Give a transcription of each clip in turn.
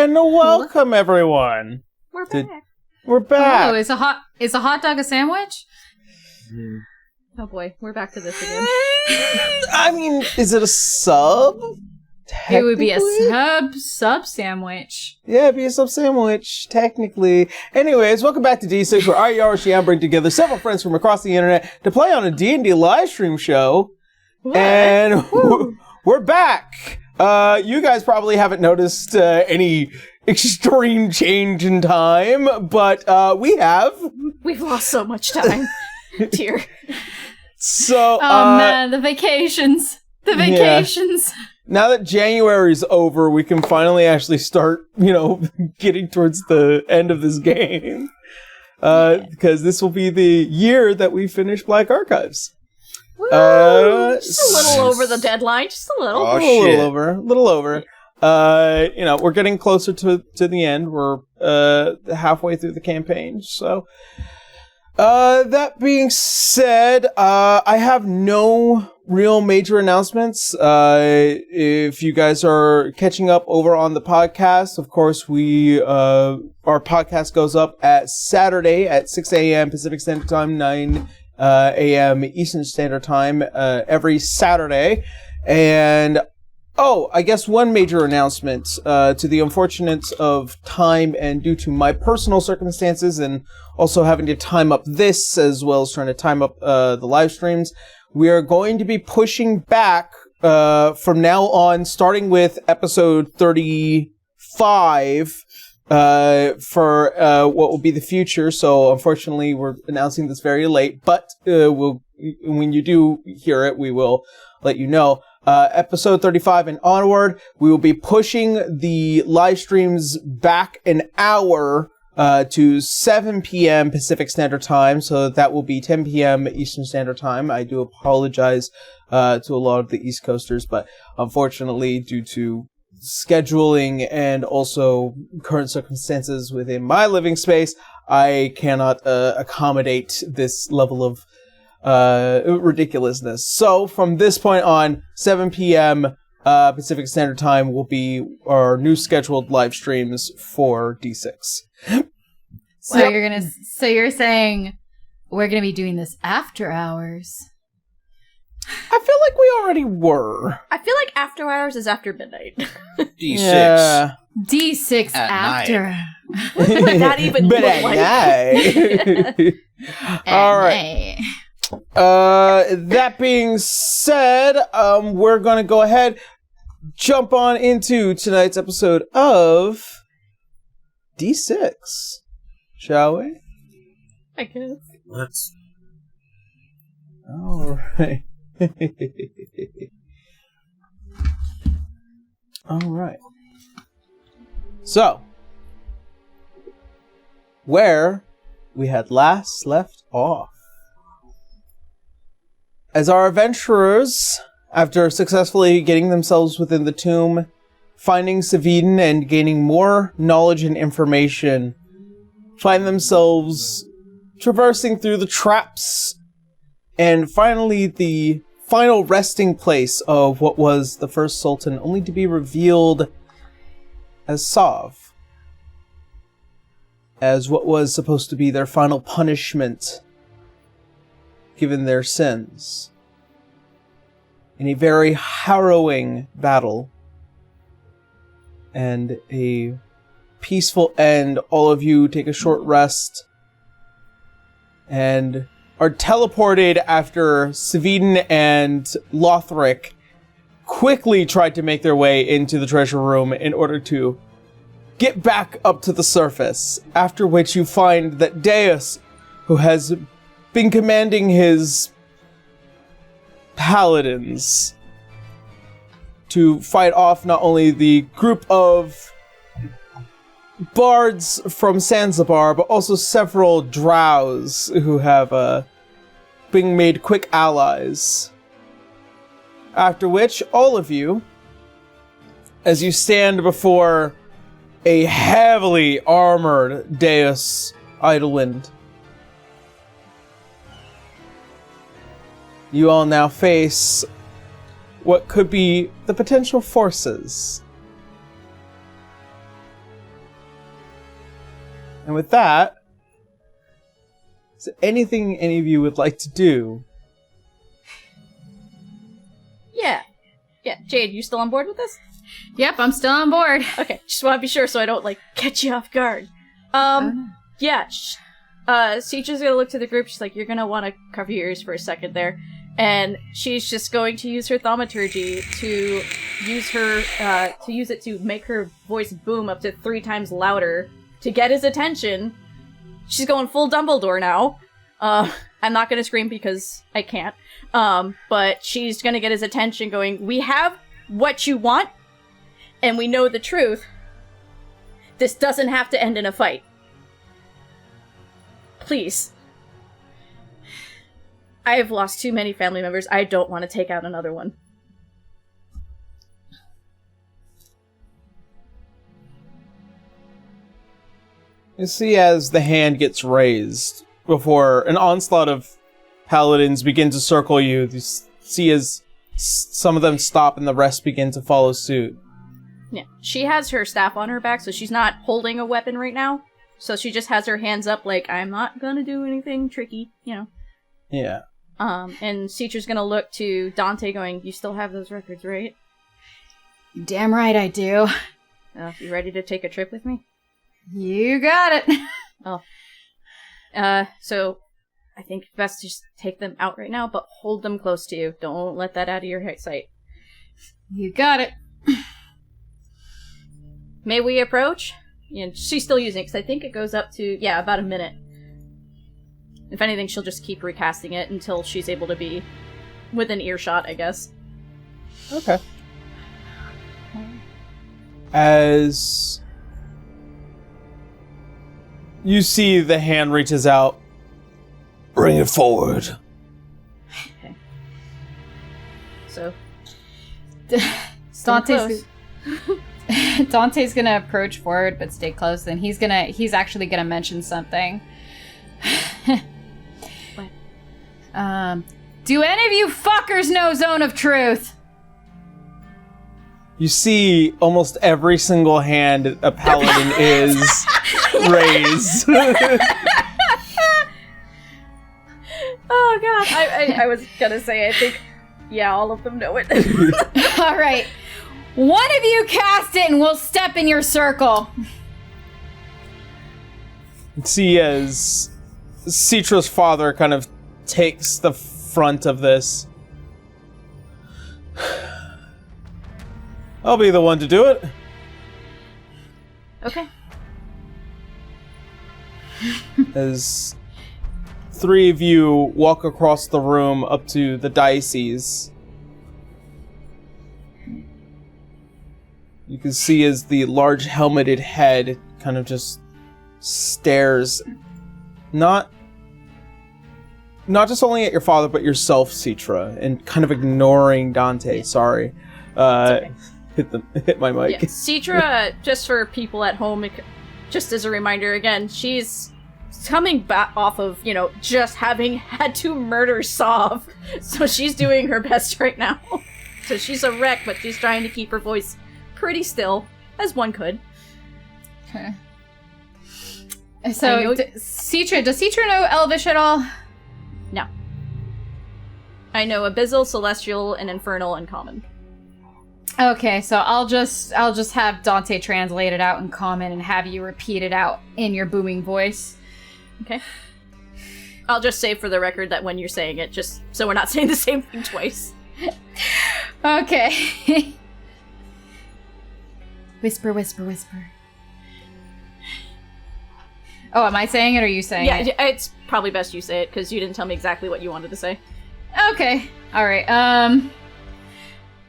And welcome, everyone. We're back. We're back. Oh, is a hot dog a sandwich? Oh boy, we're back to this again. I mean, is it a sub? It would be a sub sandwich. Yeah, it'd be a sub sandwich, technically. Anyways, welcome back to D6, where I, Yaroshi, bring together several friends from across the internet to play on a D&D live stream show. What? And we're back. You guys probably haven't noticed any extreme change in time, but we have. We've lost so much time. Dear. So, oh man, the vacations. The vacations. Yeah. Now that January's over, we can finally actually start, getting towards the end of this game. Because this will be the year that we finish Black Archives. Just a little over the deadline, just a little. A little over. We're getting closer to the end. We're halfway through the campaign, so that being said, I have no real major announcements. If you guys are catching up over on the podcast, of course, our podcast goes up at Saturday at 6 a.m. Pacific Standard Time, 9 a.m. Eastern Standard Time, every Saturday. And I guess one major announcement, to the unfortunate of time and due to my personal circumstances and also having to time up this as well as trying to time up the live streams, we are going to be pushing back from now on, starting with episode 35 for what will be the future. So unfortunately, we're announcing this very late, but when you do hear it, we will let you know. Episode 35 and onward, we will be pushing the live streams back an hour to 7 p.m. Pacific Standard Time, so that will be 10 p.m. Eastern Standard Time. I do apologize to a lot of the East Coasters, but unfortunately, due to scheduling and also current circumstances within my living space, I cannot accommodate this level of ridiculousness. So from this point on, 7 p.m. Pacific Standard Time will be our new scheduled live streams for D6. So you're saying we're gonna be doing this after hours? I feel like we already were. I feel like after hours is after midnight. D6. Yeah. D6 at after. Not even but at night. All right. That being said, we're gonna go ahead, jump on into tonight's episode of D6. Shall we? I guess. Let's. All right. All right. So, where we had last left off. As our adventurers, after successfully getting themselves within the tomb, finding Saviden and gaining more knowledge and information, find themselves traversing through the traps and finally the final resting place of what was the first Sultan, only to be revealed as Saav, as what was supposed to be their final punishment given their sins. In a very harrowing battle and a peaceful end, all of you take a short rest and are teleported after Saviden and Lothric quickly tried to make their way into the treasure room in order to get back up to the surface, after which you find that Deus, who has been commanding his paladins to fight off not only the group of bards from Zanzibar, but also several drows who have been made quick allies. After which, all of you, as you stand before a heavily armored Deus Idlewind, you all now face what could be the potential forces And with that, is there anything any of you would like to do? Yeah. Yeah, Jade, you still on board with this? Yep, I'm still on board. Okay, just want to be sure so I don't, catch you off guard. Yeah, Citra's gonna look to the group, she's like, you're gonna want to cover your ears for a second there. And she's just going to use her thaumaturgy to use it to make her voice boom up to 3 times louder to get his attention. She's going full Dumbledore now. I'm not gonna scream because I can't. But she's gonna get his attention going, we have what you want, and we know the truth. This doesn't have to end in a fight. Please. I have lost too many family members. I don't want to take out another one. You see as the hand gets raised, before an onslaught of paladins begin to circle you, you see as some of them stop and the rest begin to follow suit. Yeah, she has her staff on her back, so she's not holding a weapon right now. So she just has her hands up like, I'm not gonna do anything tricky, Yeah. And Citra's gonna look to Dante going, you still have those records, right? Damn right I do. You ready to take a trip with me? You got it. Oh. So I think best to just take them out right now, but hold them close to you. Don't let that out of your sight. You got it. May we approach? Yeah, she's still using it, because I think it goes up to, about a minute. If anything, she'll just keep recasting it until she's able to be within earshot, I guess. Okay. As you see the hand reaches out, bring it forward. Okay. So, Dante's gonna approach forward but stay close, and he's actually gonna mention something. What? Do any of you fuckers know Zone of Truth? You see almost every single hand a paladin is raised. Oh god, I was gonna say, I think, all of them know it. Alright. One of you cast it and we'll step in your circle. See as Citra's father kind of takes the front of this. I'll be the one to do it. Okay. As 3 of you walk across the room up to the diocese, you can see as the large helmeted head kind of just stares, not just only at your father, but yourself, Citra, and kind of ignoring Dante. Yeah. Sorry. Okay. Hit my mic. Yeah. Citra, just for people at home, just as a reminder, again, she's coming back off of, just having had to murder Saav. So she's doing her best right now. So she's a wreck, but she's trying to keep her voice pretty still, as one could. Okay. So, Citra, does Citra know Elvish at all? No. I know Abyssal, Celestial, and Infernal, and Common. Okay, so I'll just have Dante translate it out in Common and have you repeat it out in your booming voice. Okay. I'll just say for the record that when you're saying it, just so we're not saying the same thing twice. Okay. Whisper, whisper, whisper. Oh, am I saying it or are you saying it? Yeah, it's probably best you say it, because you didn't tell me exactly what you wanted to say. Okay. Alright,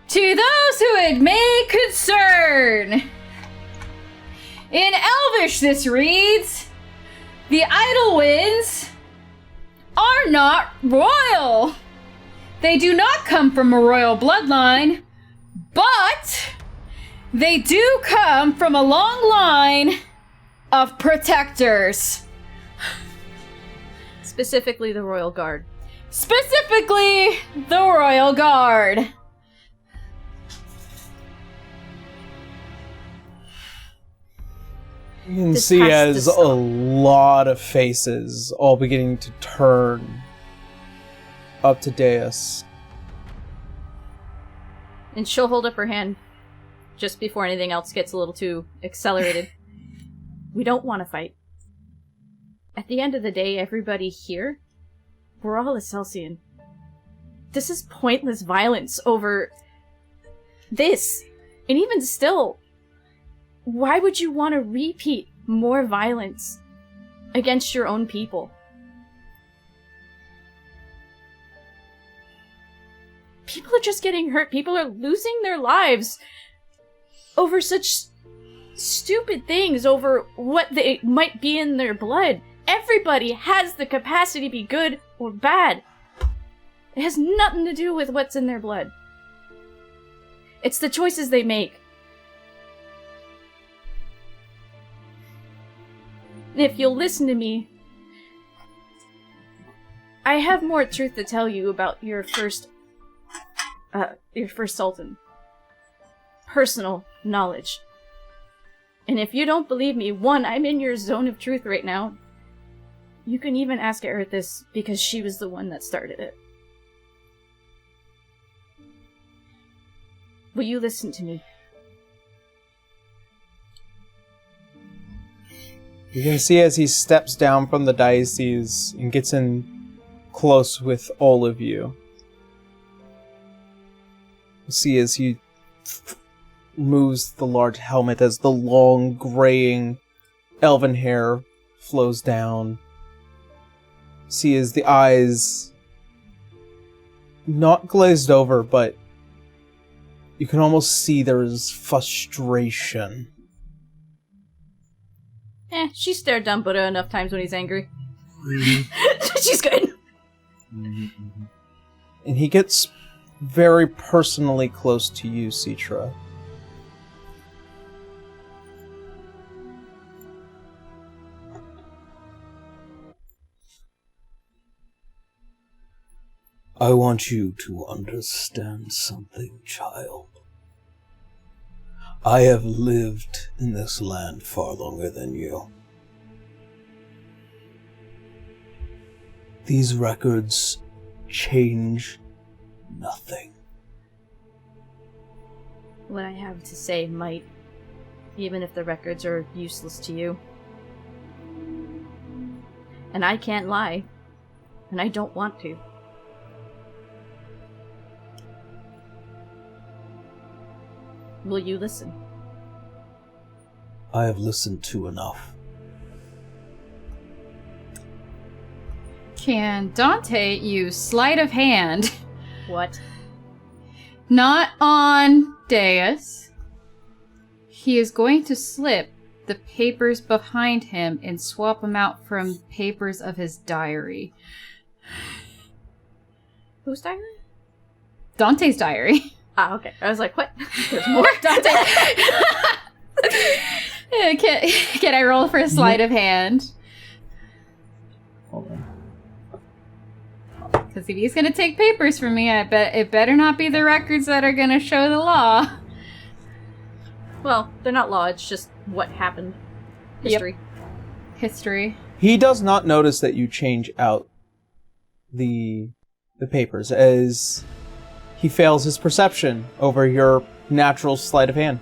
to those who it may concern, in Elvish this reads, the Idlewinds are not royal. They do not come from a royal bloodline, but they do come from a long line of protectors. Specifically the Royal Guard. Specifically the Royal Guard. You can This see has to as a stop. lot of faces all beginning to turn up to Deus. And she'll hold up her hand just before anything else gets a little too accelerated. We don't want to fight. At the end of the day, everybody here, we're all Excelsian. This is pointless violence over this. And even still, why would you want to repeat more violence against your own people? People are just getting hurt. People are losing their lives over such stupid things, over what they might be in their blood. Everybody has the capacity to be good or bad. It has nothing to do with what's in their blood. It's the choices they make. If you'll listen to me, I have more truth to tell you about your first Sultan. Personal knowledge. And if you don't believe me, one, I'm in your zone of truth right now. You can even ask Erithis, because she was the one that started it. Will you listen to me? You can see as he steps down from the diocese and gets in close with all of you. You see as he moves the large helmet as the long graying elven hair flows down. See as the eyes not glazed over, but you can almost see there is frustration. She stared down Buddha enough times when he's angry. She's good. And he gets very personally close to you, Citra. I want you to understand something, child. I have lived in this land far longer than you. These records change nothing. What I have to say might, even if the records are useless to you. And I can't lie, and I don't want to. Will you listen? I have listened to enough. Can Dante use sleight of hand? What? Not on Deus. He is going to slip the papers behind him and swap them out from papers of his diary. Whose diary? Dante's diary. Ah, okay. I was like, what? There's more Dante. Can I roll for a sleight of hand? Hold on. Because if he's going to take papers from me, I bet it better not be the records that are going to show the law. Well, they're not law, it's just what happened. History. History. He does not notice that you change out the papers, as he fails his perception over your natural sleight of hand.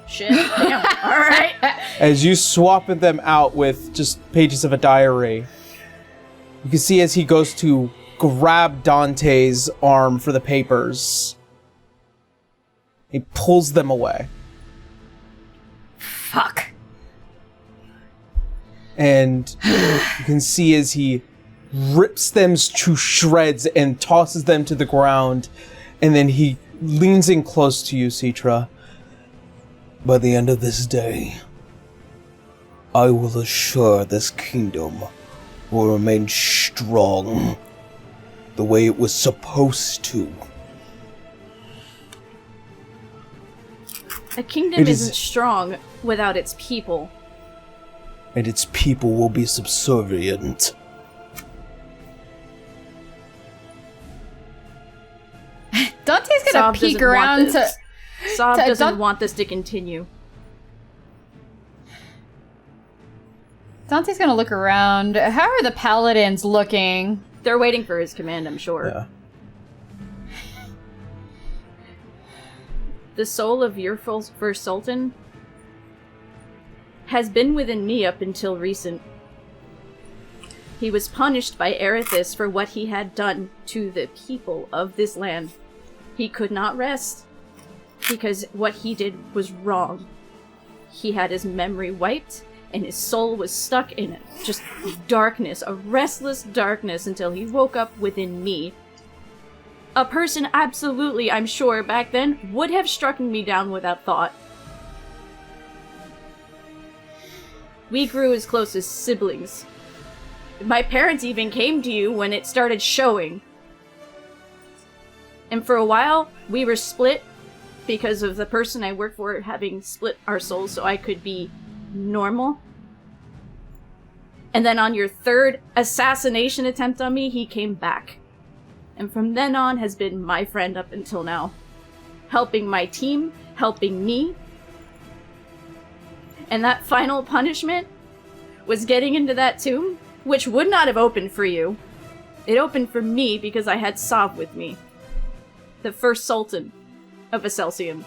Shit. Damn. Alright. As you swap them out with just pages of a diary, you can see as he goes to grab Dante's arm for the papers, he pulls them away. Fuck. And you can see as he rips them to shreds and tosses them to the ground, and then he leans in close to you, Citra. By the end of this day, I will assure this kingdom will remain strong the way it was supposed to. A kingdom isn't strong without its people. And its people will be subservient. Dante's gonna Saav peek doesn't around want to... this. Saav doesn't Don't- want this to continue. Dante's gonna look around. How are the paladins looking? They're waiting for his command, I'm sure. Yeah. The soul of your first sultan has been within me up until recent. He was punished by Erithus for what he had done to the people of this land. He could not rest, because what he did was wrong. He had his memory wiped, and his soul was stuck in just darkness, a restless darkness, until he woke up within me. A person absolutely, I'm sure, back then, would have struck me down without thought. We grew as close as siblings. My parents even came to you when it started showing. And for a while, we were split because of the person I worked for having split our souls so I could be normal. And then on your third assassination attempt on me, he came back. And from then on has been my friend up until now. Helping my team, helping me. And that final punishment was getting into that tomb, which would not have opened for you. It opened for me because I had Saav with me. The first Sultan of Excelsium.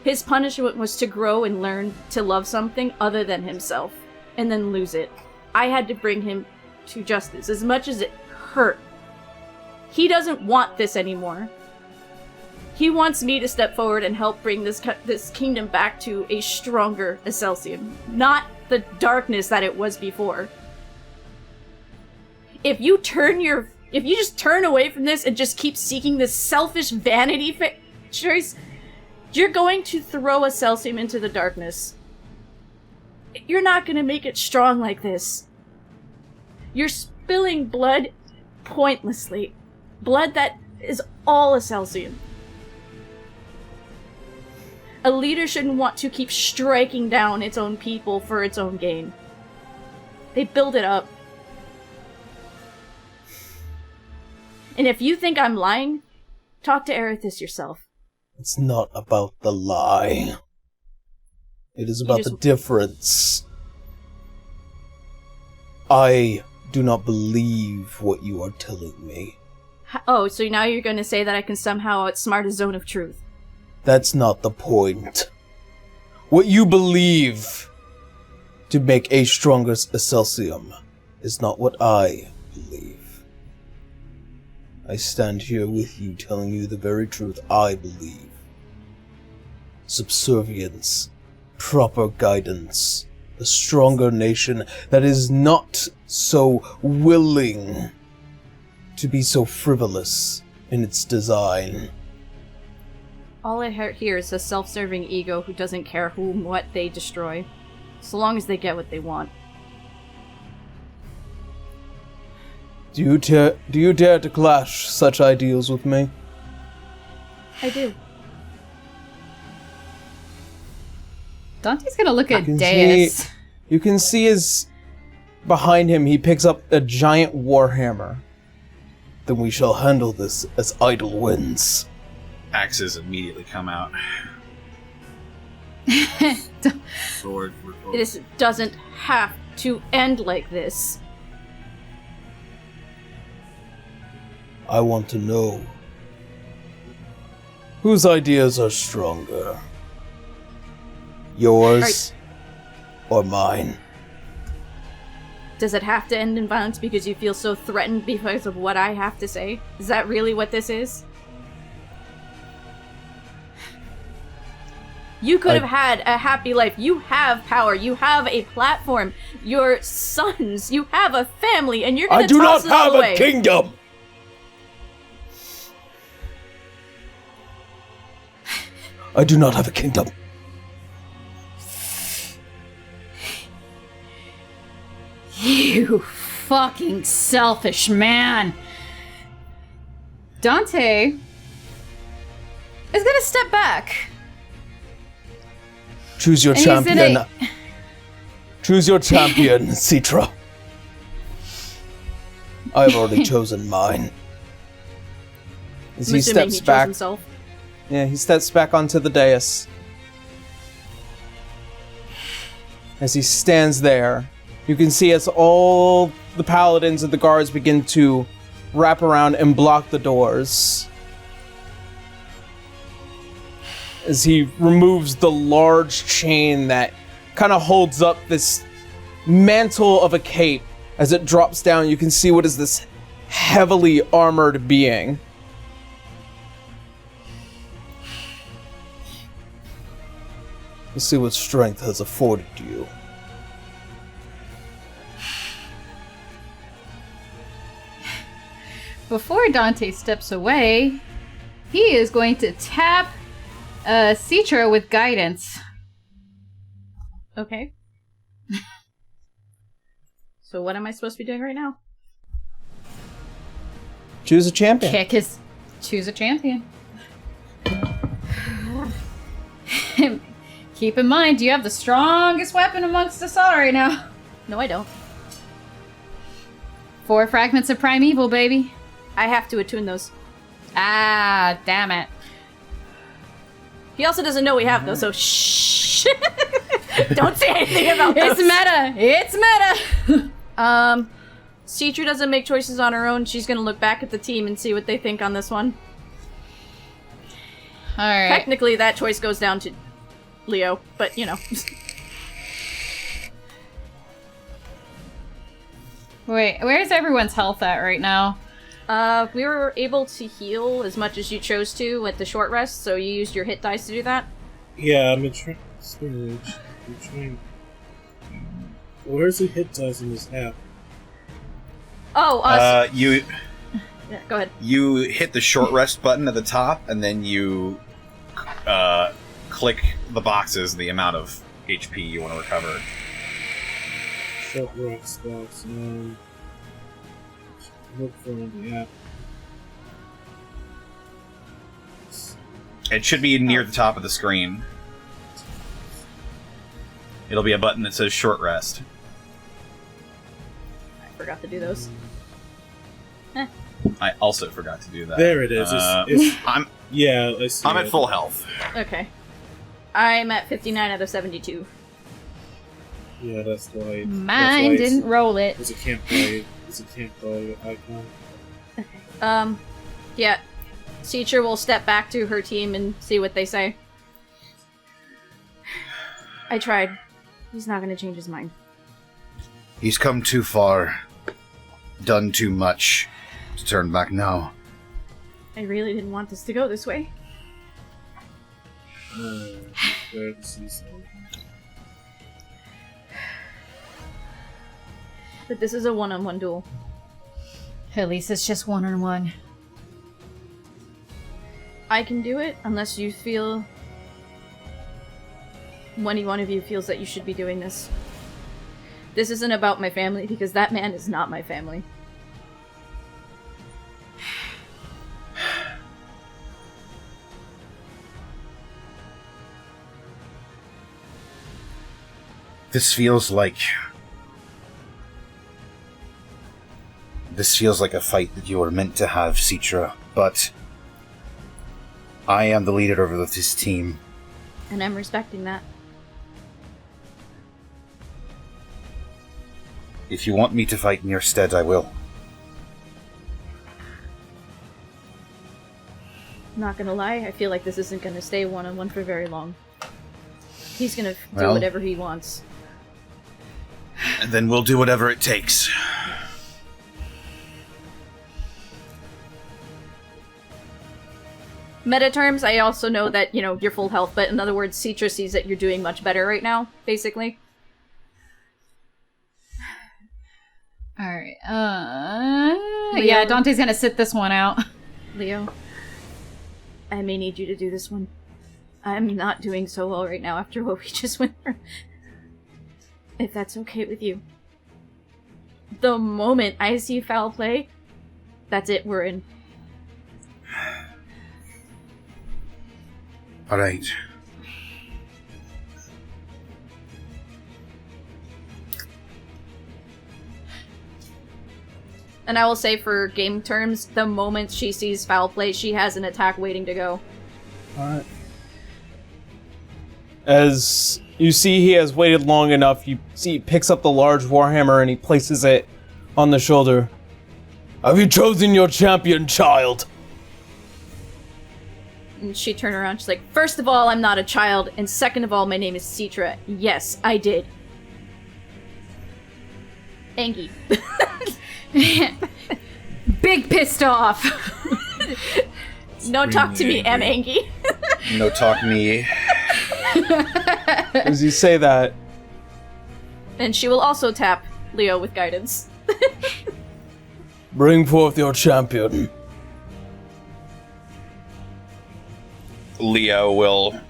His punishment was to grow and learn to love something other than himself, and then lose it. I had to bring him to justice, as much as it hurt. He doesn't want this anymore. He wants me to step forward and help bring this kingdom back to a stronger Excelsium, not the darkness that it was before. If you just turn away from this and just keep seeking this selfish vanity choice, you're going to throw Excelsium into the darkness. You're not going to make it strong like this. You're spilling blood pointlessly. Blood that is all Excelsium. A leader shouldn't want to keep striking down its own people for its own gain. They build it up. And if you think I'm lying, talk to Erithus yourself. It's not about the lie. It is about the difference. I do not believe what you are telling me. Oh, so now you're going to say that I can somehow outsmart a zone of truth. That's not the point. What you believe to make a stronger Excelsium is not what I believe. I stand here with you telling you the very truth I believe. Subservience, proper guidance, a stronger nation that is not so willing to be so frivolous in its design. All I hear is a self-serving ego who doesn't care whom what they destroy, so long as they get what they want. Do you dare to clash such ideals with me? I do. Dante's gonna look at Deus. You can see behind him, he picks up a giant warhammer. Then we shall handle this as Idlewinds. Axes immediately come out. Sword for both. This doesn't have to end like this. I want to know whose ideas are stronger. Yours or mine? Does it have to end in violence because you feel so threatened because of what I have to say? Is that really what this is? You could have had a happy life. You have power. You have a platform. Your sons. You have a family, and you're going to toss it all away. I do not have a kingdom! I do not have a kingdom. You fucking selfish man. Dante is gonna step back. Choose your champion. Choose your champion, Citra. I've already chosen mine. As he steps back. Himself. Yeah, he steps back onto the dais. as he stands there. You can see as all the paladins and the guards begin to wrap around and block the doors. As he removes the large chain that kind of holds up this mantle of a cape. As it drops down, you can see what is this heavily armored being. Let's see what strength has afforded you. Before Dante steps away, he is going to tap Citra with guidance. Okay. So what am I supposed to be doing right now? Choose a champion. Choose a champion. Keep in mind, you have the strongest weapon amongst us all right now. No, I don't. 4 fragments of primeval, baby. I have to attune those. Ah, damn it. He also doesn't know we have those, so shh. Don't say anything about those. It's meta! Citra doesn't make choices on her own. She's gonna look back at the team and see what they think on this one. Alright. Technically, that choice goes down to Leo, but you know. Wait, where's everyone's health at right now? We were able to heal as much as you chose to with the short rest, so you used your hit dice to do that. Yeah, I'm in storage. I'm trying. Where's the hit dice in this app? Oh, You yeah, go ahead. you hit the short rest button at the top, and then you click the boxes, the amount of HP you want to recover. Short rest box. Look for the app. It should be near the top of the screen. It'll be a button that says short rest. I forgot to do those. I also forgot to do that. There it is. It's I'm yeah, I see. I'm at full health. Okay. I'm at 59 out of 72. Yeah, that's why. Mine didn't roll it. It's a campfire. It's a campfire icon. Yeah. Citra will step back to her team and see what they say. I tried. He's not gonna change his mind. He's come too far, done too much to turn back now. I really didn't want this to go this way. Glad to see something. But this is a one-on-one duel. At least it's just 1-on-1. I can do it unless you feel... Any one of you feels that you should be doing this. This isn't about my family, because that man is not my family. This feels like a fight that you are meant to have, Citra, but I am the leader of this team. And I'm respecting that. If you want me to fight in your stead, I will. Not gonna lie, I feel like this isn't gonna stay one-on-one for very long. He's gonna do Well, whatever he wants. And then we'll do whatever it takes. Meta terms, I also know that, you know, you're full health, but in other words, Citra sees that you're doing much better right now, basically. Alright, yeah, Dante's gonna sit this one out. Leo, I may need you to do this one. I'm not doing so well right now after what we just went through. If that's okay with you. The moment I see foul play, that's it, we're in. Alright. And I will say for game terms, the moment she sees foul play, she has an attack waiting to go. Alright. As You see he has waited long enough. You see he picks up the large warhammer and he places it on the shoulder. Have you chosen your champion, child? And she turned around, she's like, first of all, I'm not a child, and second of all, my name is Citra. Yes, I did. Angie. Big pissed off. No talk to me, I'm Angie. No talk me. As you say that, And she will also tap Leo with guidance. Bring forth your champion. Leo will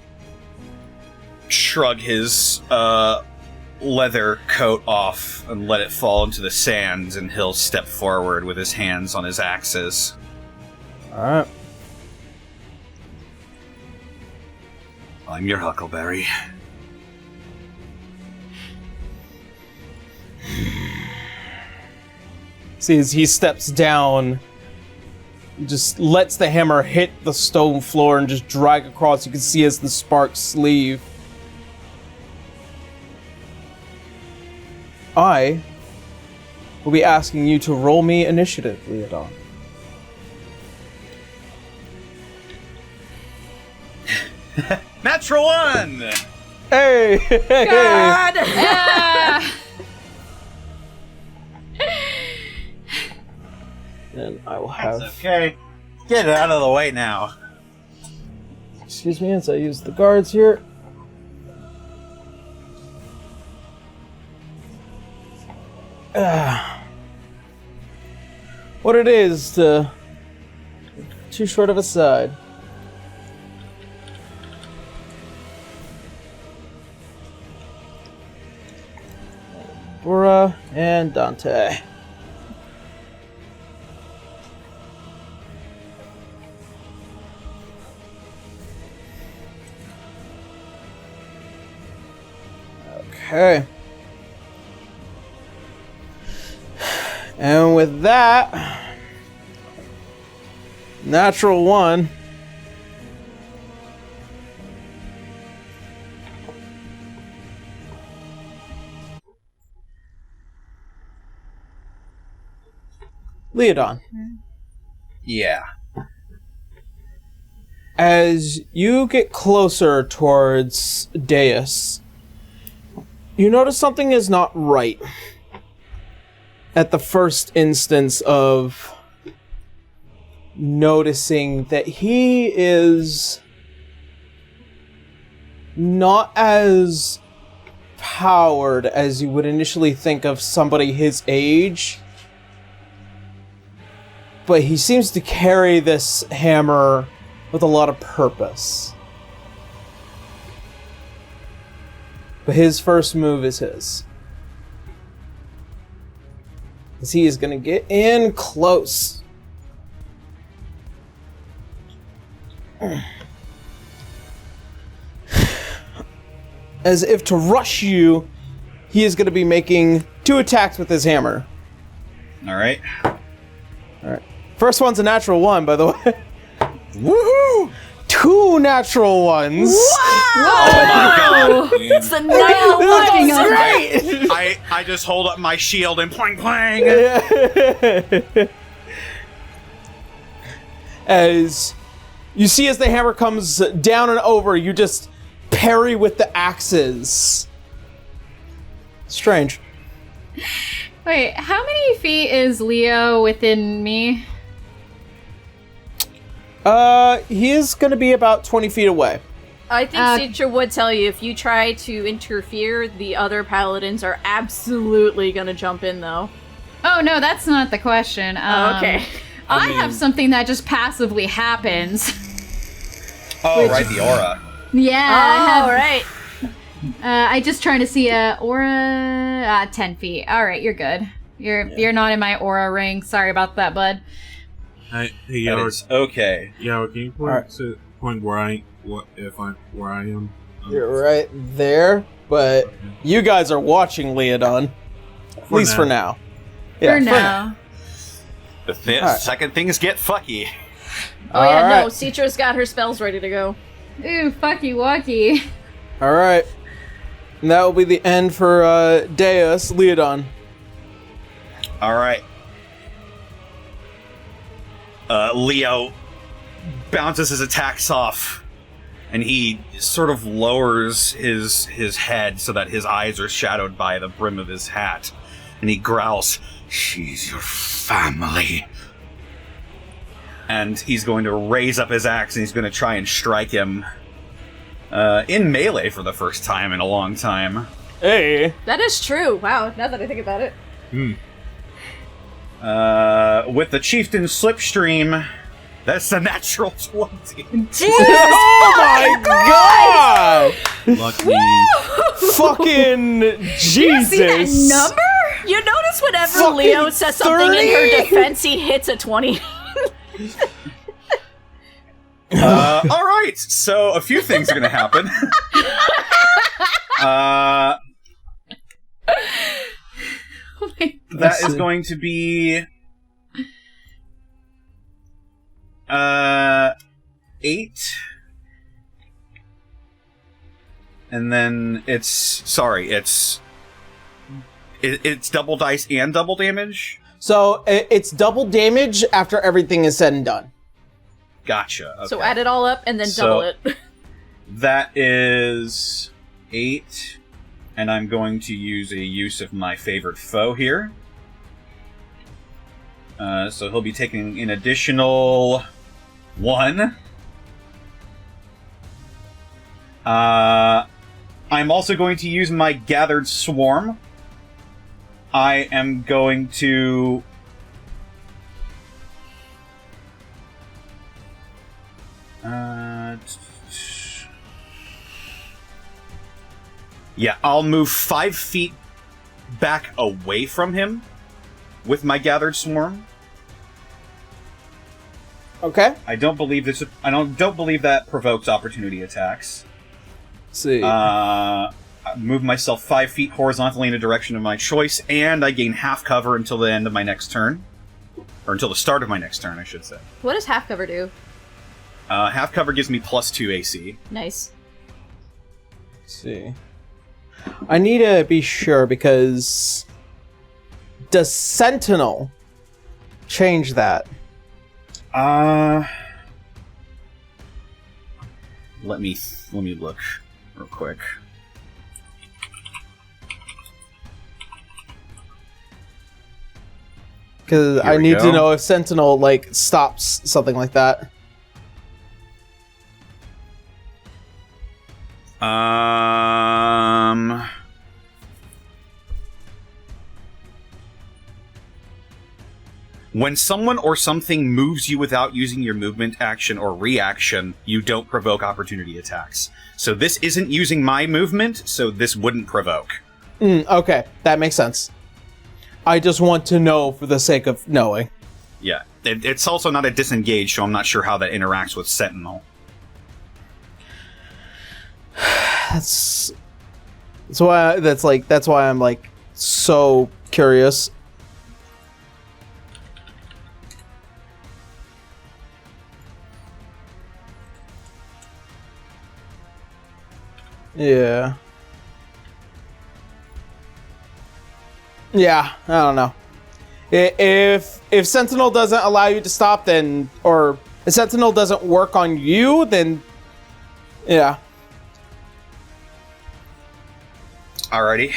shrug his leather coat off and let it fall into the sands, and he'll step forward with his hands on his axes. alright. I'm your Huckleberry. See, as he steps down, just lets the hammer hit the stone floor and just drag across. You can see as the sparks leave. I will be asking you to roll me initiative, Leodon. Natural one! Hey! God! And I will have... Okay. Get it out of the way now. Excuse me as I use the guards here. What it is to... Too short of a side. Bora and Dante. Okay. And with that, natural one. Leodon. Yeah. As you get closer towards Deus, you notice something is not right. At the first instance of noticing that he is not as powered as you would initially think of somebody his age, but he seems to carry this hammer with a lot of purpose. But his first move is his. As he is going to get in close. As if to rush you, he is going to be making 2 attacks with his hammer. Alright. Alright. First one's a natural 1, by the way. Woohoo! 2 natural ones. Oh my god! It's the night Fucking of Great! I just hold up my shield and plang plang! As you see as the hammer comes down and over, you just parry with the axes. Strange. Wait, how many feet is Leo within me? He is gonna be about 20 feet away. I think Citra would tell you if you try to interfere, the other paladins are absolutely gonna jump in, though. Oh, no, that's not the question. Okay. I have something that just passively happens. Oh, right, the aura. Yeah, I have. Right. I just trying to see a aura. 10 feet. All right, you're good. You're not in my aura ring. Sorry about that, bud. Hey, That Yawa, is okay. Yawa, can you point Alright. to point where I am? You're right there, but you guys are watching Leodon. At least for now. Yeah, for now. The Alright. second things get fucky. Oh yeah, no, Alright. Citra's got her spells ready to go. Ooh, fucky walkie. Alright. And that will be the end for Deus. Leodon. All right. Leo bounces his attacks off, and he sort of lowers his head so that his eyes are shadowed by the brim of his hat, and he growls, "She's your family." And he's going to raise up his axe, and he's going to try and strike him in melee for the first time in a long time. Hey. That is true. Wow, now that I think about it. With the Chieftain Slipstream, that's a natural 20. Oh my god! Lucky. Fucking Jesus! See that number? You notice whenever Fucking Leo says something 30? in her defense, he hits a 20. All right, so a few things are going to happen. That is going to be 8, and then it's double dice and double damage. So it's double damage after everything is said and done. Gotcha. Okay. So add it all up and then double it. That is 8, and I'm going to use a use of my favorite foe here. So he'll be taking an additional 1. I'm also going to use my Gathered Swarm. I am going to... yeah, I'll move 5 feet back away from him with my Gathered Swarm. Okay. I don't believe that provokes opportunity attacks. Let's see. I move myself 5 feet horizontally in a direction of my choice, and I gain half cover until the end of my next turn. Or until the start of my next turn, I should say. What does half cover do? Half cover gives me +2 AC. Nice. Let's see. I need to be sure because does Sentinel change that? Let me look real quick. Because Here I we need to go. know if Sentinel like stops something like that. When someone or something moves you without using your movement action or reaction, you don't provoke opportunity attacks. So this isn't using my movement, so this wouldn't provoke. Okay, that makes sense. I just want to know for the sake of knowing. Yeah, it's also not a disengage, so I'm not sure how that interacts with Sentinel. That's why I'm like so curious. Yeah. Yeah, I don't know. If Sentinel doesn't allow you to stop, then, or if Sentinel doesn't work on you, then, yeah. Alrighty.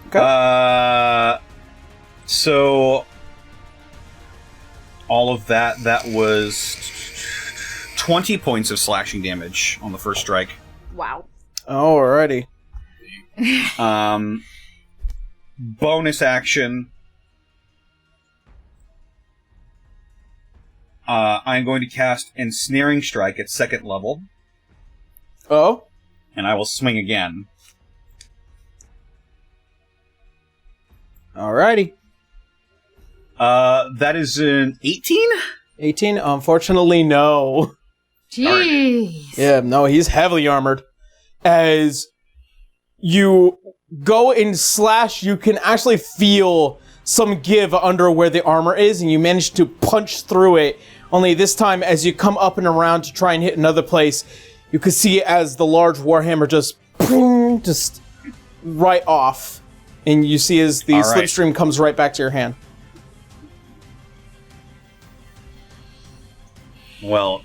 Okay. So all of that was 20 points of slashing damage on the first strike. Wow. Alrighty. Bonus action. I'm going to cast Ensnaring Strike at 2nd level, Oh? and I will swing again. Alrighty. That is an 18? 18? Unfortunately, no. Jeez. Yeah, no, he's heavily armored. As you go and slash, you can actually feel some give under where the armor is, and you manage to punch through it. Only this time, as you come up and around to try and hit another place, you can see as the large warhammer just just right off, and you see as the All right. slipstream comes right back to your hand. Well,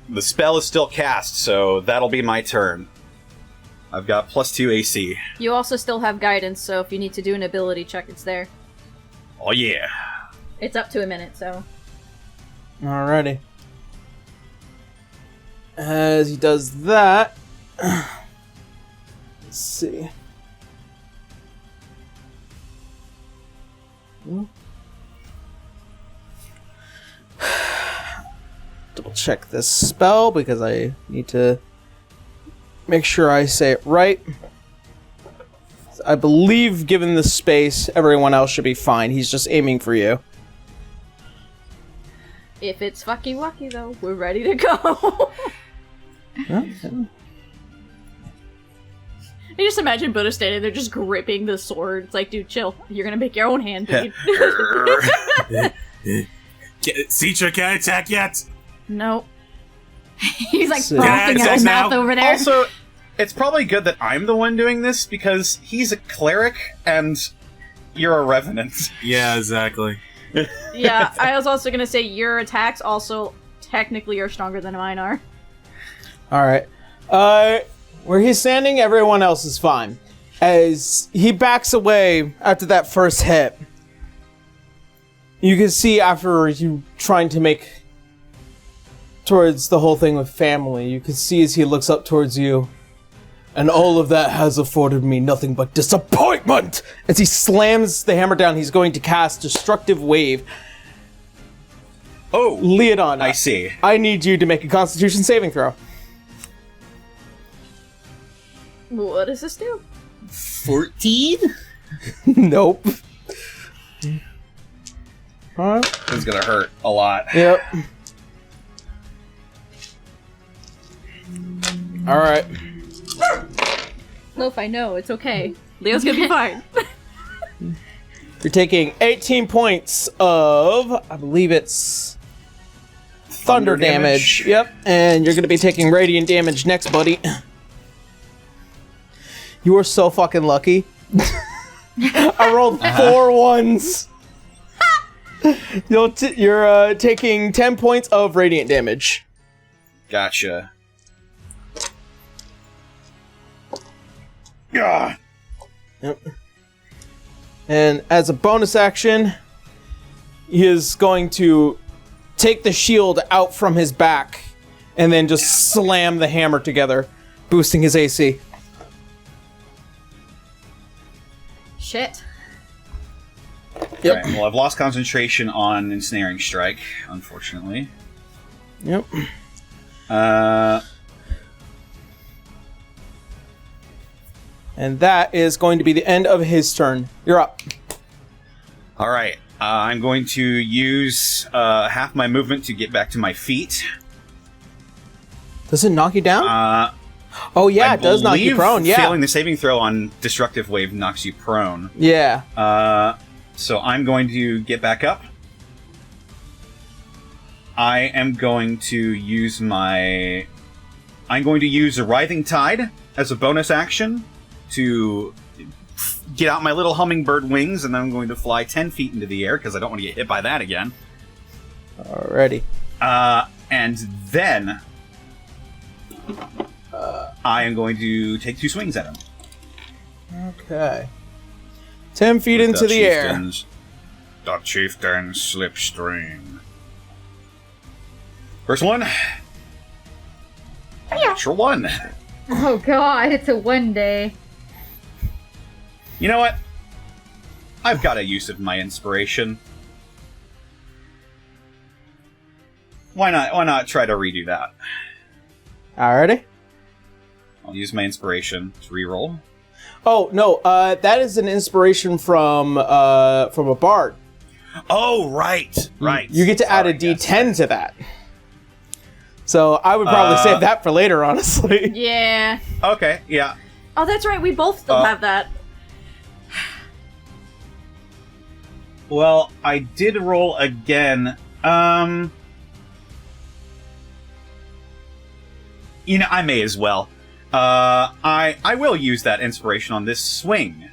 the spell is still cast, so that'll be my turn. I've got +2 AC. You also still have guidance, so if you need to do an ability check, it's there. Oh yeah. It's up to a minute, so. Alrighty. As he does that, let's see. Double check this spell because I need to make sure I say it right. I believe, given the space, everyone else should be fine. He's just aiming for you. If it's fucky wucky, though, we're ready to go. Okay. I just imagine Buddha standing there just gripping the sword. It's like, dude, chill. You're gonna make your own hand bleed. Citra can't attack yet. Nope. He's like So- frothing Yeah, at his now- mouth over there. Also, it's probably good that I'm the one doing this because he's a cleric and you're a revenant. Yeah, exactly. Yeah, I was also gonna say your attacks also technically are stronger than mine are. Alright. Where he's standing, everyone else is fine. As he backs away after that first hit, you can see after you trying to make towards the whole thing with family, you can see as he looks up towards you, and all of that has afforded me nothing but disappointment! As he slams the hammer down, he's going to cast Destructive Wave. Oh, Leodon, I see. I need you to make a Constitution saving throw. What does this do? 14? Nope. Alright. This is gonna hurt a lot. Yep. Alright. Loaf, I know, it's okay. Leo's gonna be fine. You're taking 18 points of, I believe it's thunder damage. Yep. And you're going to be taking radiant damage next, buddy. You are so fucking lucky. I rolled 4 ones. You're taking 10 points of radiant damage. Gotcha. Gah. Yep. And as a bonus action, he is going to take the shield out from his back and then just slam the hammer together, boosting his AC. Shit. Yep. Alright, well, I've lost concentration on Ensnaring Strike, unfortunately. Yep. And that is going to be the end of his turn. You're up. Alright, I'm going to use half my movement to get back to my feet. Does it knock you down? Oh I yeah, it does knock you believe prone. Yeah. Failing the saving throw on Destructive Wave knocks you prone. Yeah. So I'm going to get back up. I am going to use my... I'm going to use a Writhing Tide as a bonus action to get out my little hummingbird wings, and then I'm going to fly 10 feet into the air, because I don't want to get hit by that again. Alrighty. And then... I am going to take 2 swings at him. Okay. 10 feet into the air. The Chieftain's Slipstream. First one. Natural 1. Oh god, it's a one day. You know what? I've got a use of my inspiration. Why not try to redo that? Alrighty. I'll use my inspiration to reroll. Oh no, that is an inspiration from a bard. Oh, right. Right. You get to add a Sorry, D10 to that. So I would probably save that for later, honestly. Yeah. Okay, yeah. Oh, that's right, we both still have that. Well, I did roll again. You know, I may as well. I will use that inspiration on this swing,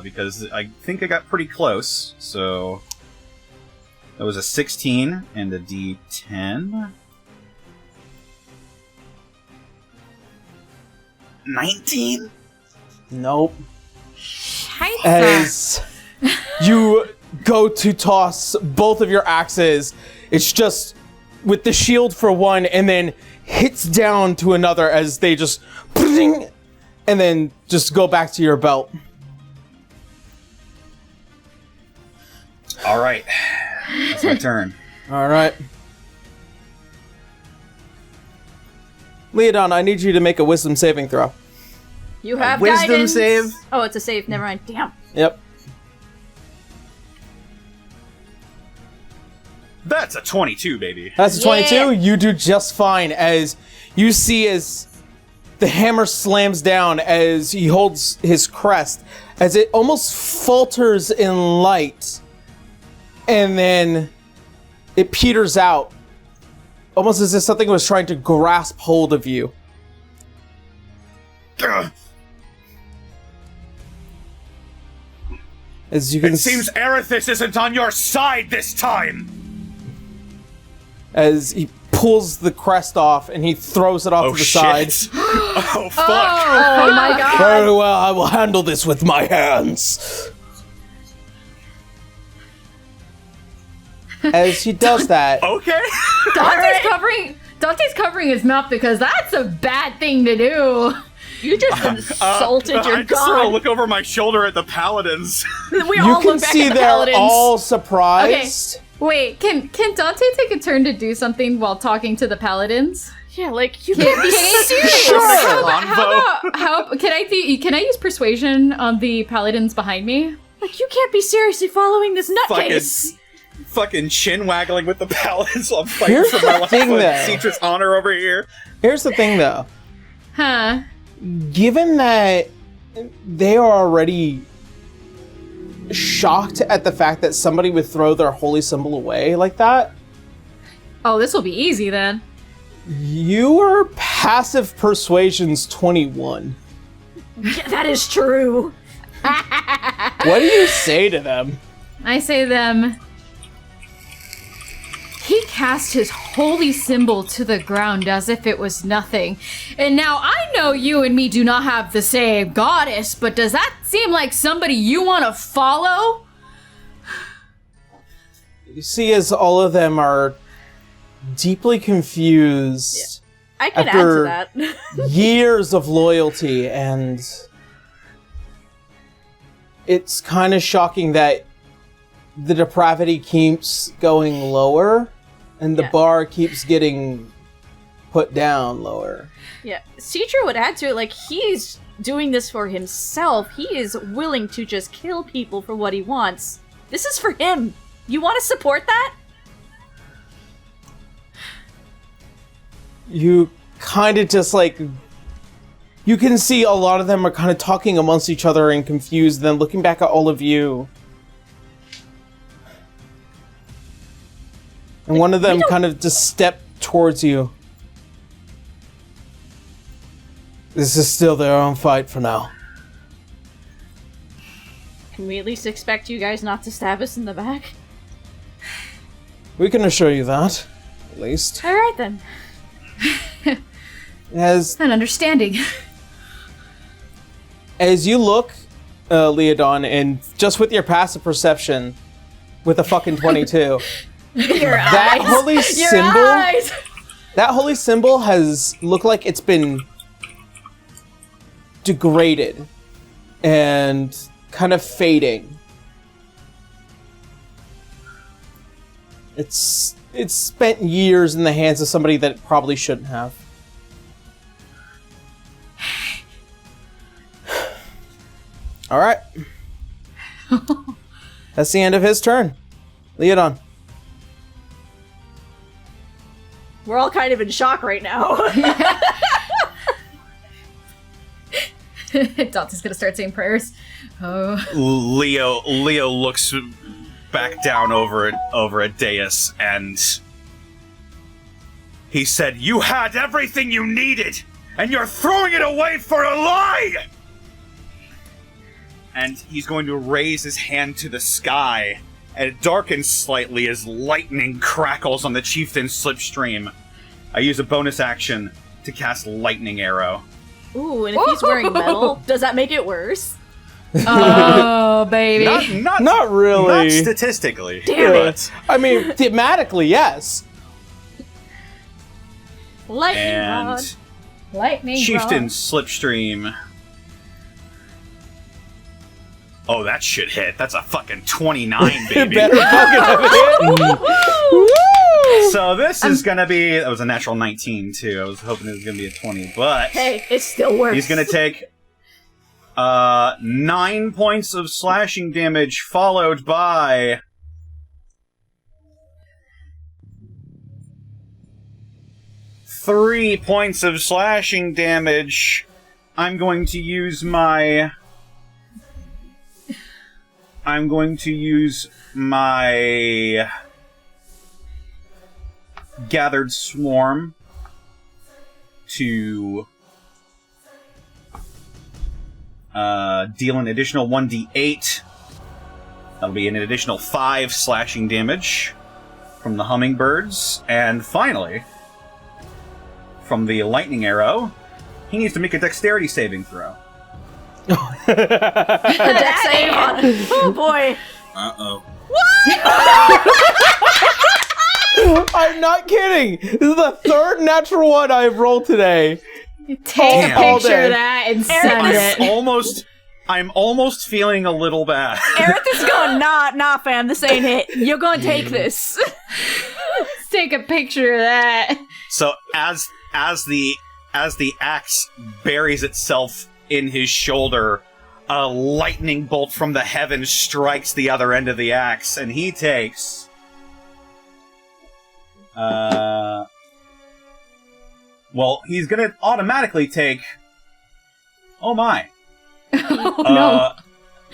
because I think I got pretty close. So that was a 16 and a D10. 19? Nope. Scheiße. As you go to toss both of your axes, it's just with the shield for one and then hits down to another as they just and then just go back to your belt. All right. That's my turn. All right. Leodon, I need you to make a wisdom saving throw. You have wisdom guidance. save? Oh, it's a save. Never mind. Damn. Yep. That's a 22, baby. That's a 22. Yeah. You do just fine as you see as the hammer slams down as he holds his crest, as it almost falters in light, and then it peters out, almost as if something was trying to grasp hold of you. Ugh. As you can It seems Erithus isn't on your side this time! as he pulls the crest off and he throws it off to the side. Oh, fuck! Oh my god. Very well, I will handle this with my hands. As he does that, Okay. Dante's covering his mouth because that's a bad thing to do. You just insulted your I just sort of god. look over my shoulder at the paladins. We you all can look back see at the they're paladins. all surprised. Wait, can Dante take a turn to do something while talking to the paladins? Yeah, like you can't be serious. Sure. Can I use persuasion on the paladins behind me? Like you can't be seriously following this nutcase. Fucking chin waggling with the paladins while I'm fighting Here's for the my life thing, with though. Citra's honor over here. Here's the thing, though. Huh? Given that they are already shocked at the fact that somebody would throw their holy symbol away like that, Oh, this will be easy then. your passive persuasion's 21. Yeah, that is true. What do you say to them? I say to them. He cast his holy symbol to the ground as if it was nothing. And now I know you and me do not have the same goddess, but does that seem like somebody you want to follow? You see as all of them are deeply confused I can After- add to that. years of loyalty, and it's kind of shocking that the depravity keeps going lower and the Yeah. bar keeps getting put down lower. Yeah, Citra would add to it, like, he's doing this for himself. He is willing to just kill people for what he wants. This is for him. You want to support that? You kind of just like, you can see a lot of them are kind of talking amongst each other and confused, then looking back at all of you. And one of them kind of just stepped towards you. This is still their own fight for now. Can we at least expect you guys not to stab us in the back? We can assure you that, at least. Alright then. As An understanding. you look, Leodon, and just with your passive perception, with a fucking 22, Your that eyes. holy Your symbol, eyes! that holy symbol has looked like it's been degraded and kind of fading. It's spent years in the hands of somebody that it probably shouldn't have. All right. That's the end of his turn. Leodon. We're all kind of in shock right now. Dante's gonna start saying prayers. Oh. Leo looks back down over at Deus, and he said, "You had everything you needed, and you're throwing it away for a lie! And he's going to raise his hand to the sky, and it darkens slightly as lightning crackles on the chieftain's slipstream. I use a bonus action to cast Lightning Arrow. Ooh, and if he's wearing metal, does that make it worse? Oh, baby. Not really. Not statistically. Damn it. I mean, thematically, yes. Lightning rod. And Lightning Chieftain Slipstream. Oh, that should hit. That's a fucking 29, baby. Better fucking have it. Woo! So this is gonna be... That was a natural 19, too. I was hoping it was gonna be a 20, but... Hey, it still works. He's gonna take 9 points of slashing damage, followed by 3 points of slashing damage. I'm going to use my Gathered Swarm to deal an additional 1d8. That'll be an additional 5 slashing damage from the hummingbirds. And finally, from the lightning arrow, he needs to make a dexterity saving throw. The dex save on it. Oh boy. Uh-oh. I'm not kidding. This is the third natural one I've rolled today. Take a All picture day. of that and send it. I'm almost feeling a little bad. Aerith is going, nah, fam, this ain't it. You're gonna take this. Let's take a picture of that. So as the axe buries itself in his shoulder, a lightning bolt from the heavens strikes the other end of the axe, and he takes he's gonna automatically take... Oh my. Oh no.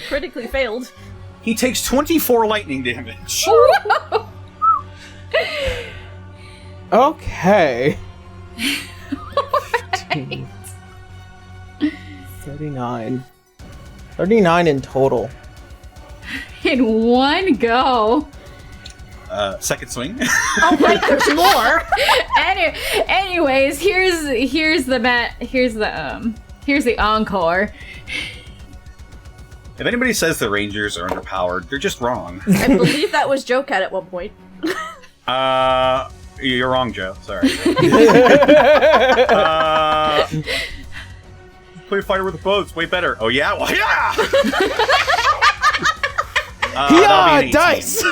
Critically failed. He takes 24 lightning damage. Okay. Right. 39. 39 in total. In one go. Second swing. Oh right, there's more. Anyways, here's the encore. If anybody says the Rangers are underpowered, they're just wrong. I believe that was Joe Cat at one point. You're wrong, Joe. Sorry. Play fighter with the boats, way better. Oh yeah? Well, yeah! Yeah, that'll be an 18. dice!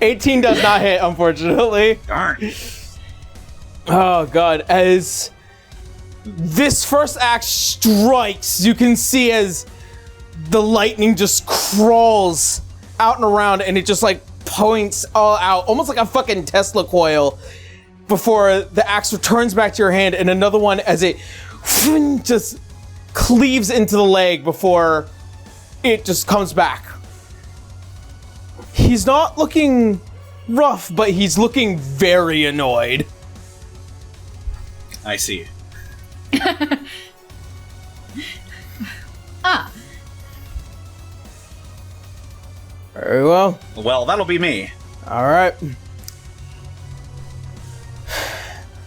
18 does not hit, unfortunately. Darn. Oh god, as this first axe strikes, you can see as the lightning just crawls out and around, and it just like points all out, almost like a fucking Tesla coil, before the axe returns back to your hand, and another one as it just cleaves into the leg before it just comes back. He's not looking rough, but he's looking very annoyed. I see. Very well. Well, that'll be me. All right.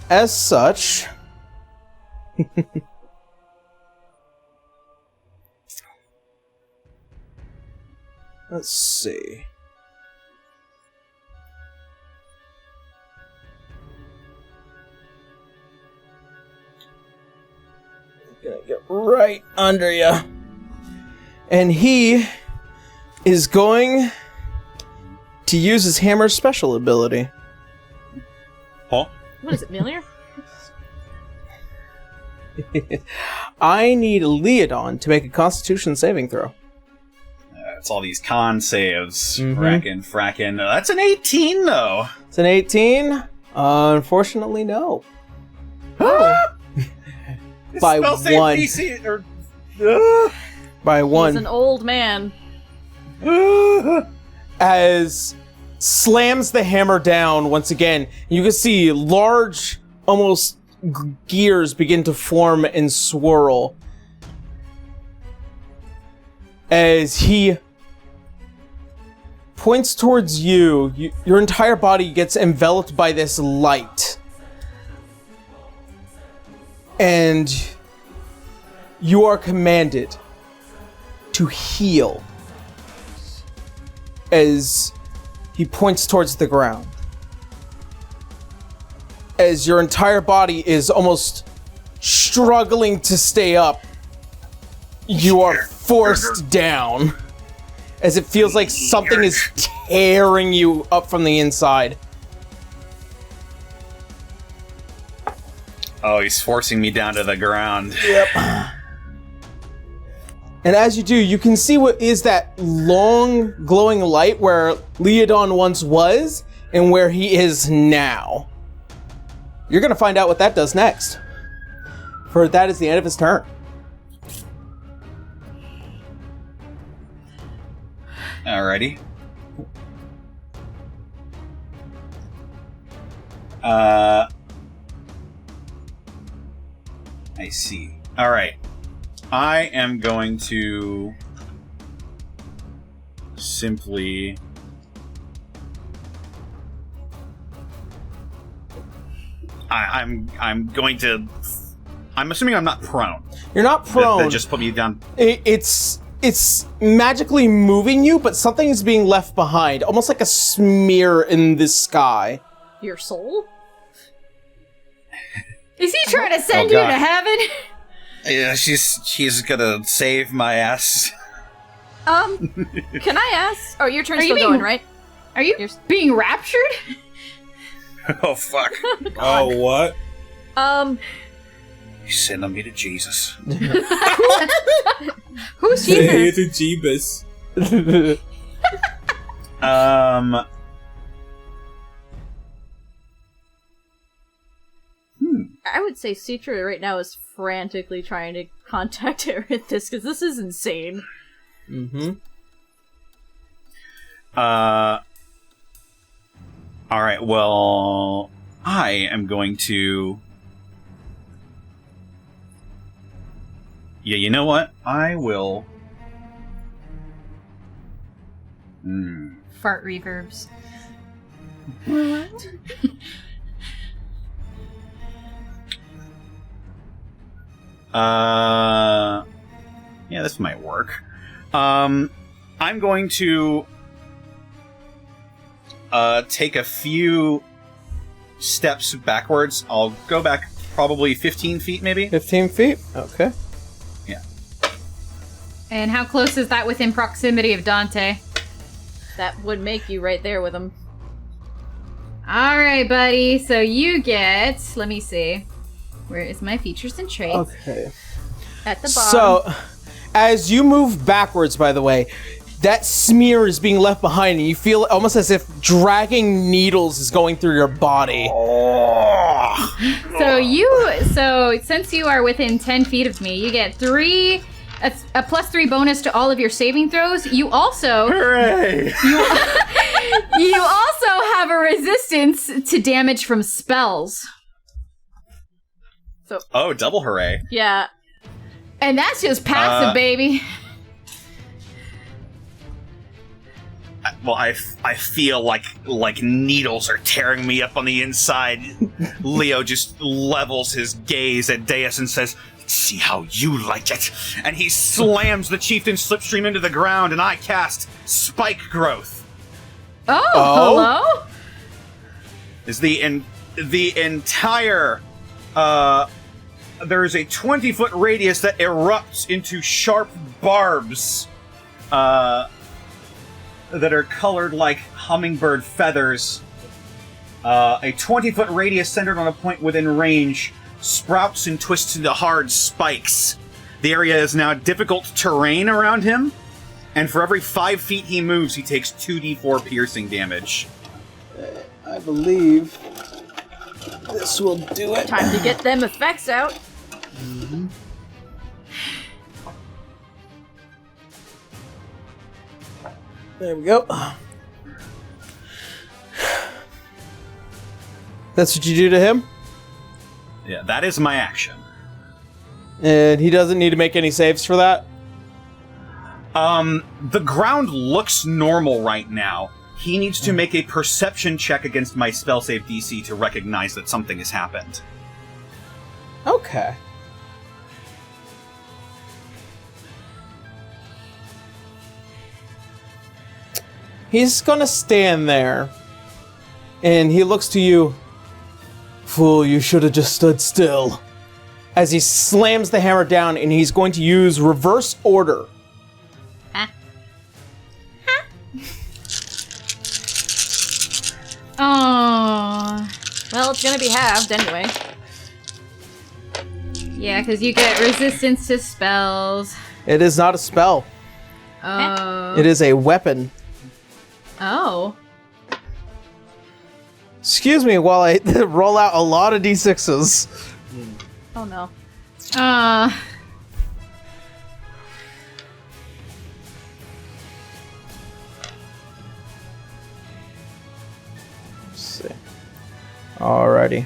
As such, let's see. Gonna get right under you. And he is going to use his hammer's special ability. Huh? What is it, Miller? I need Leodon to make a Constitution saving throw. It's all these con saves. Mhm. Frackin'. That's an 18, though. It's an 18. Unfortunately, no. By Spell save one. DC, or... By He's one. an old man. As slams the hammer down once again, you can see large, almost gears begin to form and swirl as he points towards you. Your entire body gets enveloped by this light. And you are commanded to heal as he points towards the ground. As your entire body is almost struggling to stay up, you are forced down as it feels like something is tearing you up from the inside. Oh, he's forcing me down to the ground. Yep. And as you do, you can see what is that long glowing light where Leodon once was and where he is now. You're going to find out what that does next. For that is the end of his turn. Alrighty. I see. Alright. I am going to simply I'm going to. I'm assuming I'm not prone. You're not prone. That just put me down. It's magically moving you, but something is being left behind, almost like a smear in the sky. Your soul? Is he trying to send you to heaven? Yeah, she's gonna save my ass. Can I ask? Oh, your turn's Are you still going, right? Are you being raptured? Oh fuck! Oh, what? He's sending me to Jesus. Who's Hey, Jesus? to Jeebus. I would say Citra right now is frantically trying to contact Erithus, because this is insane. Mm-hmm. Alright, well, I am going to... Yeah, you know what? I will... Fart reverbs. What? Yeah, this might work. I'm going to take a few steps backwards. I'll go back probably 15 feet, maybe. 15 feet? Okay. Yeah. And how close is that within proximity of Dante? That would make you right there with him. Alright, buddy. So you get... Let me see. Where is my features and traits? Okay. At the bottom. So, as you move backwards, by the way, that smear is being left behind, and you feel almost as if dragging needles is going through your body. So since you are within 10 feet of me, you get a +3 bonus to all of your saving throws. You also... Hooray! You also have a resistance to damage from spells. Oh, double hooray. Yeah. And that's just passive, baby. Well, I feel like needles are tearing me up on the inside. Leo just levels his gaze at Deus and says, "See how you like it." And he slams the chieftain's slipstream into the ground, and I cast Spike Growth. Oh. Hello? Is the entire there's a 20-foot radius that erupts into sharp barbs that are colored like hummingbird feathers. A 20-foot radius centered on a point within range sprouts and twists into hard spikes. The area is now difficult terrain around him, and for every 5 feet he moves, he takes 2d4 piercing damage. I believe this will do it. Time to get them effects out. Mm-hmm. There we go. That's what you do to him? Yeah, that is my action. And he doesn't need to make any saves for that? The ground looks normal right now. He needs to make a perception check against my spell save DC to recognize that something has happened. Okay. He's gonna stand there, and he looks to you. Fool, you should have just stood still. As he slams the hammer down, and he's going to use reverse order. Oh. Well, it's gonna be halved anyway. Yeah, because you get resistance to spells. It is not a spell. Oh. It is a weapon. Oh. Excuse me while I roll out a lot of d6s. Oh no. Let's see. Alrighty.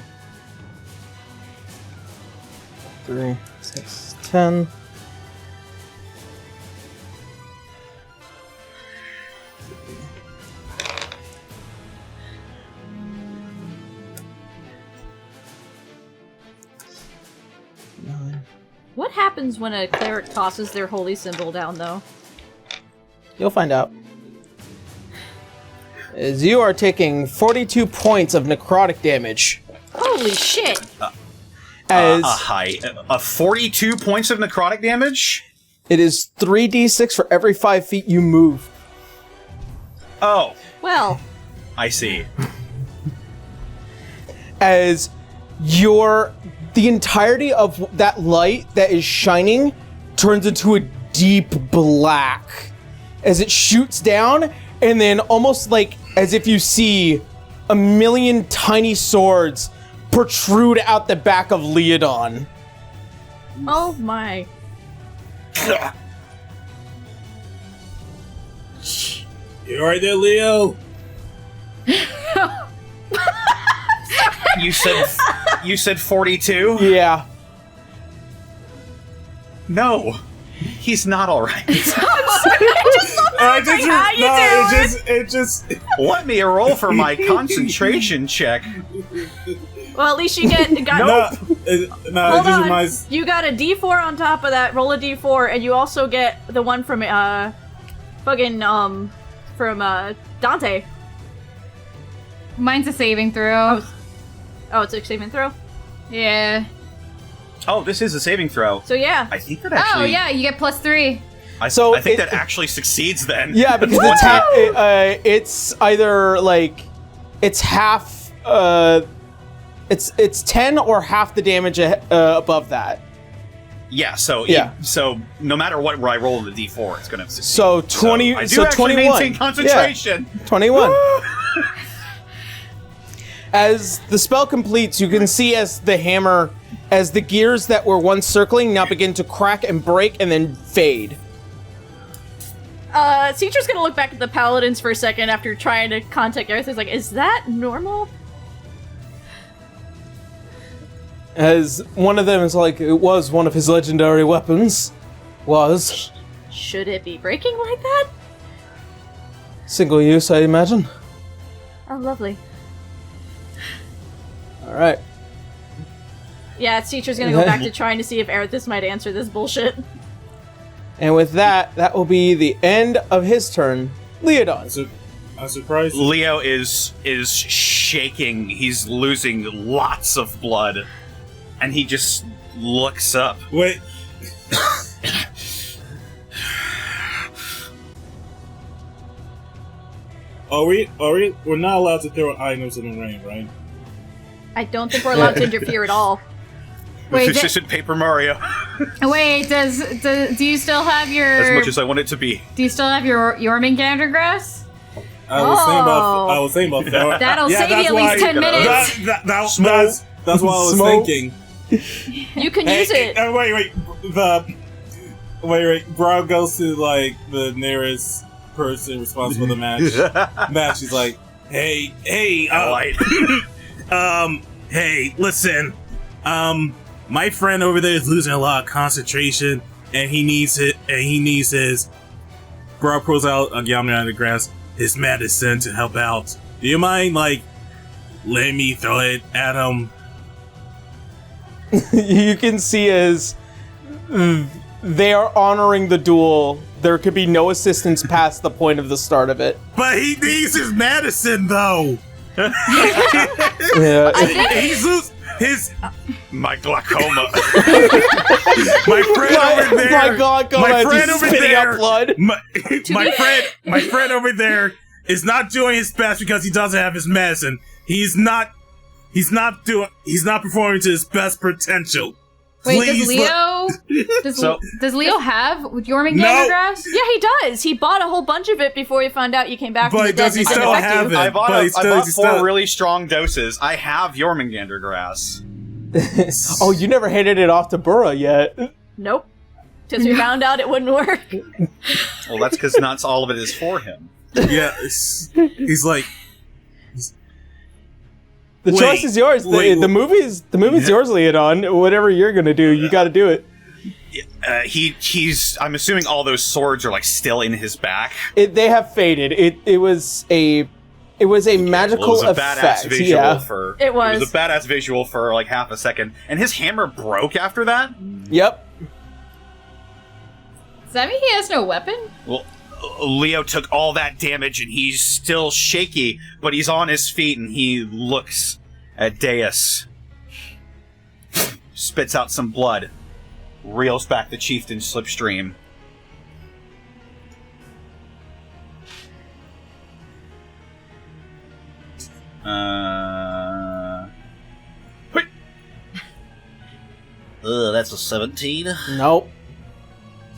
3, 6, 10. What happens when a cleric tosses their holy symbol down, though? You'll find out. As you are taking 42 points of necrotic damage. Holy shit! As 42 points of necrotic damage? it is 3d6 for every 5 feet you move. Oh, Well, I see. As the entirety of that light that is shining turns into a deep black as it shoots down, and then almost like as if you see a million tiny swords protrude out the back of Leodon. oh my. You alright there, Leo? You said 42? Yeah. No. He's not alright. It just Let me roll for my concentration check. Well, at least you got it Hold just on. reminds. You got a D4 on top of that. Roll a D4, and you also get the one from Dante. Mine's a saving throw. Oh, it's a saving throw. Yeah. Oh, this is a saving throw. So yeah. I think that actually. Oh, yeah, you get +3. I think that actually succeeds then. Yeah, because it's either like it's half. It's 10 or half the damage above that. Yeah. So Yeah. So no matter what, where I roll the D4, it's going to succeed. So 20. I do So actually 21. maintain concentration. Yeah, 21. As the spell completes, you can see as the gears that were once circling now begin to crack and break and then fade. Citra's gonna look back at the paladins for a second after trying to contact Earth. Is like, is that normal? As one of them is like, it was one of his legendary weapons. Was. Should it be breaking like that? Single use, I imagine. Oh, lovely. Alright. Yeah, Citra's gonna go back to trying to see if Erithus might answer this bullshit. And with that will be the end of his turn. Leodon. I'm surprised. Leo is shaking. He's losing lots of blood, and he just looks up. Wait. We're not allowed to throw items in the rain, right? I don't think we're allowed to interfere at all. Wait, This isn't Paper Mario. wait, do you still have your... As much as I want it to be. Do you still have your Jormungandr grass? I was thinking about throwing. That'll Yeah, save you that's at least why- 10 minutes. That's what I was Smoke. thinking. You can use it. Wait. Brow goes to like the nearest person responsible for the match. She's like, hey, Alright. hey, listen. My friend over there is losing a lot of concentration, and he needs it. And he needs his. Bro pulls out a Yammer on the grass. His medicine to help out. Do you mind, like, letting me throw it at him? You can see as they are honoring the duel. There could be no assistance past the point of the start of it. But he needs his medicine, though. Yeah. He's his. My glaucoma. My friend over there. My God, my friend over spitting there. out blood. My friend over there is not doing his best because he doesn't have his medicine. He's not performing to his best potential. Wait, Please does Leo have Jormungandr No. grass? Yeah, he does. He bought a whole bunch of it before he found out you came back from the But dead. does he and it didn't still affect have you. it? I bought, But I bought he's 4 still- really strong doses. I have Jormungandr grass. Oh, you never handed it off to Burra yet. Nope. Because we found out it wouldn't work. Well, that's because not all of it is for him. Yeah, he's like. The Wait, choice is yours. wait, The movie's Yeah. yours, Leodon. Whatever you're gonna do, you got to do it. He's. I'm assuming all those swords are like still in his back. They have faded. It was a magical Well, it was a effect. badass visual Yeah. for. It was. It was a badass visual for like half a second, and his hammer broke after that. Yep. Does that mean he has no weapon? Well, Leo took all that damage, and he's still shaky, but he's on his feet, and he looks at Deus, spits out some blood, reels back the chieftain's slipstream. Wait. That's a 17. Nope.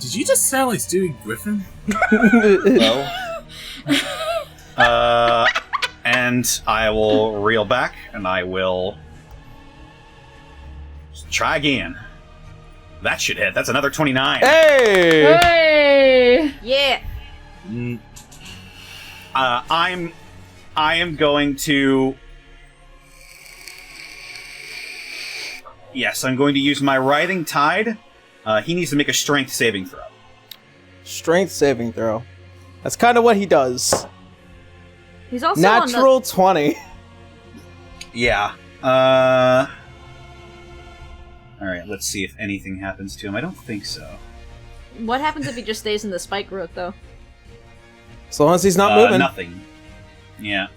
Did you just sound like Stewie Griffin? No. And I will reel back, and I will try again. That should hit. That's another 29. Hey! Hey! Yeah. I am going to. Yes, I'm going to use my Writhing Tide. He needs to make a strength saving throw. Strength saving throw. That's kind of what he does. He's also Natural 20. Yeah. Alright, let's see if anything happens to him. I don't think so. What happens if he just stays in the spike growth, though? As long as he's not moving. Nothing. Yeah.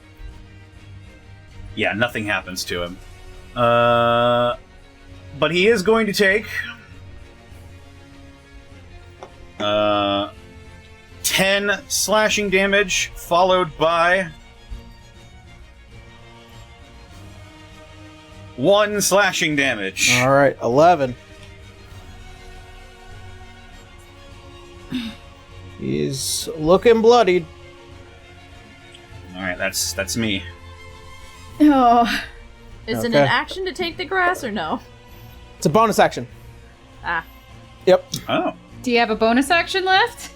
Yeah, nothing happens to him. But he is going to take 10 slashing damage, followed by 1 slashing damage. All right, 11. He's looking bloodied. All right, that's me. Oh. Is it Okay. an action to take the grass or no? It's a bonus action. Ah. Yep. Oh, Do you have a bonus action left?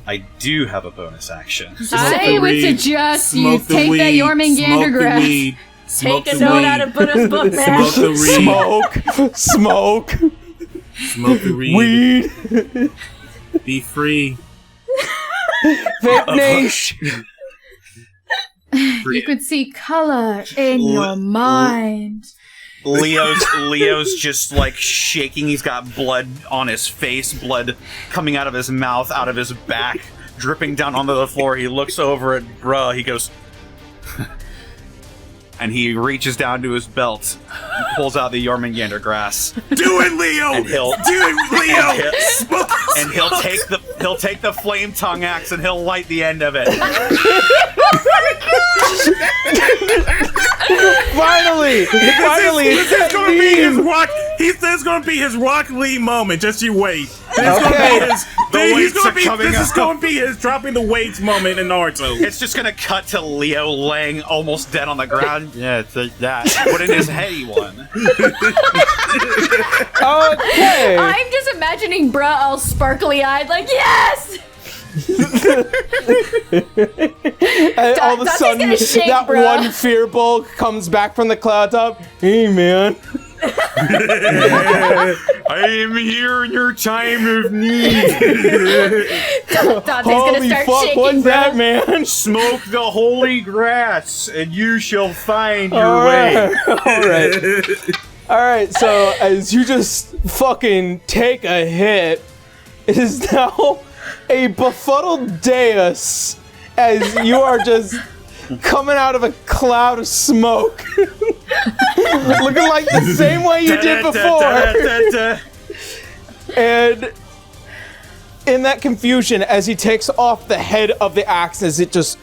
I do have a bonus action. I would suggest you take that Jormungandr grass. Take a note out of Buddha's book, man. Smoke the weed. Smoke. Smoke the weed. Weed. Be free. Fitness. You could see color in your mind. Leo's just like shaking. He's got blood on his face, blood coming out of his mouth, out of his back, dripping down onto the floor. He looks over at Bruh. He goes, and he reaches down to his belt and pulls out the Jormungandr grass. Do it, Leo. And he'll Do it, Leo. Smoke. and he'll take the flame tongue axe and he'll light the end of it. Finally! This is gonna be his rock. He says it's gonna be his Rock Lee moment. Just you wait. This is gonna Okay. be his. The weights are coming This is up. gonna be his dropping the weights moment in Naruto. It's just gonna cut to Leo laying almost dead on the ground. Yeah, take that. But in his head, he won. Okay! I'm just imagining bruh all sparkly eyed, like, yes! And all of a Dante's sudden, gonna shake, that bro. one fear bulk comes back from the cloud top. Hey, man. I am here in your time of need. Dante's gonna Holy start fuck, shaking, what's bro. that, man? Smoke the holy grass, and you shall find your All way. right. All right, so as you just fucking take a hit, it is now a befuddled Deus as you are just coming out of a cloud of smoke. Looking like the same way you did before. And in that confusion, as he takes off the head of the axe, as it just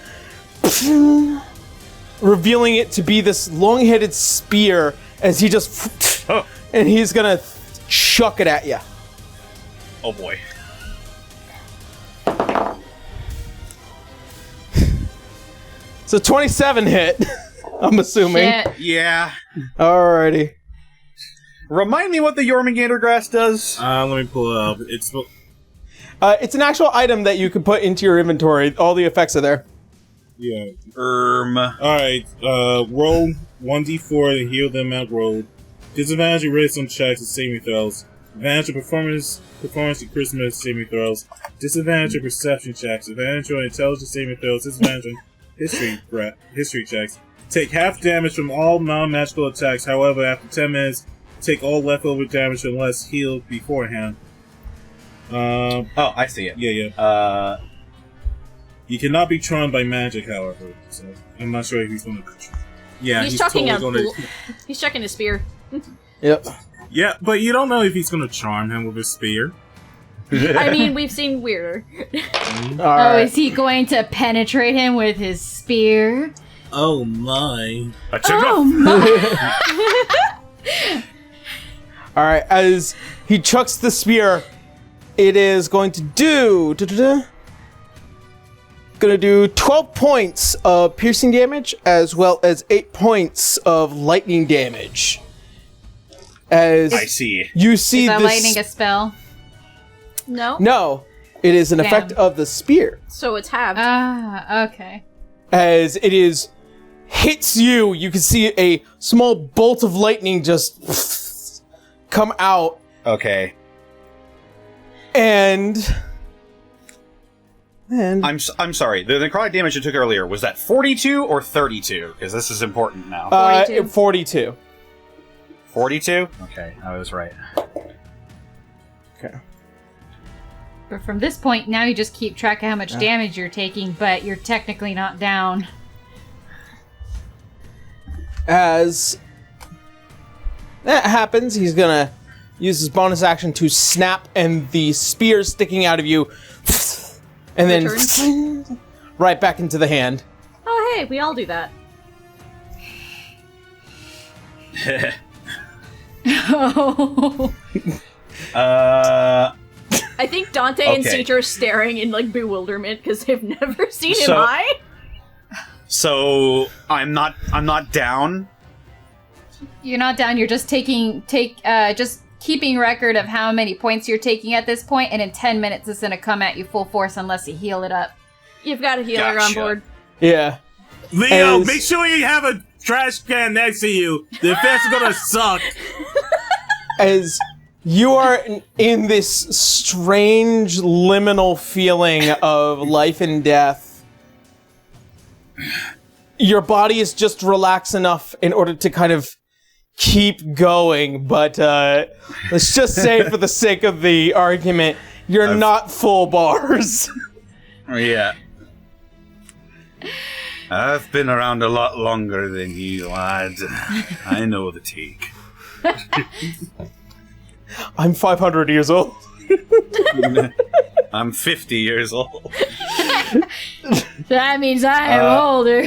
revealing it to be this long-headed spear, as he just and he's gonna chuck it at you. Oh boy. So 27 hit, I'm assuming. Shit. Yeah. Alrighty. Remind me what the Jormungandr grass does. Let me pull it up. It's an actual item that you can put into your inventory. All the effects are there. Yeah. Alright. Roll 1d4 to heal the amount rolled. Disadvantage and raise on checks and saving throws. Advantage of performance and charisma saving throws. Disadvantage of perception checks. Advantage on intelligence saving throws. Disadvantage on history checks. Take half damage from all non-magical attacks. However, after 10 minutes, take all leftover damage unless healed beforehand. Oh, I see it. Yeah. You cannot be charmed by magic, however. So I'm not sure if he's going to. Yeah, He's chucking totally He's chucking his spear. Yep. Yeah, but you don't know if he's going to charm him with a spear. I mean, we've seen weirder. Oh, is he going to penetrate him with his spear? Oh my! Oh my! Alright, as he chucks the spear, it is going to do... Gonna do 12 points of piercing damage, as well as 8 points of lightning damage. As I see. you see Is that this... lightning a spell? No? No, it is an Damn. effect of the spear. So it's halved. Ah, okay. As it is hits you, you can see a small bolt of lightning just come out, Okay. and I'm sorry. The necrotic damage you took earlier, was that 42 or 32? Because this is important now. 42. 42. 42? Okay, I was right. Okay. But from this point, now you just keep track of how much damage you're taking, but you're technically not down. As that happens, he's gonna use his bonus action to snap, and the spear sticking out of you, and then Returns. right back into the hand. Oh, hey, we all do that. Oh. I think Dante and Okay. Citra are staring in like bewilderment because they've never seen him So- high. So I'm not down. You're not down. You're just just keeping record of how many points you're taking at this point, and in 10 minutes it's gonna come at you full force unless you heal it up. You've got a healer on Gotcha. board. Yeah. Leo, As- make sure you have a trash can next to you. The effects are gonna suck. As you are in this strange liminal feeling of life and death, your body is just relaxed enough in order to kind of keep going, but let's just say for the sake of the argument, you're not full bars. Yeah. I've been around a lot longer than you, lad. I know the take. I'm 500 years old. I'm 50 years old. That means I am older.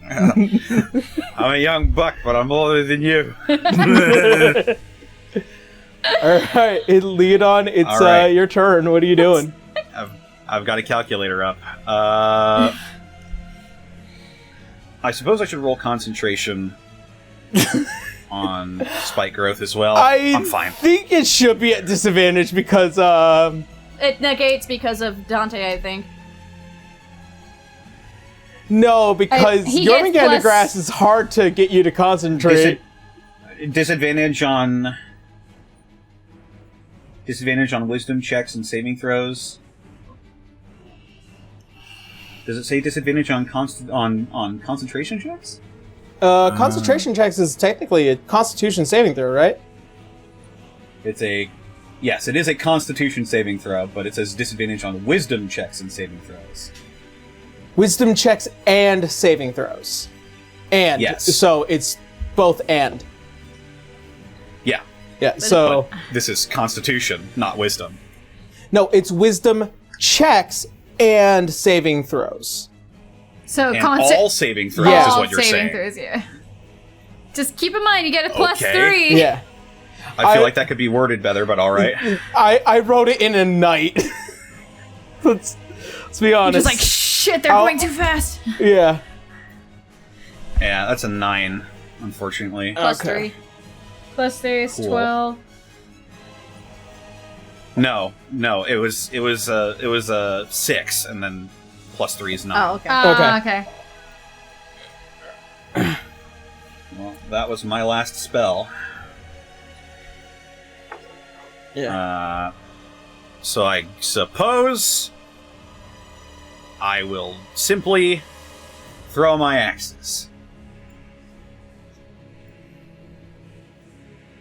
I'm a young buck, but I'm older than you. Alright, Leodon, it's All right. your turn. What are you doing? I've got a calculator up. I suppose I should roll concentration on spike growth as well. I'm fine. think it should be at disadvantage because, It negates because of Dante, I think. no, because He your gets Jormungandr plus- grass is hard to get you to concentrate. disadvantage on wisdom checks and saving throws. Does it say disadvantage on concentration checks? Concentration checks is technically a Constitution saving throw, right? Yes, it is a Constitution saving throw, but it says disadvantage on wisdom checks and saving throws. Wisdom checks and saving throws. And. Yes. So it's both and. Yeah. Yeah, so... But this is Constitution, not wisdom. No, it's wisdom checks and saving throws. So And all saving throws Yeah. is what you're saving saying. throws, yeah. Just keep in mind, you get a +3. Yeah. I feel like that could be worded better, but all right. I wrote it in a night. let's be honest. Just like, shit, they're going too fast. Yeah. Yeah, that's a 9, unfortunately. Okay. +3 is Cool. 12. No, it was a 6, and then +3 is 9. Oh, okay. Okay. Well, that was my last spell. Yeah. So I suppose I will simply throw my axes.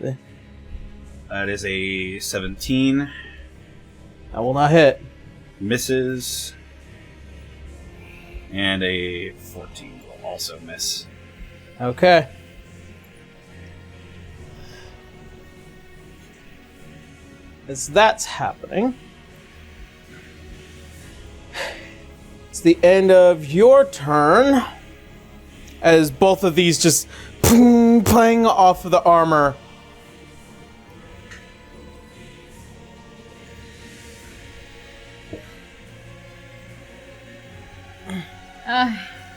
Yeah. That is a 17. I will not hit. Misses. And a 14 will also miss. Okay. As that's happening, it's the end of your turn. As both of these just playing off of the armor.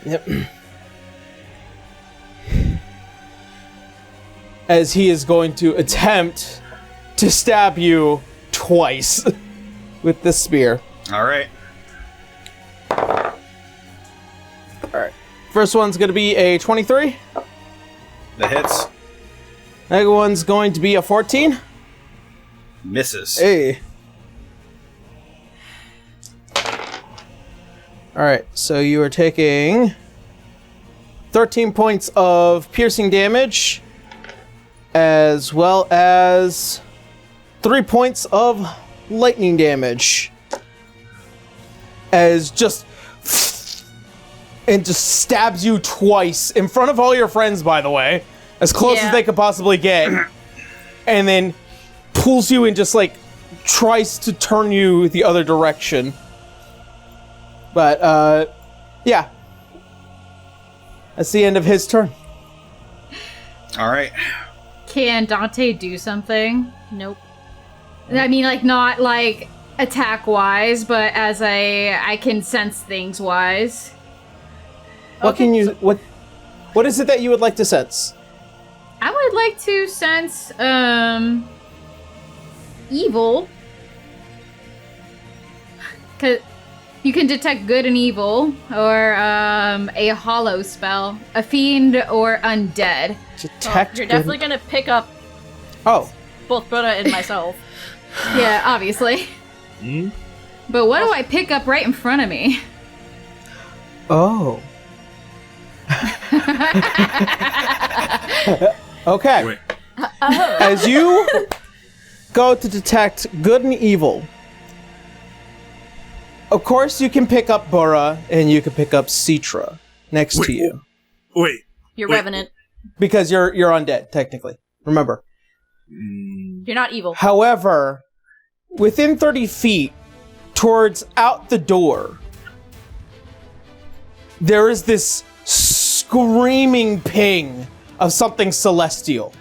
Yep. As he is going to attempt to stab you twice with the spear. All right. Alright. First one's going to be a 23. The hits. Second one's going to be a 14. Misses. Hey. Alright, so you are taking 13 points of piercing damage, as well as 3 points of lightning damage. As just stabs you twice in front of all your friends, by the way, as close as they could possibly get, and then pulls you and just like tries to turn you the other direction. But yeah, that's the end of his turn. All right. Can Dante do something? Nope. I mean, like, not, like, attack-wise, but as I can sense things-wise. What can you... What is it that you would like to sense? I would like to sense, evil. 'Cause you can detect good and evil, or, a hollow spell, a fiend, or undead. Detect... You're definitely gonna pick up Oh. both Buddha and myself. Yeah, obviously. But what do I pick up right in front of me? Oh. Okay. Wait. As you go to detect good and evil, of course you can pick up Burra and you can pick up Citra next to you. Wait. You're Wait. Revenant. Because you're undead, technically. Remember. You're not evil. However, within 30 feet, towards out the door, there is this screaming ping of something celestial.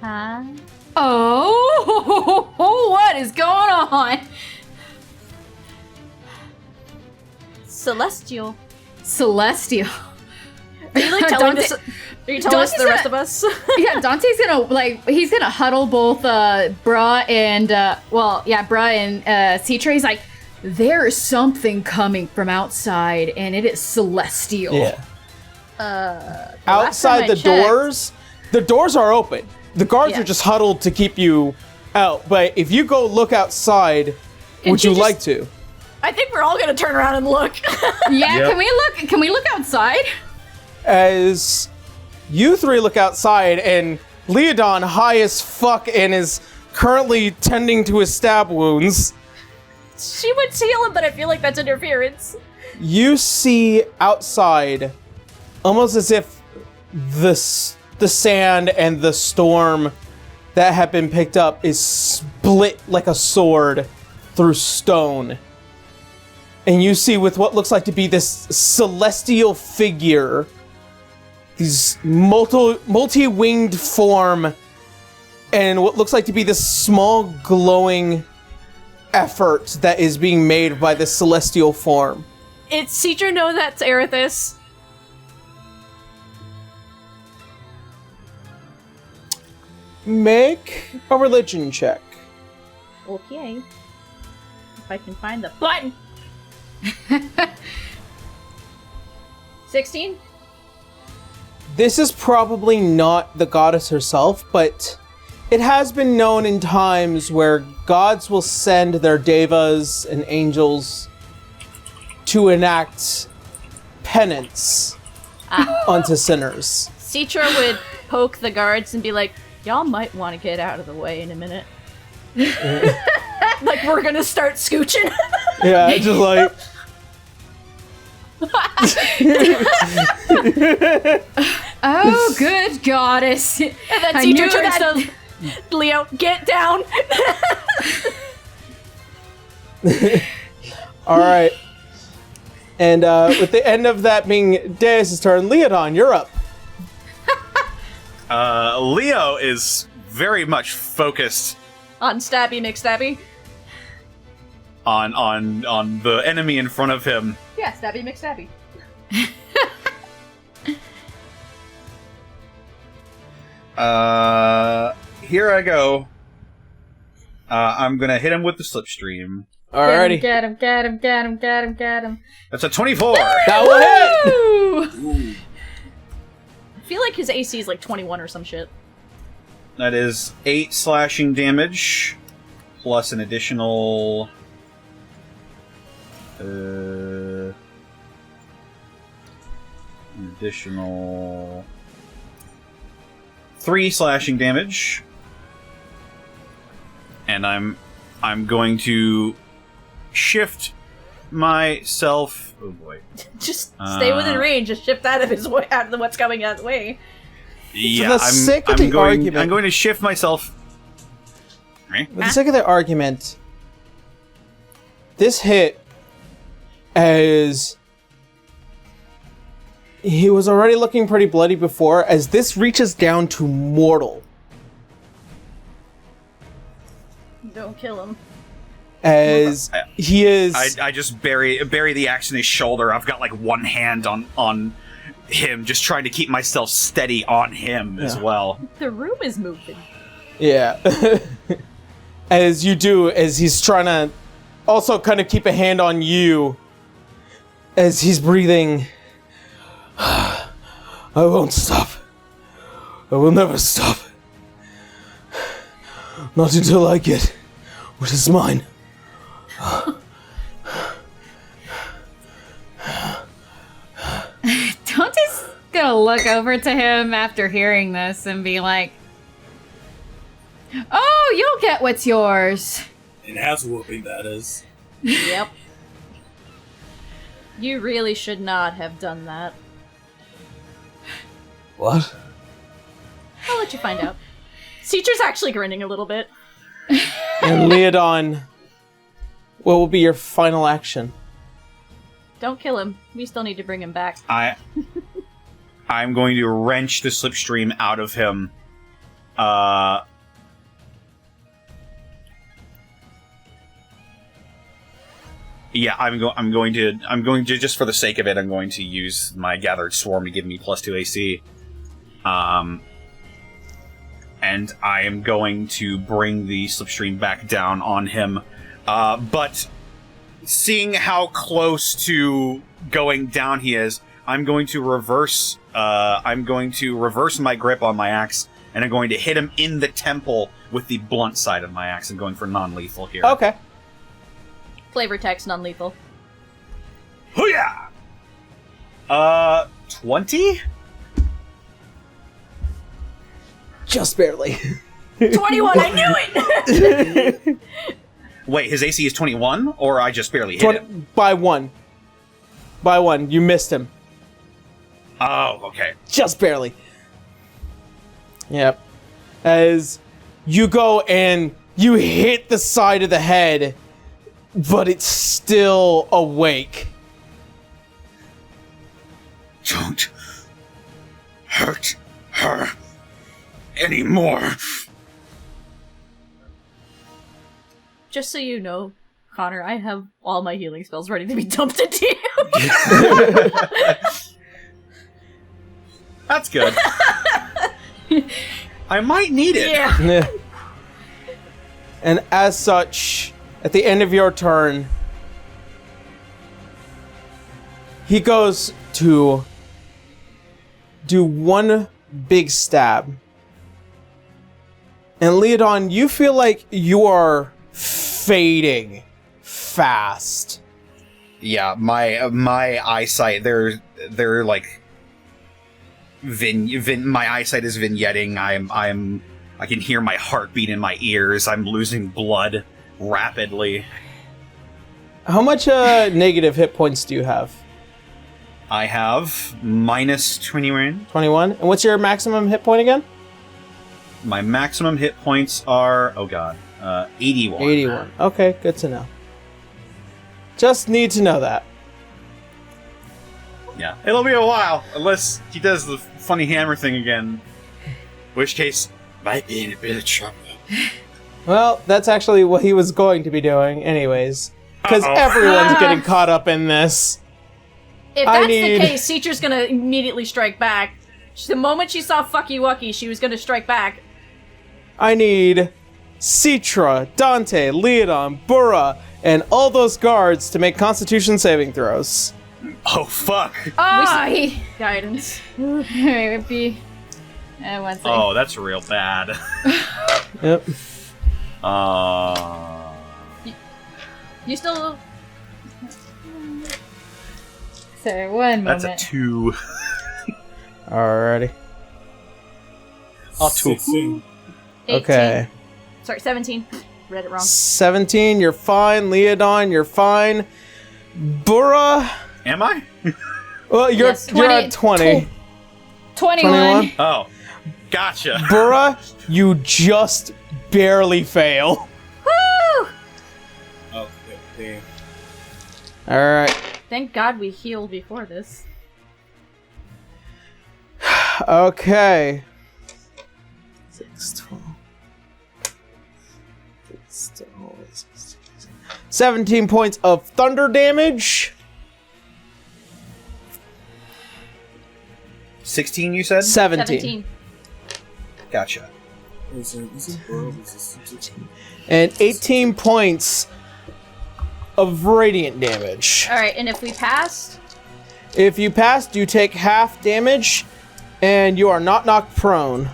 Huh? Oh, what is going on? Celestial. Celestial. Are you like telling Dante- this? Are you telling us the rest of us? Yeah, Dante's gonna he's gonna huddle both Bra and Bra and Citra. He's like, there is something coming from outside, and it is celestial. Yeah. Outside the doors, the doors are open. The guards Yeah. are just huddled to keep you out. But if you go look outside, would you like to? I think we're all gonna turn around and look. Yeah, Yep. Can we look outside? As you three look outside, and Leodon, high as fuck, and is currently tending to his stab wounds. She would heal him, but I feel like that's interference. You see outside, almost as if the sand and the storm that had been picked up is split like a sword through stone. And you see with what looks like to be this celestial figure, these multi-winged form, and what looks like to be this small glowing effort that is being made by this celestial form. It's Citra know that's Erithus. Make a religion check. Okay. If I can find the button. 16? This is probably not the goddess herself, but it has been known in times where gods will send their devas and angels to enact penance onto sinners. Citra would poke the guards and be like, y'all might want to get out of the way in a minute. Like, we're gonna start scooching. Yeah, just like... Oh, good goddess. And then I Citra knew turns that- to Leo, get down. Alright. And with the end of that being Deus' turn, Leodon, you're up. Leo is very much focused On Stabby McStabby. on the enemy in front of him. Yeah, Stabby McStabby. Here I go. I'm gonna hit him with the slipstream. Alrighty. Get him, get him, get him, get him, get him. That's a 24. That will hit! Ooh. I feel like his AC is like 21 or some shit. That is 8 slashing damage, plus an additional... additional 3 slashing damage, and I'm going to shift myself. Oh boy! Just stay within range. Just shift out of his way, out of what's coming out of the way. Yeah, the sake of the argument- I'm going to shift myself. For the sake of the argument, this hit, as he was already looking pretty bloody before, as this reaches down to mortal. Don't kill him. As he is... I just bury the axe in his shoulder. I've got like one hand on him, just trying to keep myself steady on him as well. The room is moving. Yeah. As you do, as he's trying to also kind of keep a hand on you, as he's breathing. I won't stop. I will never stop. Not until I get what is mine. Dante's gonna look over to him after hearing this and be like, "Oh, you'll get what's yours." And ass whooping, that is. Yep. You really should not have done that. What? I'll let you find out. Citra's actually grinning a little bit. And Leodon, what will be your final action? Don't kill him. We still need to bring him back. I'm going to wrench the slipstream out of him. Yeah, I'm going to just for the sake of it, I'm going to use my gathered swarm to give me +2 AC. And I am going to bring the slipstream back down on him. But seeing how close to going down he is, I'm going to reverse my grip on my axe, and I'm going to hit him in the temple with the blunt side of my axe. I'm going for non-lethal here. Okay. Flavor text, non-lethal. Hoo-yah! 20? Just barely. 21, I knew it! Wait, his AC is 21, or I just barely hit him? By one. By one. You missed him. Oh, okay. Just barely. Yep. As you go and you hit the side of the head, but it's still awake. Don't hurt her anymore. Just so you know, Connor, I have all my healing spells ready to be dumped into you. That's good. I might need it. Yeah. And as such, at the end of your turn, he goes to do one big stab. And Leodon, you feel like you are fading fast. Yeah, my eyesight, they're like my eyesight is vignetting. I can hear my heartbeat in my ears. I'm losing blood rapidly. How much negative hit points do you have? I have minus 21. 21. And what's your maximum hit point again? My maximum hit points are 81. 81. Okay, good to know. Just need to know that. Yeah, it'll be a while unless he does the funny hammer thing again. In which case, might be in a bit of trouble. Well, that's actually what he was going to be doing anyways. Because Uh-oh. everyone's getting caught up in this. If that's the case, Citra's gonna immediately strike back. The moment she saw Fucky Wucky, she was gonna strike back. I need Citra, Dante, Leodon, Burra, and all those guards to make Constitution saving throws. Oh, fuck. Guidance. It would be. One second. Oh, that's real bad. Yep. You still... Sorry, one moment. That's a 2. Alrighty. A 2. 16. 18. Okay. Sorry, 17. Read it wrong. 17, you're fine. Leodon, you're fine. Burra, Am I? well, you're Yes. you're at 20. 21. Oh, gotcha. Burra, you just barely fail. Woo! Okay, damn. Alright. Thank God we healed before this. Okay. 6, 12. 17 points of thunder damage. 16, you said? 17. Gotcha. Is it world? Is it And 18 points of radiant damage. Alright, and if we passed... If you passed, you take half damage, and you are not knocked prone.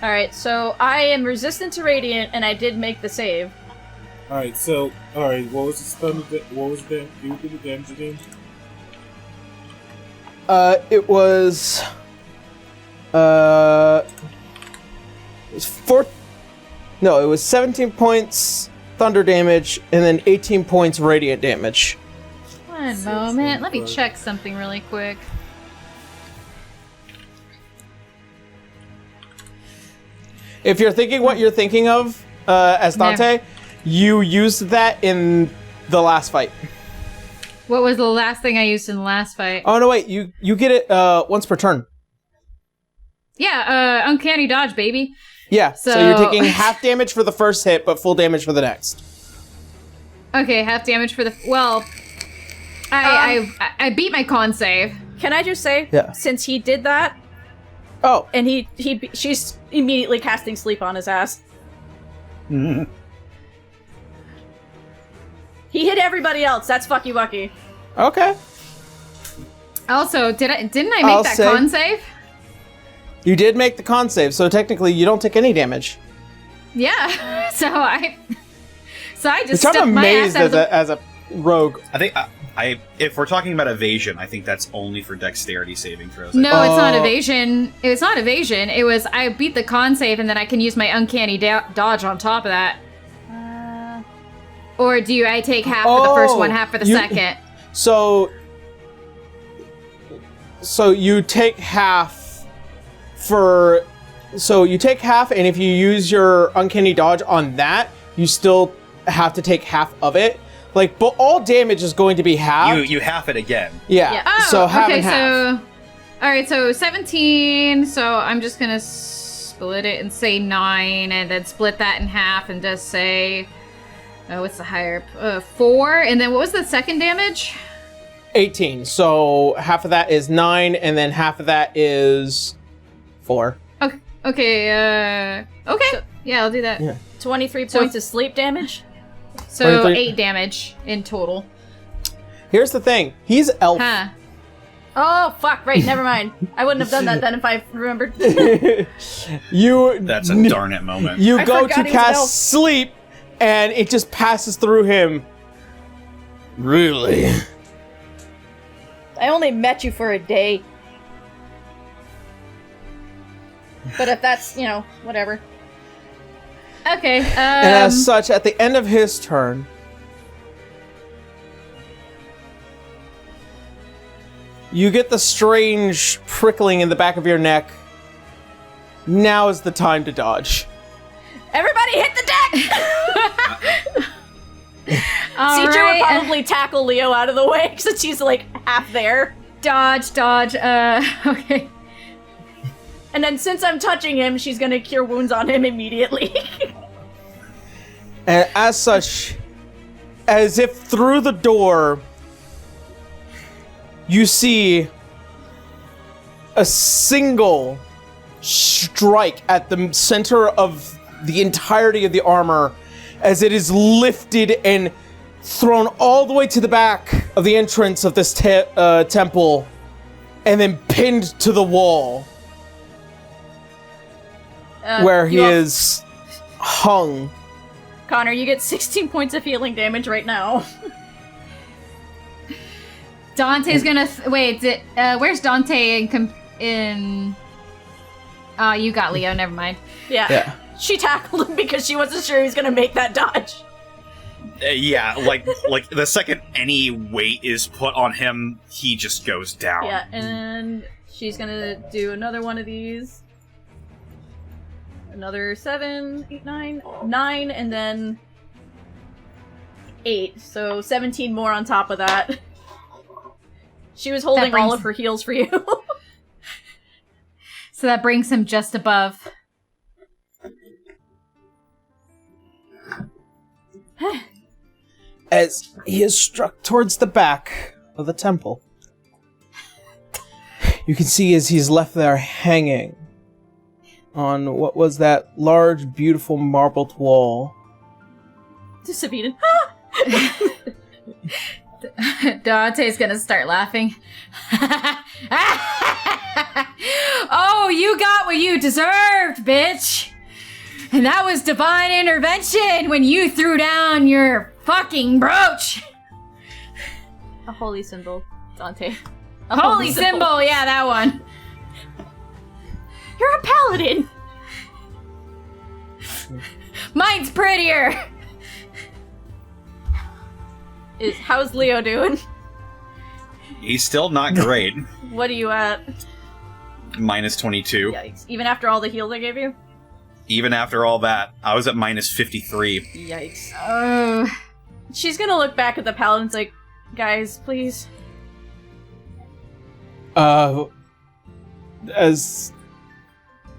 Alright, so I am resistant to radiant, and I did make the save. Alright, what was the spell? What was the you did the damage again? It was... It was 17 points thunder damage, and then 18 points radiant damage. One moment. Let me check something really quick. If you're thinking what you're thinking of, as Dante, you used that in the last fight. What was the last thing I used in the last fight? Oh, no, wait. You get it once per turn. Yeah, uncanny dodge, baby. Yeah, so So- you're taking half damage for the first hit, but full damage for the next. Okay, half damage for the... Well, I beat my con save. Can I just say, Yeah. since he did that, Oh, and she's immediately casting sleep on his ass. He hit everybody else. That's Fucky Wucky. okay. Also, didn't I make I'll that say- con save? You did make the con save, so technically you don't take any damage. Yeah. So I just Which stuffed I'm my amazed ass out of as a rogue. I think if we're talking about evasion, I think that's only for dexterity saving throws. No, it's not Oh. evasion. It's not evasion. It was I beat the con save and then I can use my uncanny dodge on top of that. Or do I take half for the first one, half for the second? So you take half for. So you take half, and if you use your uncanny dodge on that, you still have to take half of it. Like, but all damage is going to be half. You half it again. Yeah. Oh, so half okay, and half. so all right, so 17. So I'm just gonna split it and say 9, and then split that in half, and just say, what's the higher? 4, and then what was the second damage? 18. So half of that is 9, and then half of that is 4. Okay. Yeah, I'll do that. Yeah. 23 points of sleep damage. So 23. 8 damage in total. Here's the thing. He's elf. Huh. Oh, fuck, right, never mind. I wouldn't have done that then if I remembered. That's a darn it moment. You I go forgot to he was an elf. cast sleep, and it just passes through him. Really? I only met you for a day. But if that's, whatever. Okay. And as such, at the end of his turn, you get the strange prickling in the back of your neck. Now is the time to dodge. Everybody hit the deck! all Citra right, would probably tackle Leo out of the way since she's like half there. dodge. Okay. And then since I'm touching him, she's gonna cure wounds on him immediately. And as such, as if through the door, you see a single strike at the center of the entirety of the armor as it is lifted and thrown all the way to the back of the entrance of this temple and then pinned to the wall where he is hung. Connor, you get 16 points of healing damage right now. Dante's gonna wait. Where's Dante in? Oh, you got Leo. Never mind. Yeah. She tackled him because she wasn't sure he was gonna make that dodge. Yeah, like the second any weight is put on him, he just goes down. Yeah, and she's gonna do another one of these. Another 7, 8, 9, and then 8. So 17 more on top of that. She was holding brings- all of her heals for you. So that brings him just above. As he is struck towards the back of the temple, you can see as he's left there hanging on what was that large, beautiful marbled wall. To Sabine. Dante's gonna start laughing. Oh, you got what you deserved, bitch! And that was divine intervention when you threw down your fucking brooch! A holy symbol, Dante. A holy symbol, yeah, that one. You're a paladin! Mine's prettier! How's Leo doing? He's still not great. What are you at? Minus 22. Yikes. Even after all the heals I gave you? Even after all that, I was at minus 53. Yikes. Oh. She's gonna look back at the paladins like, guys, please. As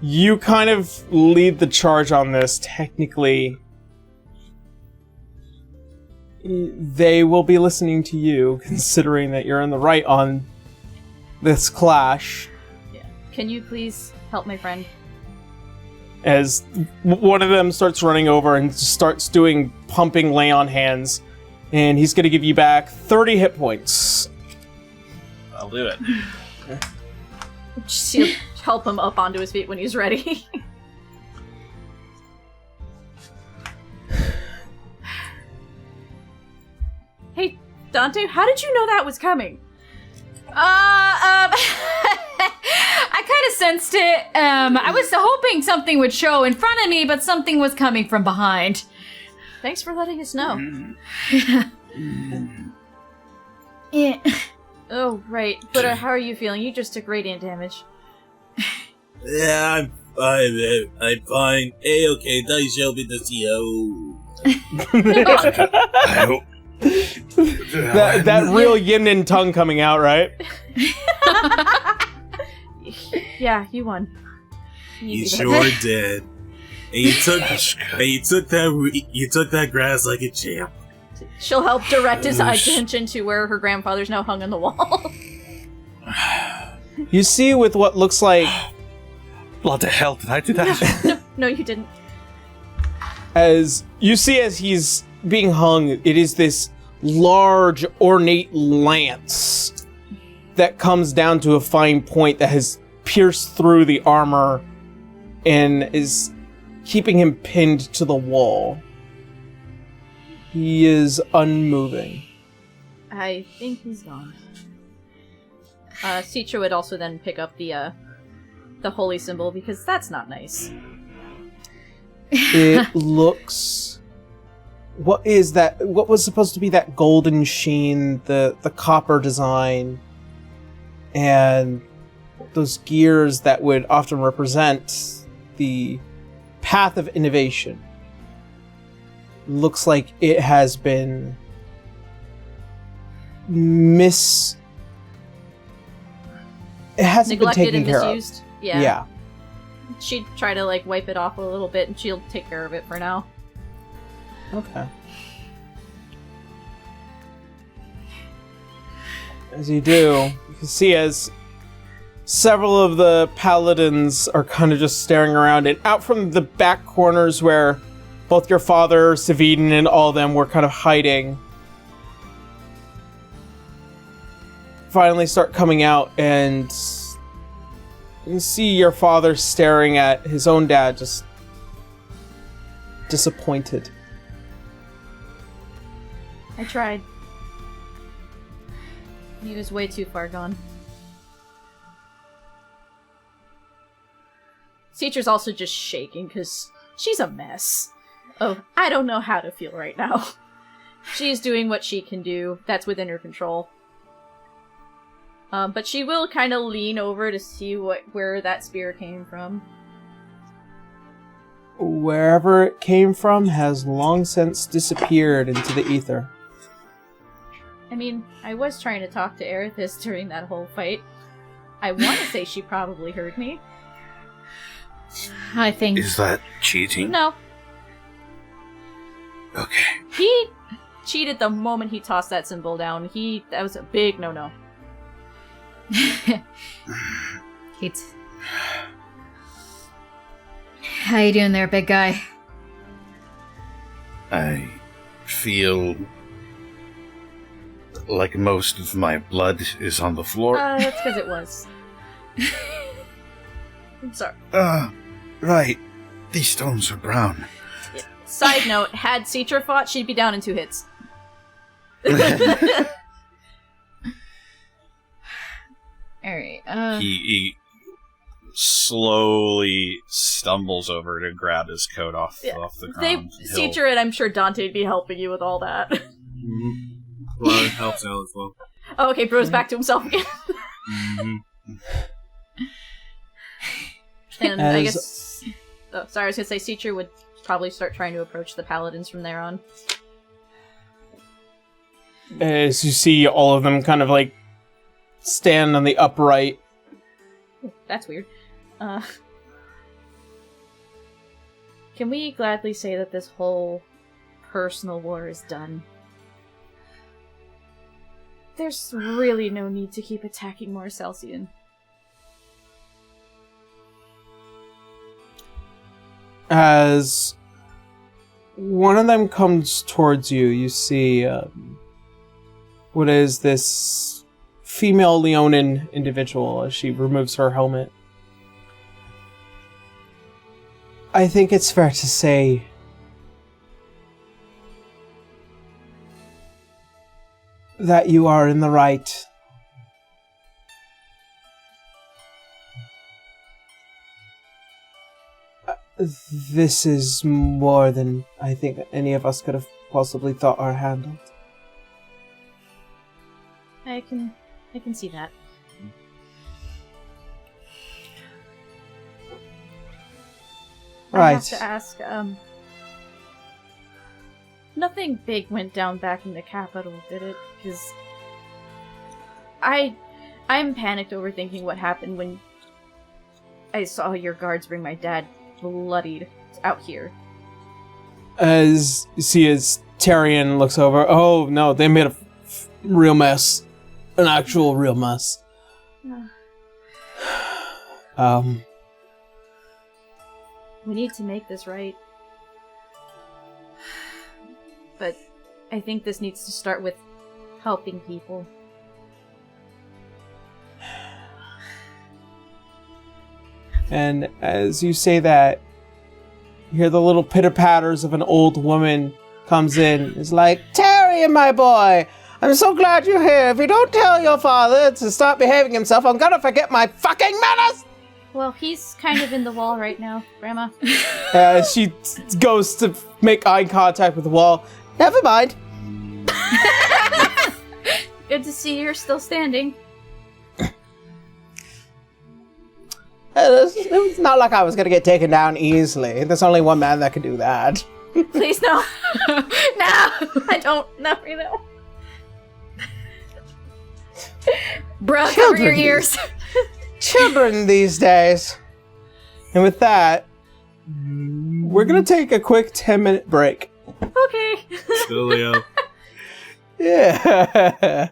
you kind of lead the charge on this, technically, they will be listening to you, considering that you're in the right on this clash. Yeah. Can you please help my friend? As one of them starts running over and starts doing pumping lay on hands, and he's going to give you back 30 hit points. I'll do it. She'll help him up onto his feet when he's ready. Hey, Dante, how did you know that was coming? I kind of sensed it. I was hoping something would show in front of me, but something was coming from behind. Thanks for letting us know. Yeah. Oh, right. But how are you feeling? You just took radiant damage. Yeah, I'm fine, man. I'm fine. Hey, okay, nice show me the CEO. I hope. That real yin and tongue coming out, right? Yeah, you won. You sure did. And you took that grass like a champ. She'll help direct his attention to where her grandfather's now hung on the wall. You see with what looks like... What the hell did I do that? No, you didn't. As he's being hung, it is this large, ornate lance that comes down to a fine point that has pierced through the armor and is keeping him pinned to the wall. He is unmoving. I think he's gone. Citra would also then pick up the holy symbol, because that's not nice. It looks... What is that? What was supposed to be that golden sheen, the copper design, and those gears that would often represent the path of innovation. Looks like it has been it hasn't been Neglected taken and care misused. of. Yeah. She'd try to wipe it off a little bit, and she'll take care of it for now. Okay. As you do, you can see as several of the paladins are kind of just staring around, and out from the back corners where both your father, Saviden, and all of them were kind of hiding, finally start coming out, and you can see your father staring at his own dad, just disappointed. I tried. He was way too far gone. Citra's also just shaking because she's a mess. Oh, I don't know how to feel right now. She's doing what she can do. That's within her control. But she will kind of lean over to see where that spear came from. Wherever it came from has long since disappeared into the ether. I mean, I was trying to talk to Erithis during that whole fight. I want to say she probably heard me. I think... Is that cheating? No. Okay. He cheated the moment he tossed that symbol down. That was a big no-no. Kate. How you doing there, big guy? I feel like most of my blood is on the floor. That's because it was. I'm sorry. Right. These stones are brown. Yeah. Side note, had Citra fought, she'd be down in 2 hits. Alright, He slowly stumbles over to grab his coat off the ground. Citra and I'm sure Dante'd be helping you with all that. Mm-hmm. Well, it helps out as well. Oh, okay, Bro's back to himself again. And I guess... Oh, sorry, I was gonna say Citra would probably start trying to approach the paladins from there on. As you see all of them kind of like stand on the upright. That's weird. Can we gladly say that this whole personal war is done? There's really no need to keep attacking more Celsian. As one of them comes towards you, you see what is this female Leonin individual as she removes her helmet. I think it's fair to say that you are in the right. This is more than I think any of us could have possibly thought or handled. I can see that. Right. I have to ask, nothing big went down back in the capital, did it? Because I'm panicked overthinking what happened when I saw your guards bring my dad bloodied out here. As you see, as Tyrion looks over, oh no, they made a real mess. An actual real mess. We need to make this right. But I think this needs to start with helping people. And as you say that, you hear the little pitter-patters of an old woman comes in. It's like, Tyrion, my boy, I'm so glad you're here. If you don't tell your father to start behaving himself, I'm gonna forget my fucking manners! Well, he's kind of in the wall right now, Grandma. She goes to make eye contact with the wall. Never mind. Good to see you're still standing. It's not like I was gonna get taken down easily. There's only one man that can do that. Please, no. No! I don't. No, you know. Bruh, cover your ears. Children these days. And with that, we're gonna take a quick 10-minute break. Okay. Julio. Yeah.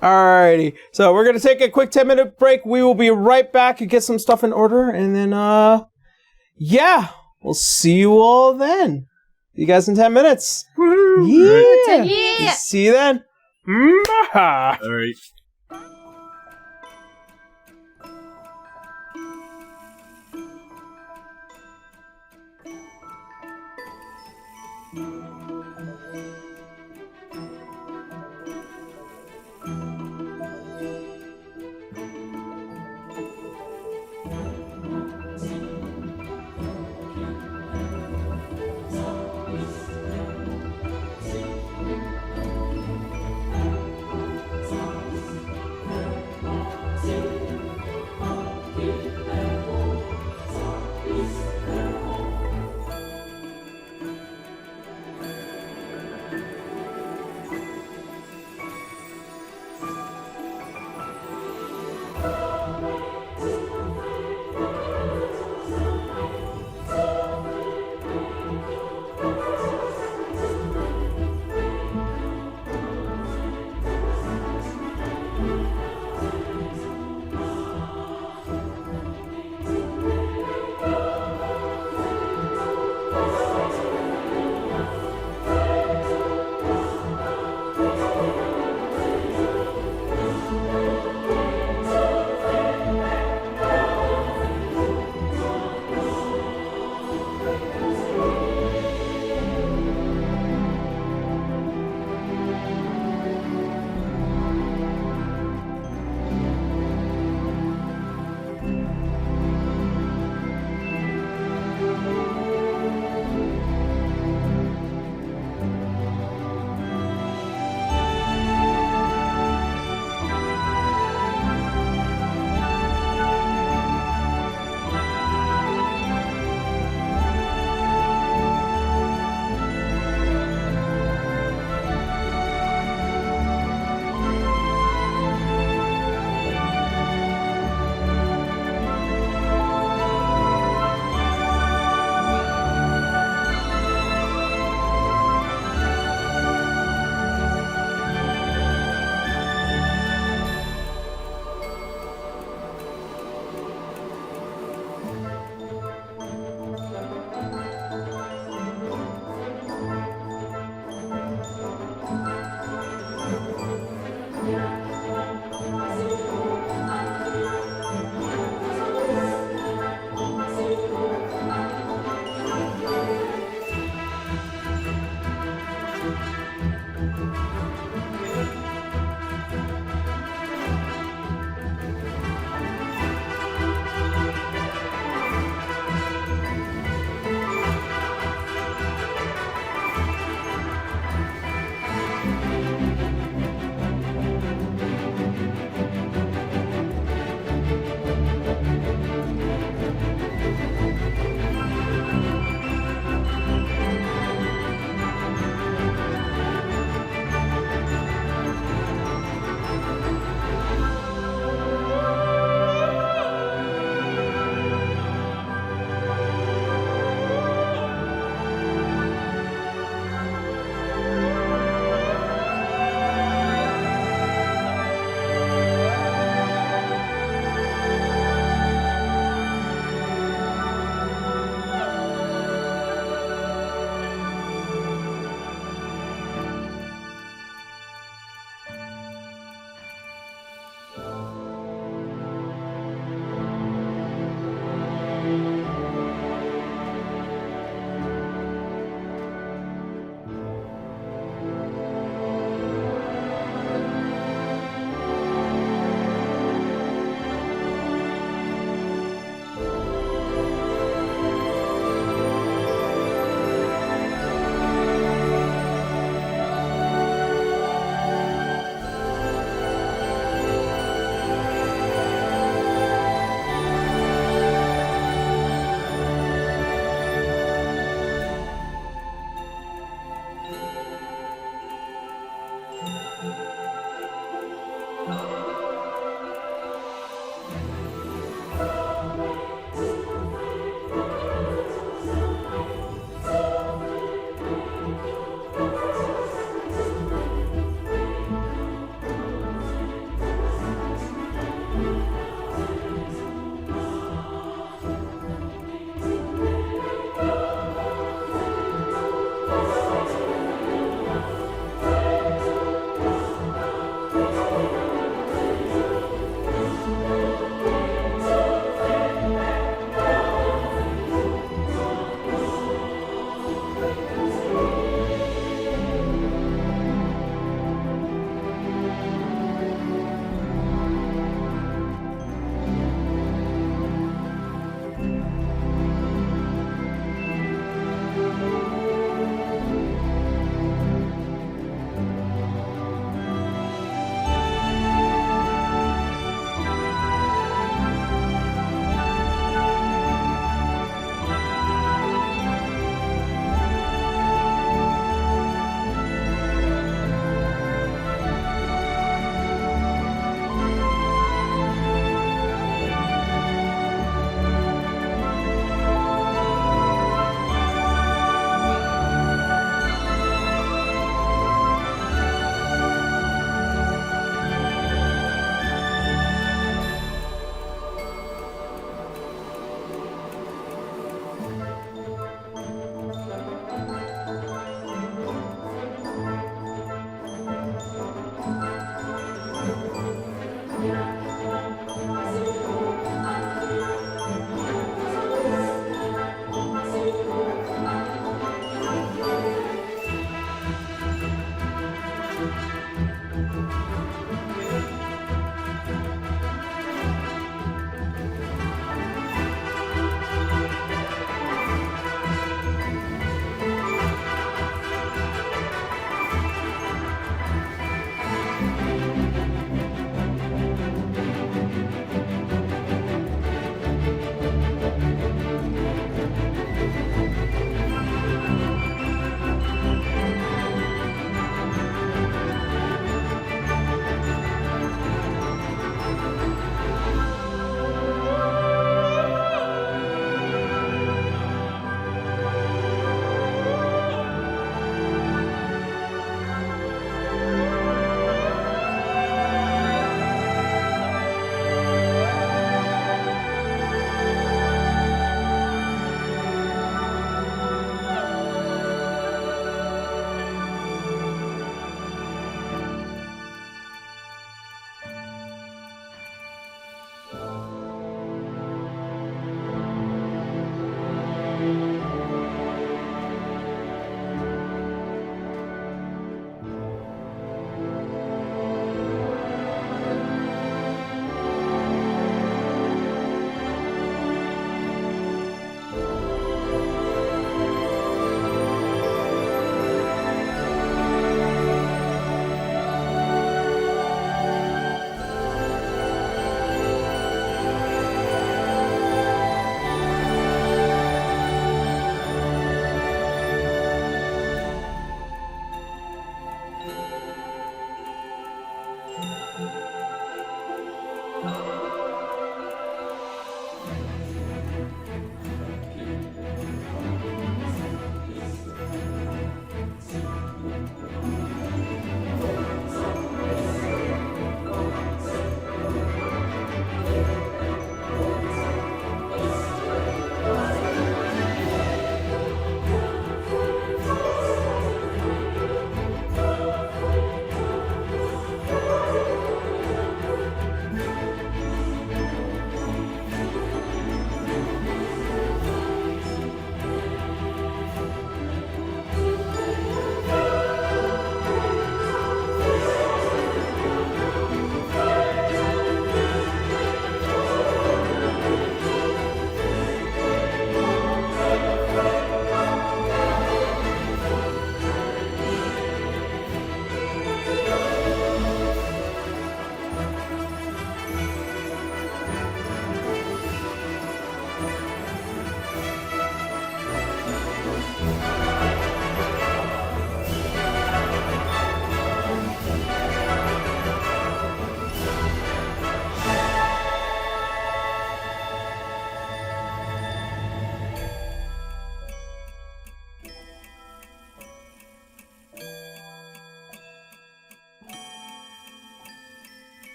Alrighty. So we're gonna take a quick 10-minute break. We will be right back and get some stuff in order, and then yeah, we'll see you all then. See you guys in 10 minutes. Yeah. Yeah. See you then. Mwah. All right.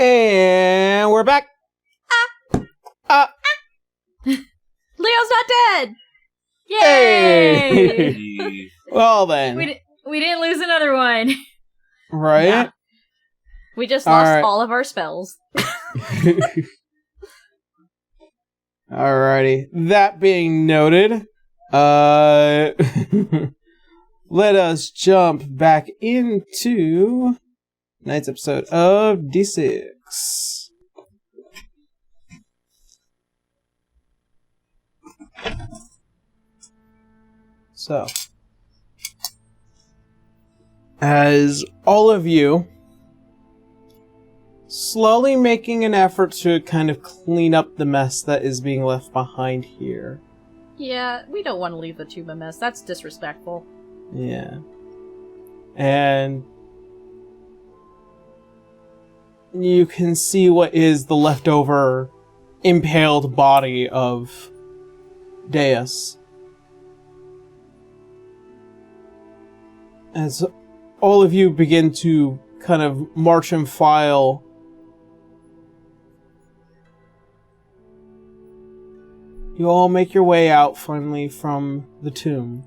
And we're back. Leo's not dead! Yay! Hey. Well then. We didn't lose another one. Right? Yeah. We just lost all of our spells. Alrighty. That being noted, let us jump back into tonight's episode of D6. So, as all of you slowly making an effort to kind of clean up the mess that is being left behind here. Yeah, we don't want to leave the tomb a mess. That's disrespectful. Yeah. And you can see what is the leftover impaled body of Deus. As all of you begin to kind of march and file, you all make your way out finally from the tomb.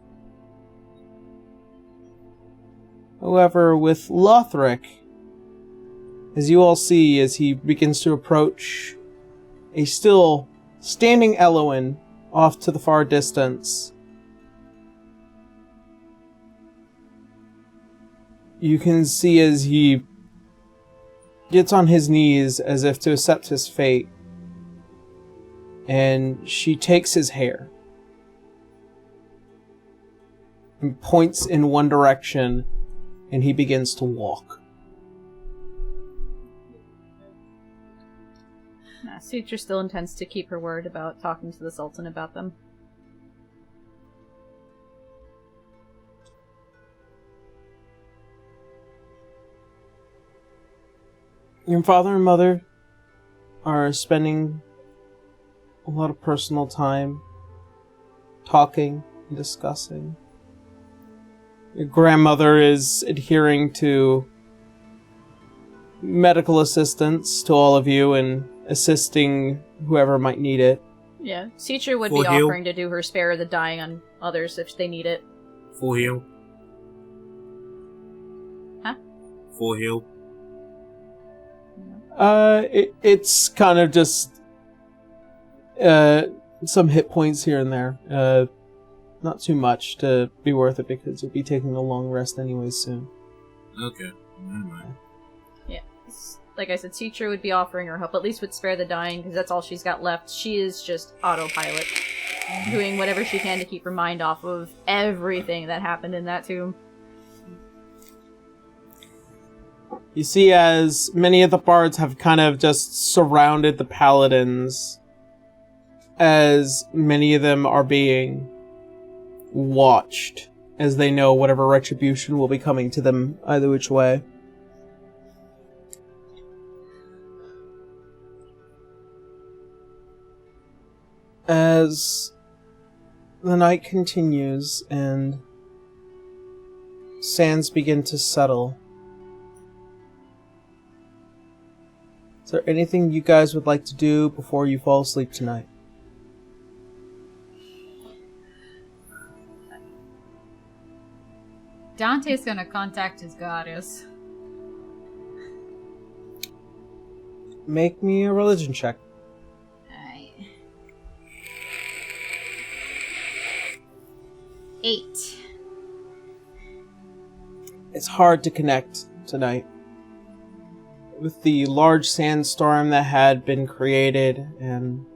However, with Lothric, as you all see as he begins to approach a still standing Elwyn off to the far distance, you can see as he gets on his knees as if to accept his fate, and she takes his hair and points in one direction, and he begins to walk. Citra still intends to keep her word about talking to the Sultan about them. Your father and mother are spending a lot of personal time talking and discussing. Your grandmother is adhering to medical assistance to all of you and assisting whoever might need it. Yeah, Citra would Full be heal. offering to do her spare the dying on others if they need it. Full heal. Huh? Full heal. It's kind of just some hit points here and there. Not too much to be worth it because you'll be taking a long rest anyway soon. Okay. Never mind. Yeah. Like I said, Citra would be offering her help, at least with spare the dying, because that's all she's got left. She is just autopilot, doing whatever she can to keep her mind off of everything that happened in that tomb. You see, as many of the bards have kind of just surrounded the paladins, as many of them are being watched, as they know whatever retribution will be coming to them either which way. As the night continues and sands begin to settle, is there anything you guys would like to do before you fall asleep tonight? Dante's gonna contact his goddess. Make me a religion check. Alright. 8. It's hard to connect tonight. With the large sandstorm that had been created, and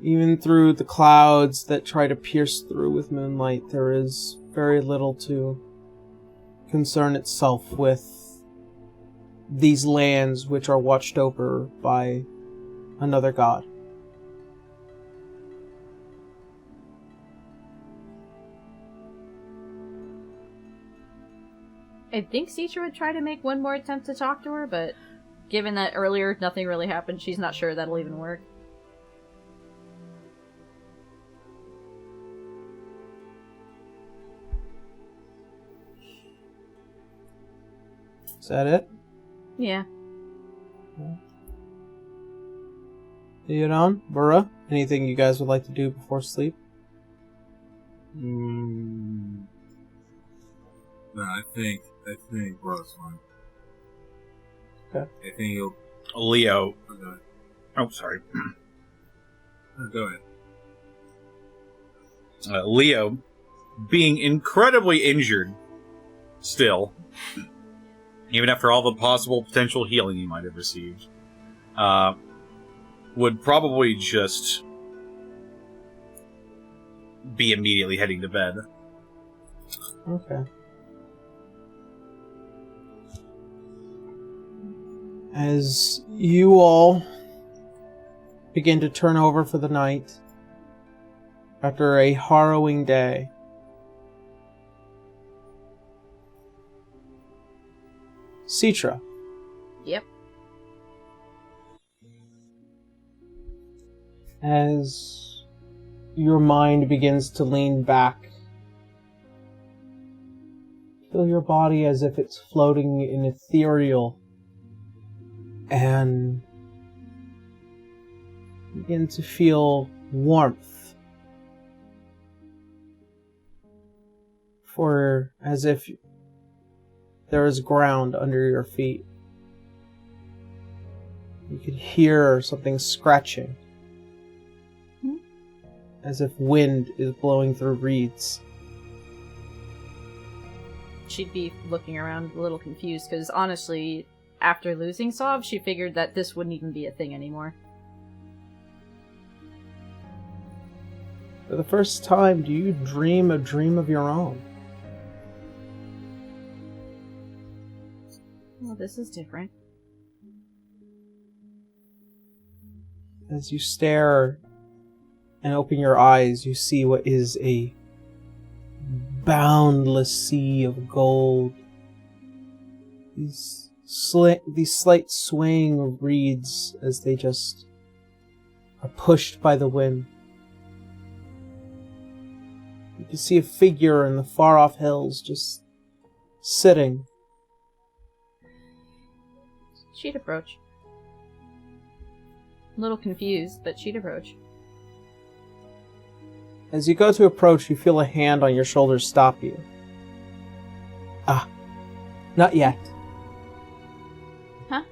even through the clouds that try to pierce through with moonlight, there is very little to concern itself with these lands which are watched over by another god. I think Citra would try to make one more attempt to talk to her, but given that earlier nothing really happened, she's not sure that'll even work. Is that it? Yeah. Theodon, Burra, anything you guys would like to do before sleep? No, I think bro's fine. Okay. I think he'll. Leo. Okay. Oh, sorry. Go ahead. Leo, being incredibly injured, still, even after all the possible potential healing he might have received, would probably just be immediately heading to bed. Okay. As you all begin to turn over for the night, after a harrowing day, Citra. Yep. As your mind begins to lean back, feel your body as if it's floating in ethereal, and begin to feel warmth, for as if there is ground under your feet. You could hear something scratching, as if wind is blowing through reeds. She'd be looking around a little confused, because honestly, after losing Saav, she figured that this wouldn't even be a thing anymore. For the first time, do you dream a dream of your own? Well, this is different. As you stare and open your eyes, you see what is a boundless sea of gold. These slight swaying of reeds as they just are pushed by the wind. You can see a figure in the far-off hills just sitting. She'd approach. A little confused, but she'd approach. As you go to approach, you feel a hand on your shoulder stop you. Ah, not yet. Huh?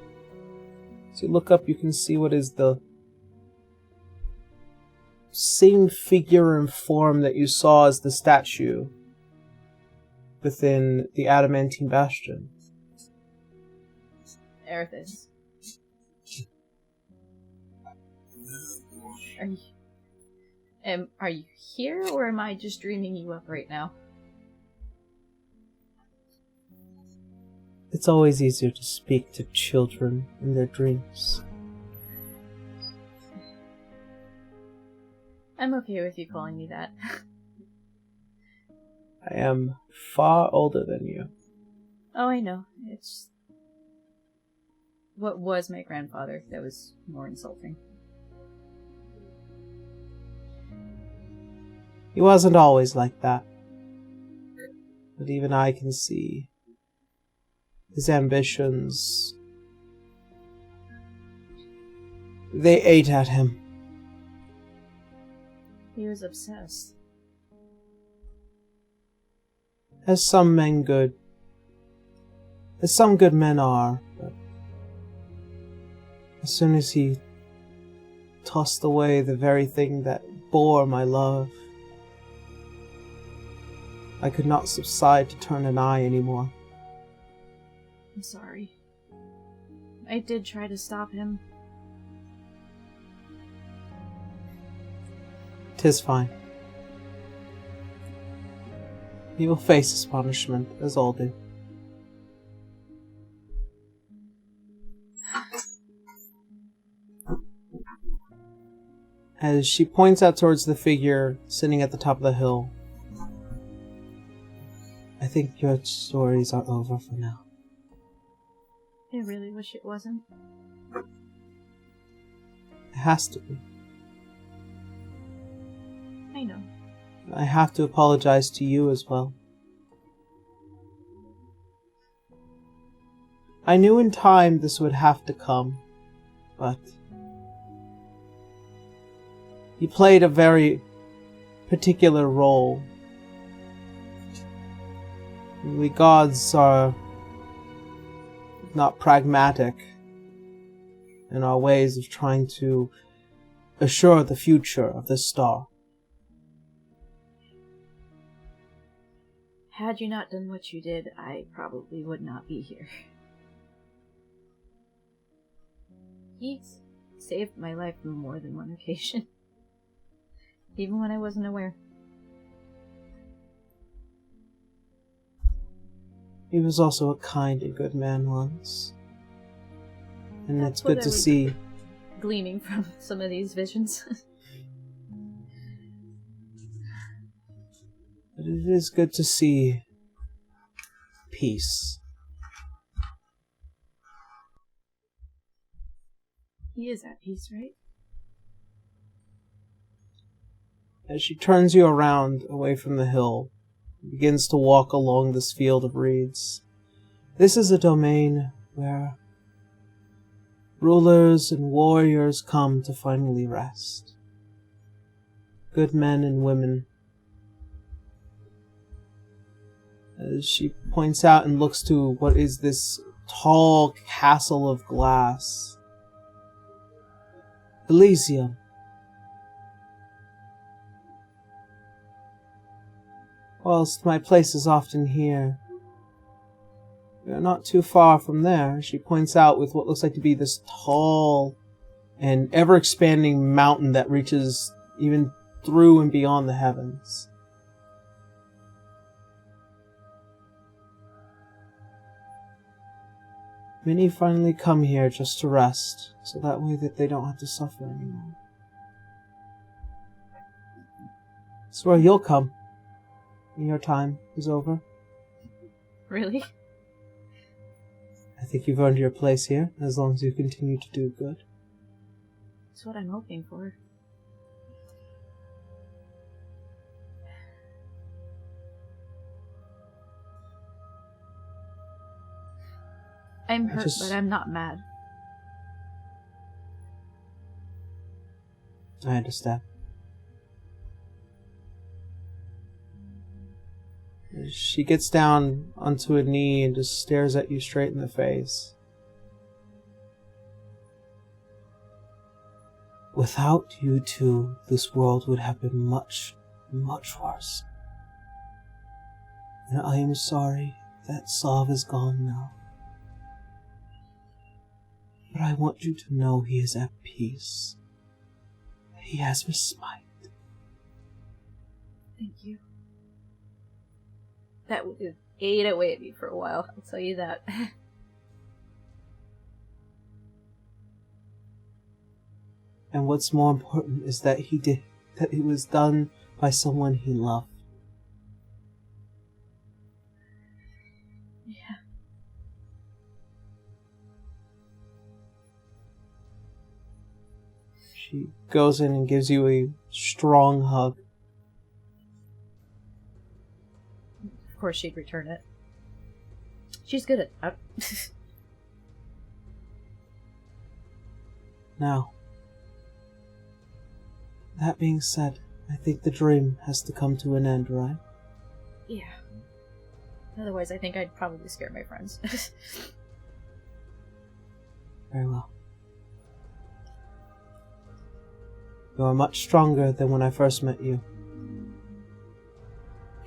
As you look up, you can see what is the same figure and form that you saw as the statue within the Adamantine Bastion. Erithus. Are you here, or am I just dreaming you up right now? It's always easier to speak to children in their dreams. I'm okay with you calling me that. I am far older than you. Oh, I know. It's what was my grandfather that was more insulting. He wasn't always like that. But even I can see his ambitions. They ate at him. He was obsessed. As some men good. As some good men are. But as soon as he tossed away the very thing that bore my love, I could not subside to turn an eye anymore. I'm sorry. I did try to stop him. 'Tis fine. He will face his punishment, as all do. As she points out towards the figure sitting at the top of the hill, I think your stories are over for now. I really wish it wasn't. It has to be. I know. I have to apologize to you as well. I knew in time this would have to come. but he played a very particular role. We gods are not pragmatic in our ways of trying to assure the future of this star. Had you not done what you did, I probably would not be here. He's saved my life on more than one occasion. Even when I wasn't aware. He was also a kind and good man once. And That's it's what good I to was see. Gleaning from some of these visions. But it is good to see peace. He is at peace, right? As she turns you around away from the hill, begins to walk along this field of reeds. This is a domain where rulers and warriors come to finally rest. Good men and women. As she points out and looks to what is this tall castle of glass. Elysium. Whilst my place is often here, we are not too far from there. She points out with what looks like to be this tall and ever-expanding mountain that reaches even through and beyond the heavens. Many finally come here just to rest, so that way that they don't have to suffer anymore. It's where you'll come when your time is over. Really? I think you've earned your place here, as long as you continue to do good. That's what I'm hoping for. I'm hurt, but I'm not mad. I understand. She gets down onto a knee and just stares at you straight in the face. Without you two, this world would have been much, much worse. And I am sorry that Saav is gone now. But I want you to know he is at peace. He has respite. Thank you. That would have ate away at me for a while, I'll tell you that. And what's more important is that it was done by someone he loved. Yeah. She goes in and gives you a strong hug. Of course she'd return it. She's good at that. Now, that being said, I think the dream has to come to an end, right? Yeah. Otherwise, I think I'd probably scare my friends. Very well. You are much stronger than when I first met you.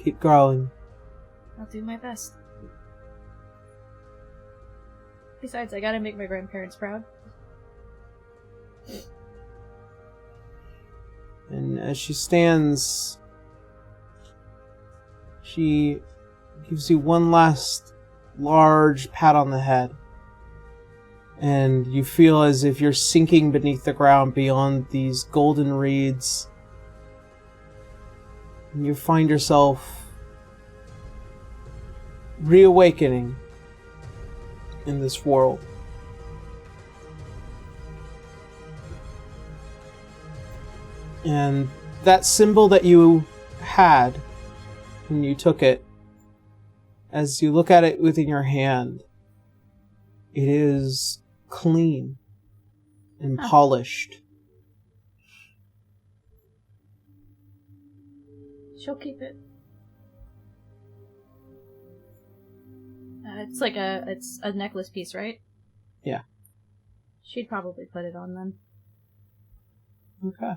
Keep growing. I'll do my best. Besides, I gotta make my grandparents proud. And as she stands, she gives you one last large pat on the head. And you feel as if you're sinking beneath the ground beyond these golden reeds. And you find yourself reawakening in this world. And that symbol that you had when you took it, as you look at it within your hand, it is clean and polished. She'll keep it. It's like it's a necklace piece, right? Yeah. She'd probably put it on then. Okay.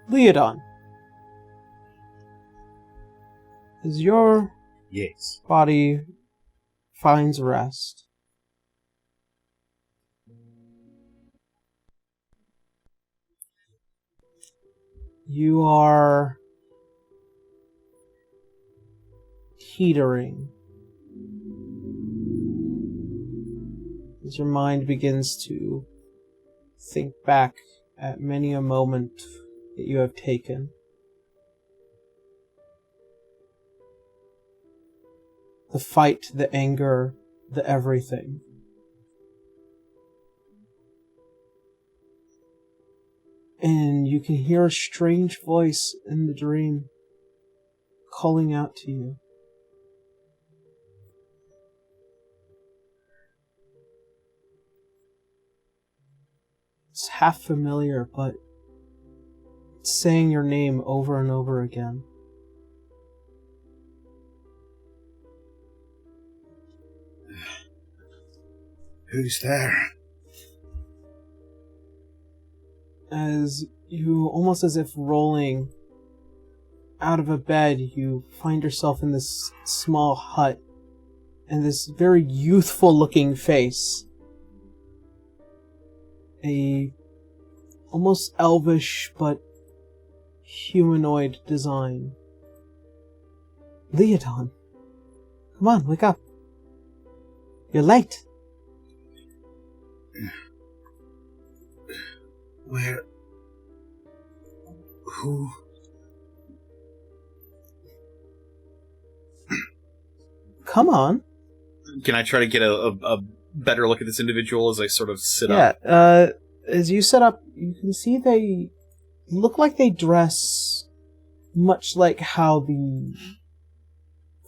Leodon. As your Yes. body finds rest, you are teetering as your mind begins to think back at many a moment that you have taken. The fight, the anger, the everything. And you can hear a strange voice in the dream calling out to you. It's half familiar, but it's saying your name over and over again. Who's there? As you, almost as if rolling out of a bed, you find yourself in this small hut, and this very youthful looking face. A almost elvish but humanoid design. Leodon, come on, wake up. You're late. Where? Who? Come on. Can I try to get a better look at this individual as I sort of sit up? Yeah, as you sit up, you can see they look like they dress much like how the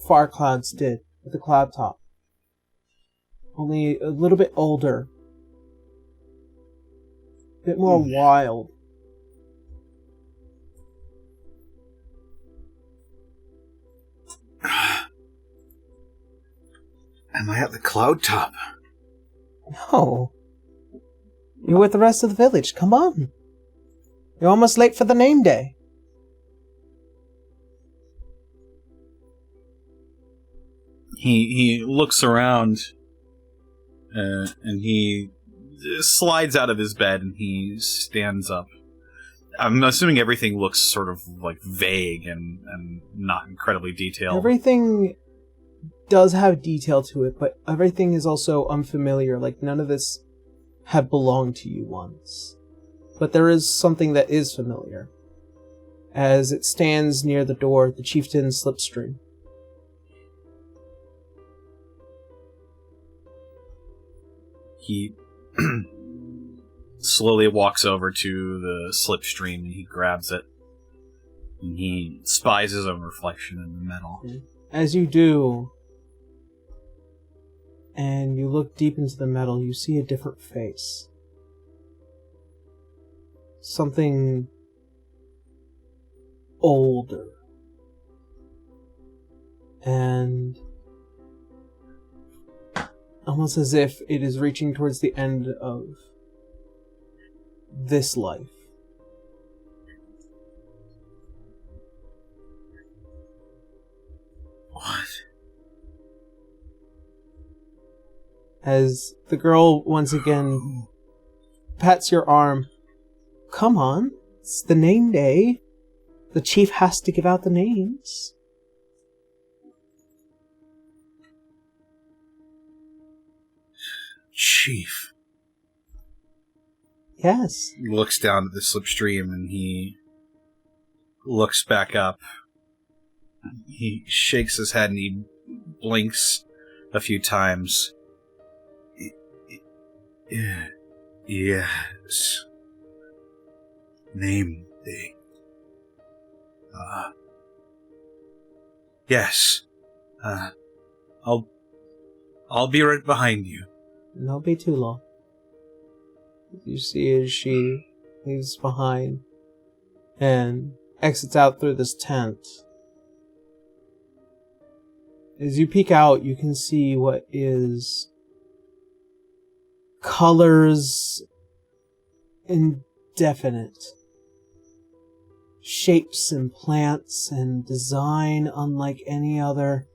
Far Clouds did with the Cloud Top. Only a little bit older. A bit more wild. Am I at the cloud top? No. You're with the rest of the village. Come on. You're almost late for the name day. He looks around, and he slides out of his bed and he stands up. I'm assuming everything looks sort of like vague and not incredibly detailed. Everything does have detail to it, but everything is also unfamiliar. Like, none of this had belonged to you once. But there is something that is familiar. As it stands near the door, the chieftain's slipstream. He slowly walks over to the slipstream and he grabs it. And he spies his own reflection in the metal. As you do, and you look deep into the metal, you see a different face. Something older. And almost as if it is reaching towards the end of this life. What? As the girl once again pats your arm. Come on, it's the name day. The chief has to give out the names. Chief. Yes. He looks down at the slipstream and he looks back up. He shakes his head and he blinks a few times. Yes. Name day. Yes. I'll be right behind you. And don't be too long. You see as she leaves behind and exits out through this tent. As you peek out, you can see what is colors indefinite. Shapes and plants and design unlike any other.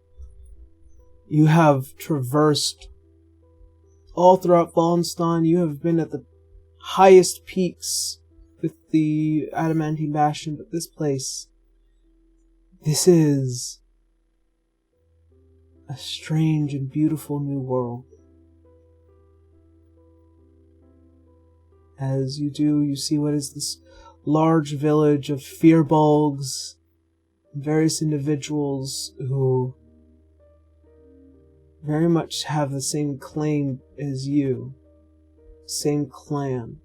You have traversed all throughout Wallenstein. You have been at the highest peaks with the Adamantine Bastion, but this place, this is a strange and beautiful new world. As you do, you see what is this large village of Fearbolgs, various individuals who very much have the same claim as you, same clan,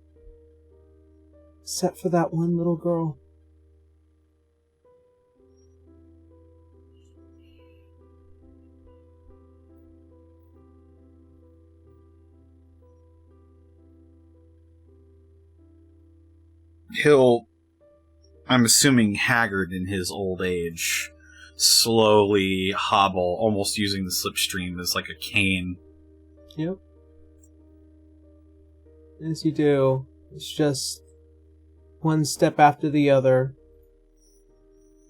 except for that one little girl. He'll, I'm assuming haggard in his old age, slowly hobble, almost using the slipstream as like a cane. Yep. As you do, it's just one step after the other.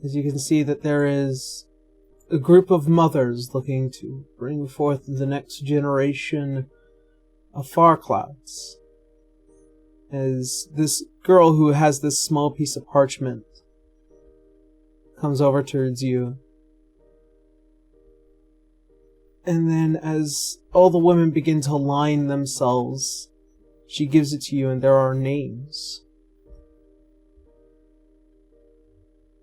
As you can see that there is a group of mothers looking to bring forth the next generation of Farclouds. As this girl who has this small piece of parchment comes over towards you. And then as all the women begin to line themselves, she gives it to you and there are names.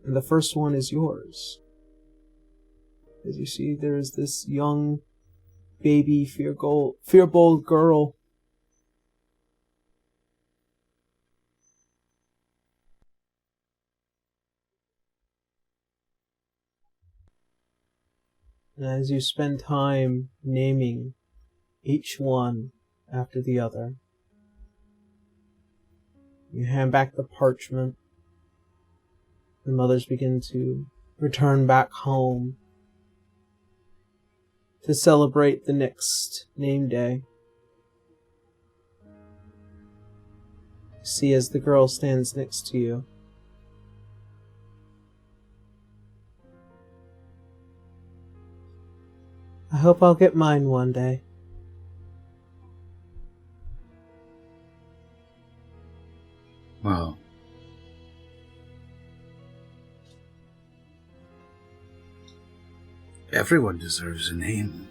And the first one is yours. As you see, there is this young baby Fearbold girl. And as you spend time naming each one after the other, you hand back the parchment. The mothers begin to return back home to celebrate the next name day. See as the girl stands next to you. I hope I'll get mine one day. Well, everyone deserves a name.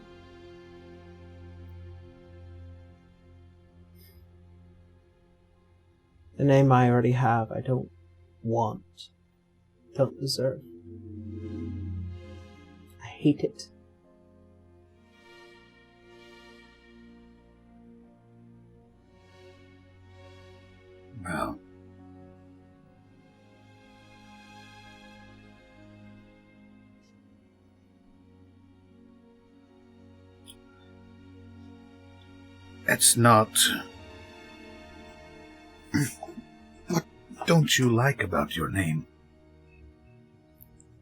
The name I already have, I don't want. Don't deserve. I hate it. Well, that's not... What don't you like about your name?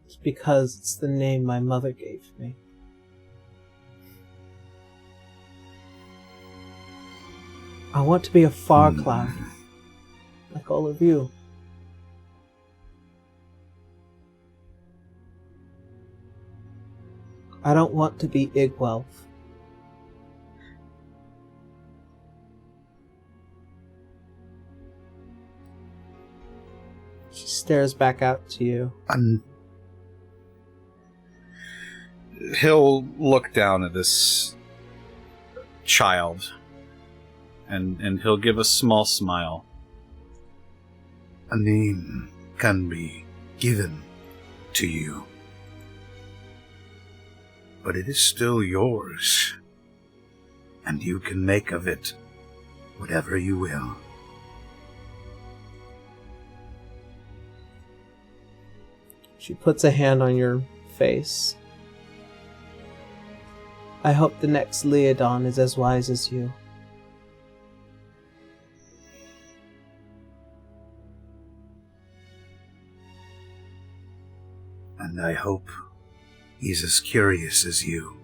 It's because it's the name my mother gave me. I want to be a Farcloud, like all of you. I don't want to be Igwelf. She stares back out to you. He'll look down at this child, and he'll give a small smile. A name can be given to you, but it is still yours, and you can make of it whatever you will. She puts a hand on your face. I hope the next Leodon is as wise as you. And I hope he's as curious as you.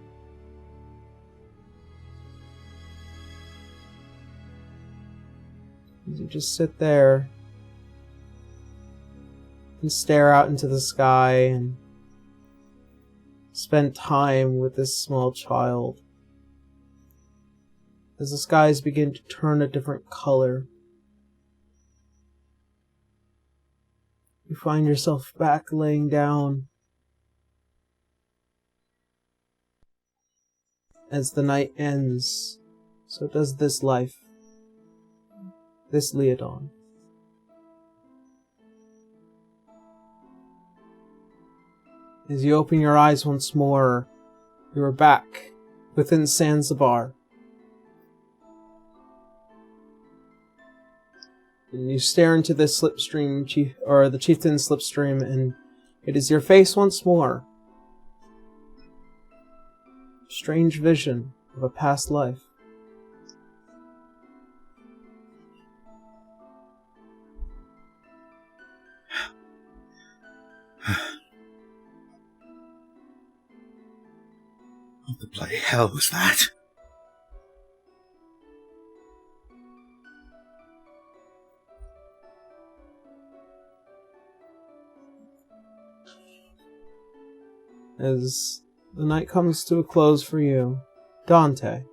You just sit there and stare out into the sky and spend time with this small child. As the skies begin to turn a different color, you find yourself back laying down. As the night ends, so does this life, this Leodon. As you open your eyes once more, you are back within Zanzibar. And you stare into this slipstream, the chieftain's slipstream, and it is your face once more. Strange vision of a past life. What the bloody hell was that? As the night comes to a close for you, Dante.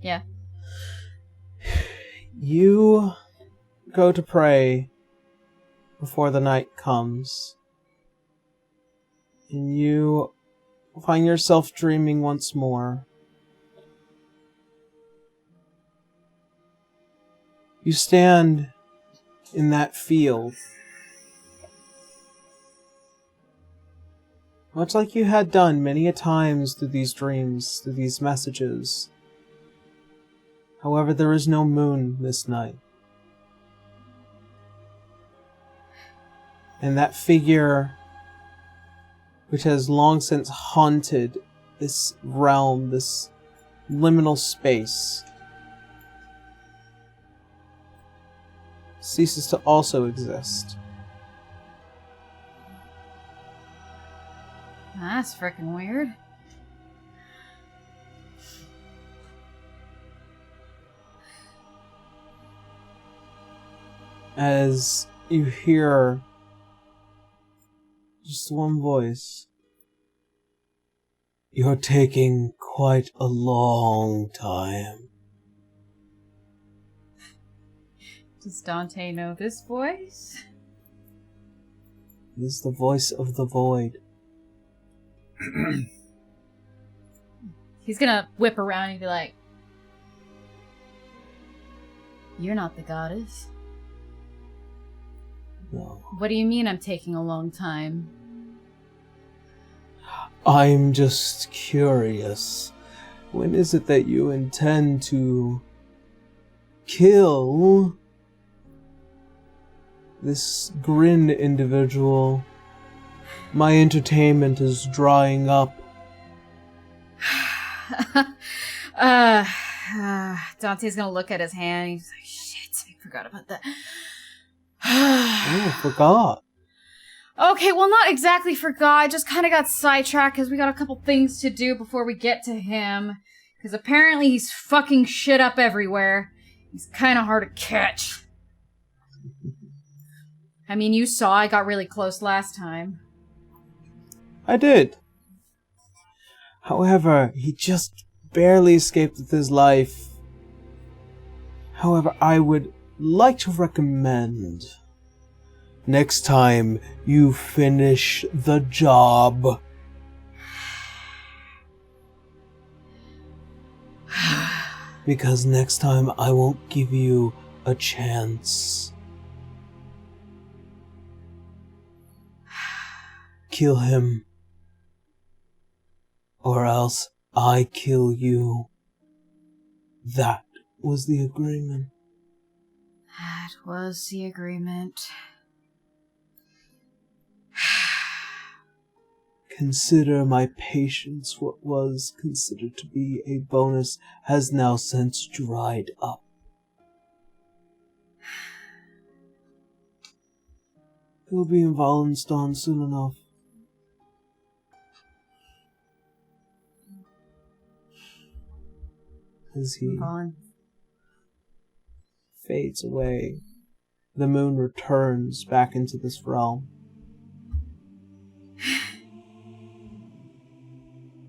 Yeah. You go to pray before the night comes, and you find yourself dreaming once more. You stand in that field, much like you had done many a times through these dreams, through these messages. However, there is no moon this night. And that figure, which has long since haunted this realm, this liminal space, ceases to also exist. That's freaking weird. As you hear just one voice. You're taking quite a long time. Does Dante know this voice? It is the voice of the void. He's gonna whip around and be like, "You're not the goddess." No. What do you mean I'm taking a long time? I'm just curious. When is it that you intend to kill this grinned individual? My entertainment is drying up. Dante's gonna look at his hand. He's like, "Shit, I forgot about that." Oh, I forgot. Okay, well, not exactly forgot. I just kind of got sidetracked because we got a couple things to do before we get to him. Because apparently he's fucking shit up everywhere. He's kind of hard to catch. I mean, you saw I got really close last time. I did. However, he just barely escaped with his life. However, I would like to recommend next time you finish the job. Because next time I won't give you a chance. Kill him. Or else I kill you. That was the agreement. That was the agreement. Consider my patience. What was considered to be a bonus has now since dried up. He'll be in Wallenstein soon enough. As he fades away, the moon returns back into this realm.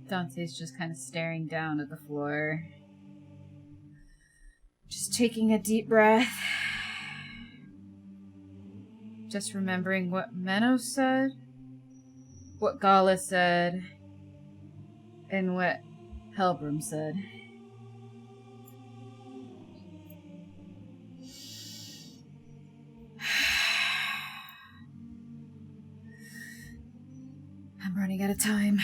Dante's just kind of staring down at the floor. Just taking a deep breath. Just remembering what Menno said, what Gala said, and what Helbram said. I'm running out of time.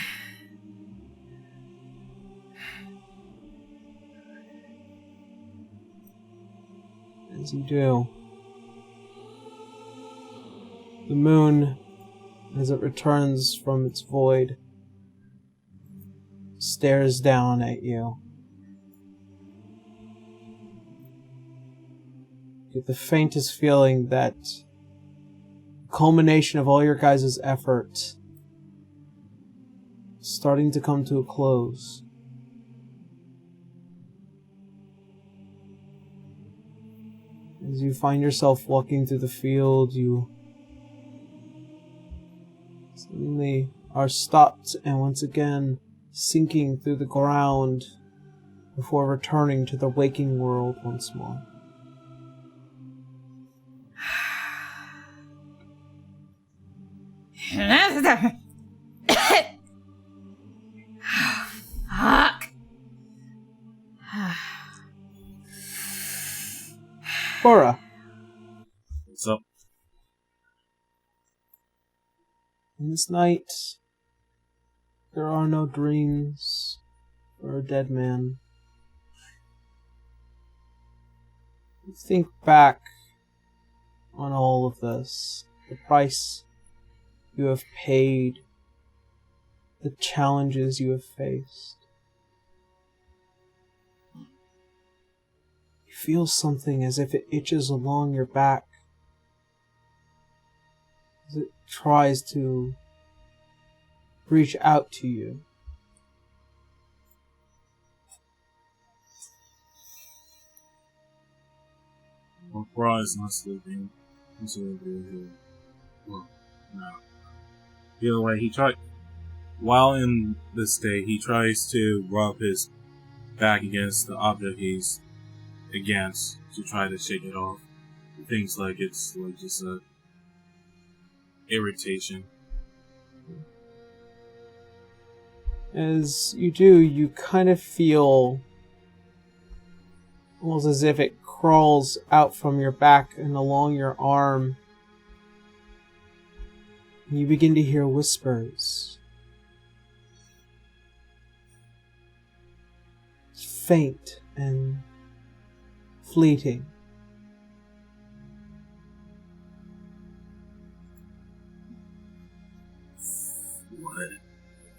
As you do, the moon, as it returns from its void, stares down at you. You get the faintest feeling that the culmination of all your guys' effort is starting to come to a close. As you find yourself walking through the field, you suddenly are stopped and once again sinking through the ground before returning to the waking world once more. Fuck. Bora, What's up? in this night, there are no dreams for a dead man. You think back on all of this, the price you have paid, the challenges you have faced. You feel something as if it itches along your back, as it tries to reach out to you. Well, Bra is not sleeping. He's over here. Well, no. The other way, while in this state, he tries to rub his back against the object he's against to try to shake it off. He thinks like it's like just a irritation. As you do, you kind of feel almost as if it crawls out from your back and along your arm. You begin to hear whispers. It's faint and fleeting.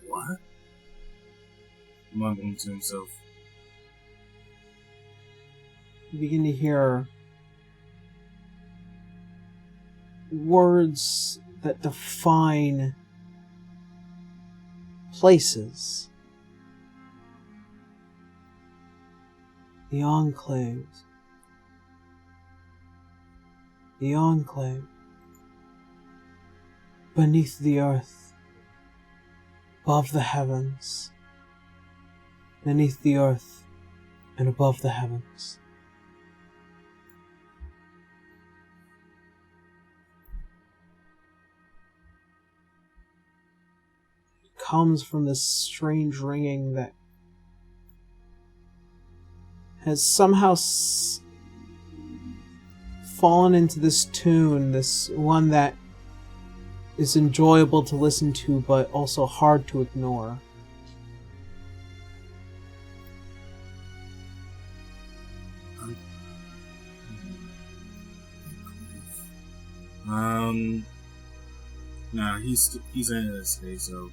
What? Mumbling to himself. You begin to hear words that define places. The Enclave. The Enclave. Beneath the earth. Above the heavens. Beneath the earth and above the heavens. It comes from this strange ringing that has somehow fallen into this tune, this one that is enjoyable to listen to but also hard to ignore. Nah, he's in this state, so you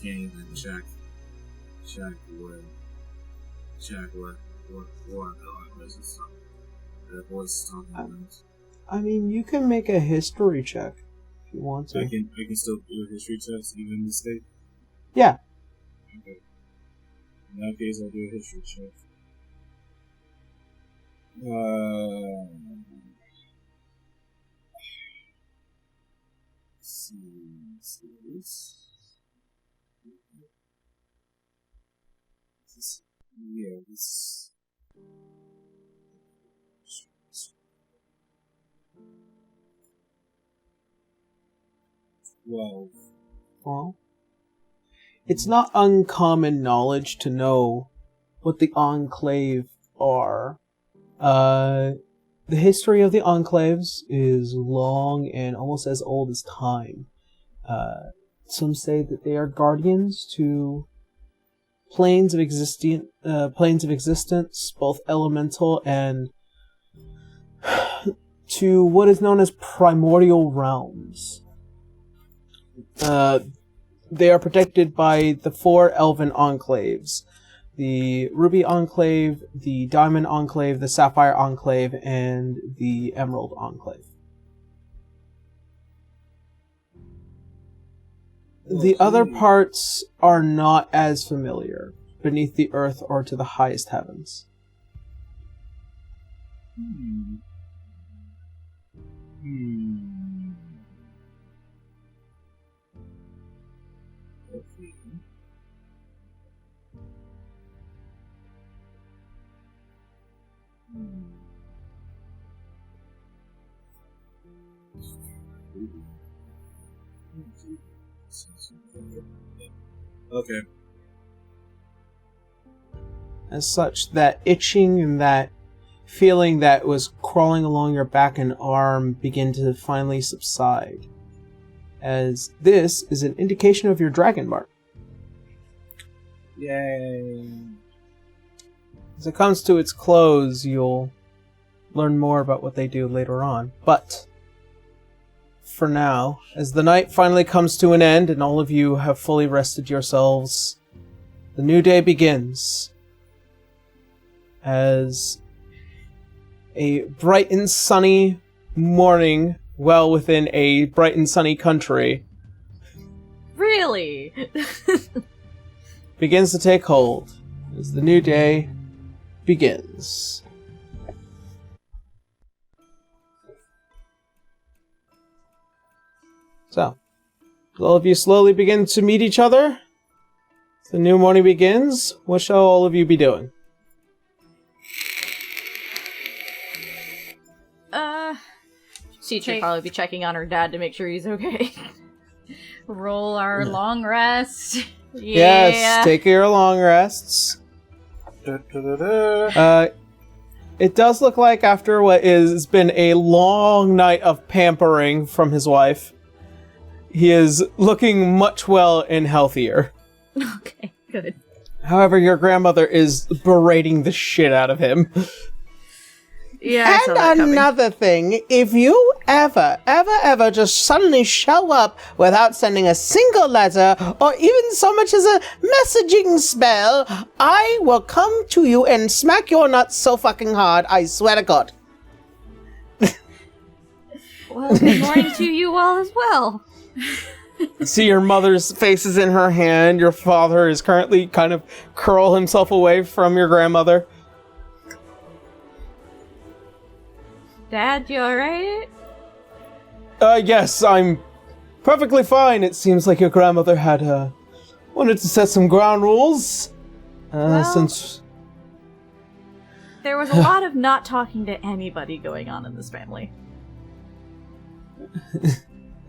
can't even check what that voice is talking about. I mean, you can make a history check if you want to. I can still do a history test even in this state? Yeah. Okay. In that case, I'll do a history check. This 12. Well, it's not uncommon knowledge to know what the Enclave are. The history of the Enclaves is long and almost as old as time. Some say that they are guardians to planes of existence, both elemental and to what is known as primordial realms. They are protected by the 4 elven enclaves: the Ruby Enclave, the Diamond Enclave, the Sapphire Enclave, and the Emerald Enclave. The other parts are not as familiar, beneath the earth or to the highest heavens. Okay. Okay. As such, that itching and that feeling that was crawling along your back and arm begin to finally subside, as this is an indication of your dragon mark. Yay. As it comes to its close, you'll learn more about what they do later on. But for now, as the night finally comes to an end and all of you have fully rested yourselves, the new day begins. As a bright and sunny morning, well within a bright and sunny country, Really? begins to take hold as the new day begins. So, all of you slowly begin to meet each other. As the new morning begins, what shall all of you be doing? Citra should probably be checking on her dad to make sure he's okay. Roll our long rest. Yes, take your long rests. It does look like after what has been a long night of pampering from his wife, he is looking much well and healthier. Okay, good. However, your grandmother is berating the shit out of him. Yeah, I saw that And coming. another thing, if you ever just suddenly show up without sending a single letter or even so much as a messaging spell, I will come to you and smack your nuts so fucking hard, I swear to God. Well, good morning to you all as well. See your mother's face is in her hand. Your father is currently kind of curl himself away from your grandmother. Dad, you alright? Yes, I'm perfectly fine. It seems like your grandmother had, wanted to set some ground rules. Since... There was a lot of not talking to anybody going on in this family.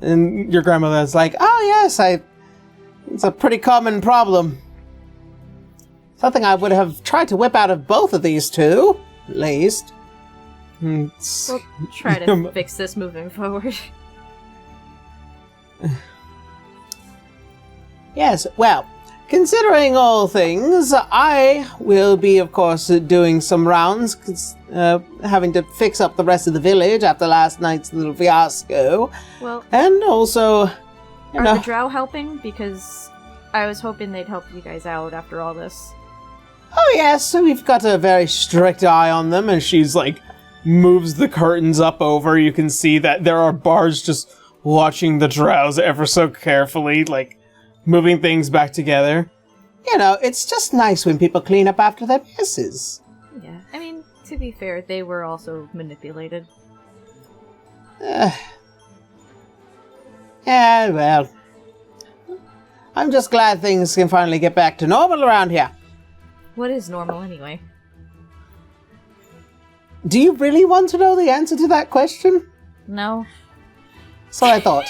And your grandmother's like, oh yes, it's a pretty common problem. Something I would have tried to whip out of both of these two, at least. We'll try to fix this moving forward. Yes, well, considering all things, I will be, of course, doing some rounds, having to fix up the rest of the village after last night's little fiasco. Well, And also, are the drow helping? Because I was hoping they'd help you guys out after all this. Oh yes, so we've got a very strict eye on them, and she's like, moves the curtains up over. You can see that there are bars just watching the drows ever so carefully, like, moving things back together. You know, it's just nice when people clean up after their messes. Yeah, I mean, to be fair, they were also manipulated. Yeah, well, I'm just glad things can finally get back to normal around here. What is normal, anyway? Do you really want to know the answer to that question? No. So I thought.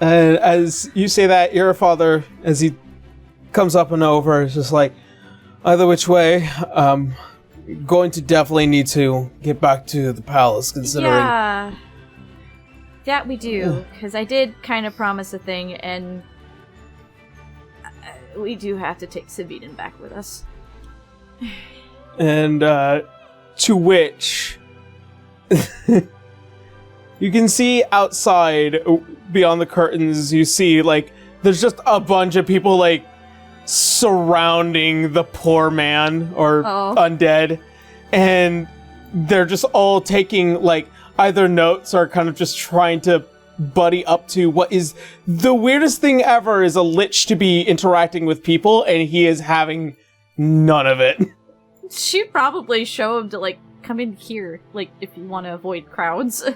As you say that, your father, as he comes up and over, is just like, either which way, going to definitely need to get back to the palace, considering... Yeah. That we do, because I did kind of promise a thing, and we do have to take Sabine back with us. And, to which... you can see outside, beyond the curtains, you see, like, there's just a bunch of people, like, surrounding the poor man, or undead, and they're just all taking, like, either notes or kind of just trying to buddy up to what is the weirdest thing ever is a lich to be interacting with people, and he is having none of it. She'd probably show him to, like, come in here, like, if you want to avoid crowds.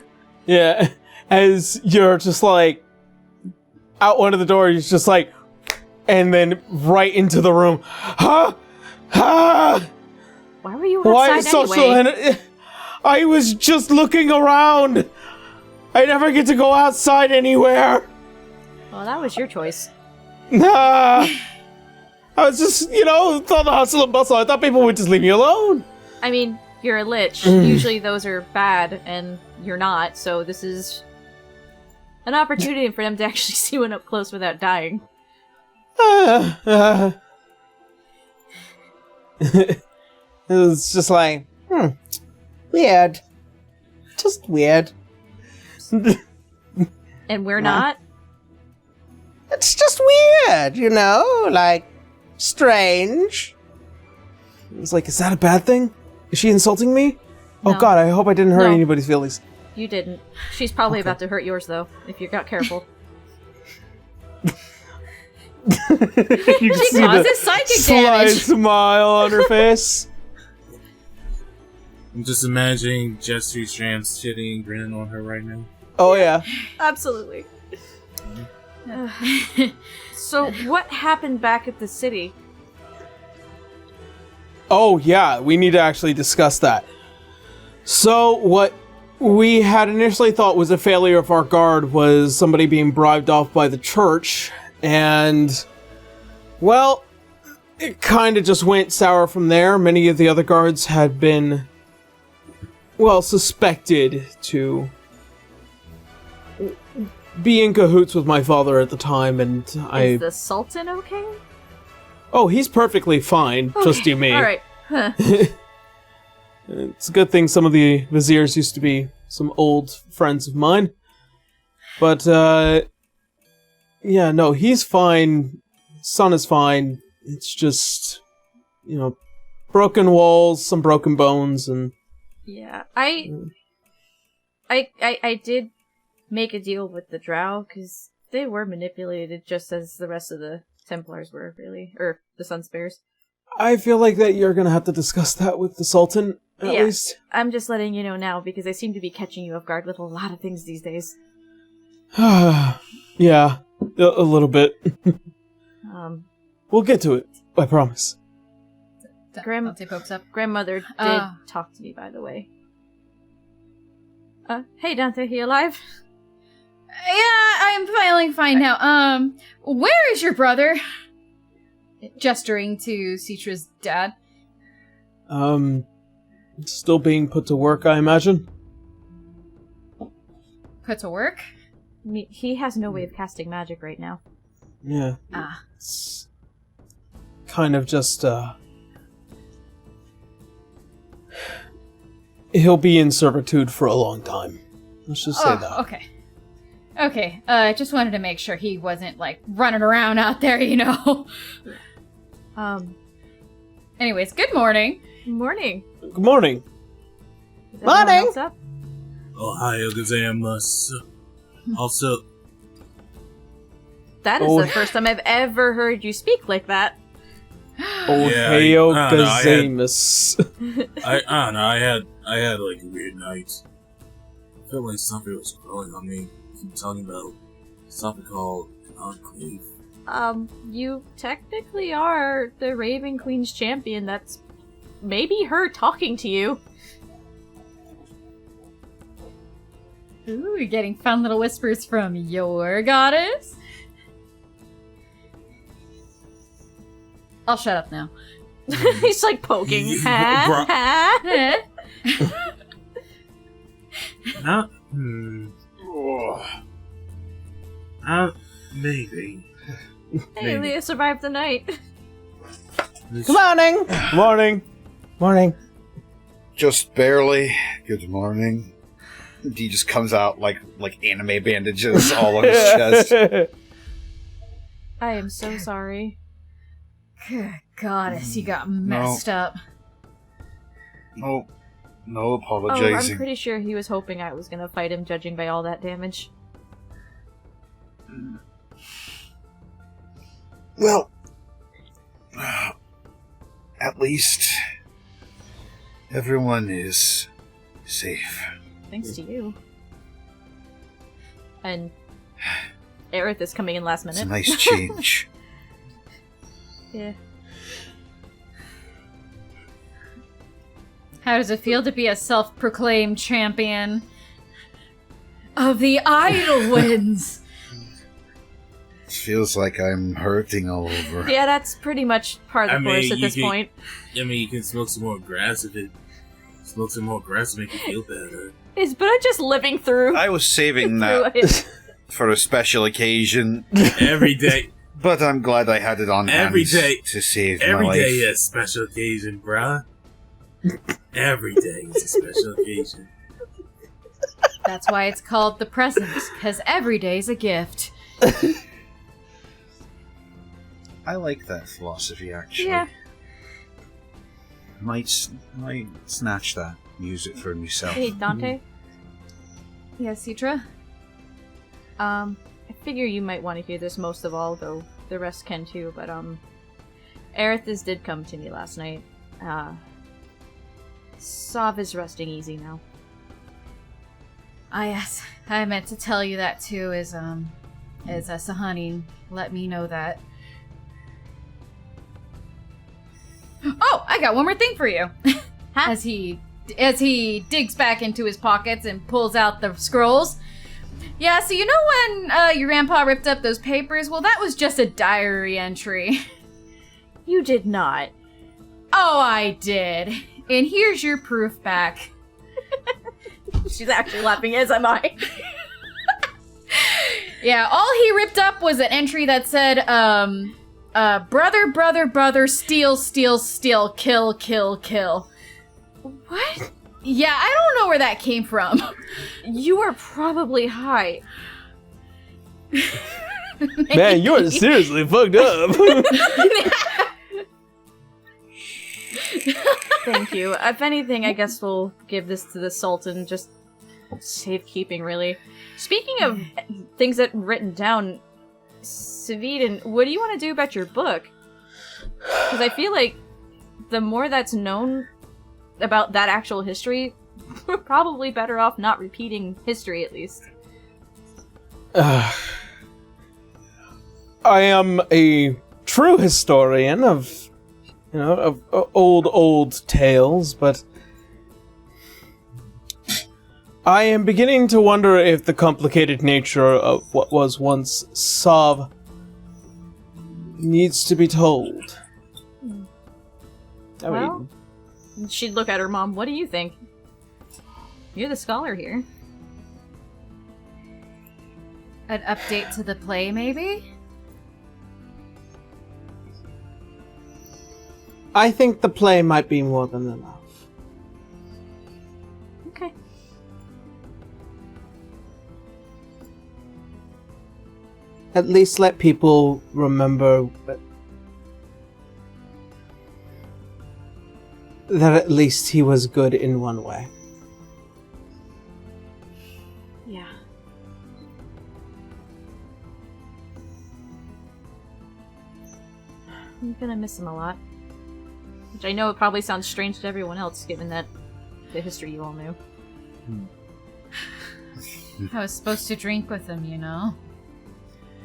Yeah, as you're just like, out one of the doors, he's just like, and then right into the room. Huh? Huh? Why were you outside anyway? I was just looking around. I never get to go outside anywhere. Well, that was your choice. Nah. I was just, thought the hustle and bustle. I thought people would just leave me alone. I mean, you're a lich. Usually those are bad, and you're not, so this is an opportunity for them to actually see one up close without dying. It was just like, weird. Just weird. And we're not? It's just weird, like, strange. It's like, is that a bad thing? Is she insulting me? No. Oh god, I hope I didn't hurt No. anybody's feelings. You didn't. She's probably Okay. about to hurt yours, though, if you're not careful. You can She see causes the psychic sly damage. smile on her face. I'm just imagining Jesse Strand sitting, grinning on her right now. Oh yeah. Absolutely. So, what happened back at the city? Oh yeah, we need to actually discuss that. So what we had initially thought was a failure of our guard was somebody being bribed off by the church, and well, it kind of just went sour from there. Many of the other guards had been, well, suspected to be in cahoots with my father at the time, and Is the Sultan okay? Oh, he's perfectly fine, just you me. Alright. Huh. It's a good thing some of the viziers used to be some old friends of mine. But, yeah, no, he's fine. Son is fine. It's just, broken walls, some broken bones, and... Yeah, I did make a deal with the Drow, because they were manipulated just as the rest of the Templars were, really. Or the Sunspears. I feel like that you're gonna have to discuss that with the Sultan, at Yeah. least. I'm just letting you know now, because I seem to be catching you off guard with a lot of things these days. Yeah, a little bit. We'll get to it, I promise. Dante pokes up. Grandmother did talk to me, by the way. Hey Dante, you alive? Yeah, I am feeling fine now. Where is your brother? Gesturing to Citra's dad. Still being put to work, I imagine. Put to work? He has no way of casting magic right now. Yeah. Ah. It's kind of just, he'll be in servitude for a long time. Let's just say that. Okay. Okay, just wanted to make sure he wasn't, like, running around out there, you know? Anyways, good morning. Morning. Good morning. Is everyone Morning. else up? Ohio gozaimasu. Also, That is Oh. the first time I've ever heard you speak like that. Ohio I don't know, I had- gozaimasu. I don't know. I had like a weird night. I felt like something was growing on me. Keep talking about something called an enclave. You technically are the Raven Queen's champion. That's maybe her talking to you. Ooh, you're getting fun little whispers from your goddess? I'll shut up now. He's like poking. Bruh. Ha? Not. Maybe. Hey, Leah survived the night. Good morning. Morning. Morning. Just barely. Good morning. He just comes out like anime bandages all on his chest. I am so sorry. Good goddess, you got messed up. No Oh, I'm apologizing. pretty sure he was hoping I was gonna fight him, judging by all that damage. Well, at least everyone is safe. Thanks to you. And Aerith is coming in last It's minute. a nice change. Yeah. How does it feel to be a self-proclaimed champion of the Idlewinds? Feels like I'm hurting all over. Yeah, that's pretty much part of the course at you this can- point. I mean, you can smoke some more grass if it. Smoke some more grass to make you feel better. Is Buddha just living through? I was saving that it? for a special occasion, Every day. but I'm glad I had it on hand Every day. to save my Every life. day is a special occasion, bruh. Every day is a special occasion. That's why it's called the present, because every day's a gift. I like that philosophy, actually. Yeah. Might snatch that, use it for myself. Hey, Dante. Yeah, Citra? I figure you might want to hear this most of all, though the rest can too, but, Aerith did come to me last night. Saav is resting easy now. Ah, yes. I meant to tell you that too, as Sahani let me know that. Oh, I got one more thing for you. As he digs back into his pockets and pulls out the scrolls. Yeah, so you know when your grandpa ripped up those papers? Well, that was just a diary entry. You did not. Oh, I did. And here's your proof back. She's actually laughing, as am I. Yeah, all he ripped up was an entry that said, brother, steal, kill. What? Yeah, I don't know where that came from. You are probably high. Man, you are seriously fucked up. Thank you. If anything, I guess we'll give this to the Sultan, just safekeeping, really. Speaking of things that written down, Saviden, what do you want to do about your book? Because I feel like the more that's known about that actual history, we're probably better off not repeating history, at least. I am a true historian of, of old tales, but I am beginning to wonder if the complicated nature of what was once Saav needs to be told. Well, she'd look at her mom. What do you think? You're the scholar here. an update to the play, maybe? I think the play might be more than enough. Okay. At least let people remember that at least he was good in one way. Yeah. I'm gonna miss him a lot. Which I know it probably sounds strange to everyone else, given that the history you all knew. I was supposed to drink with him, you know?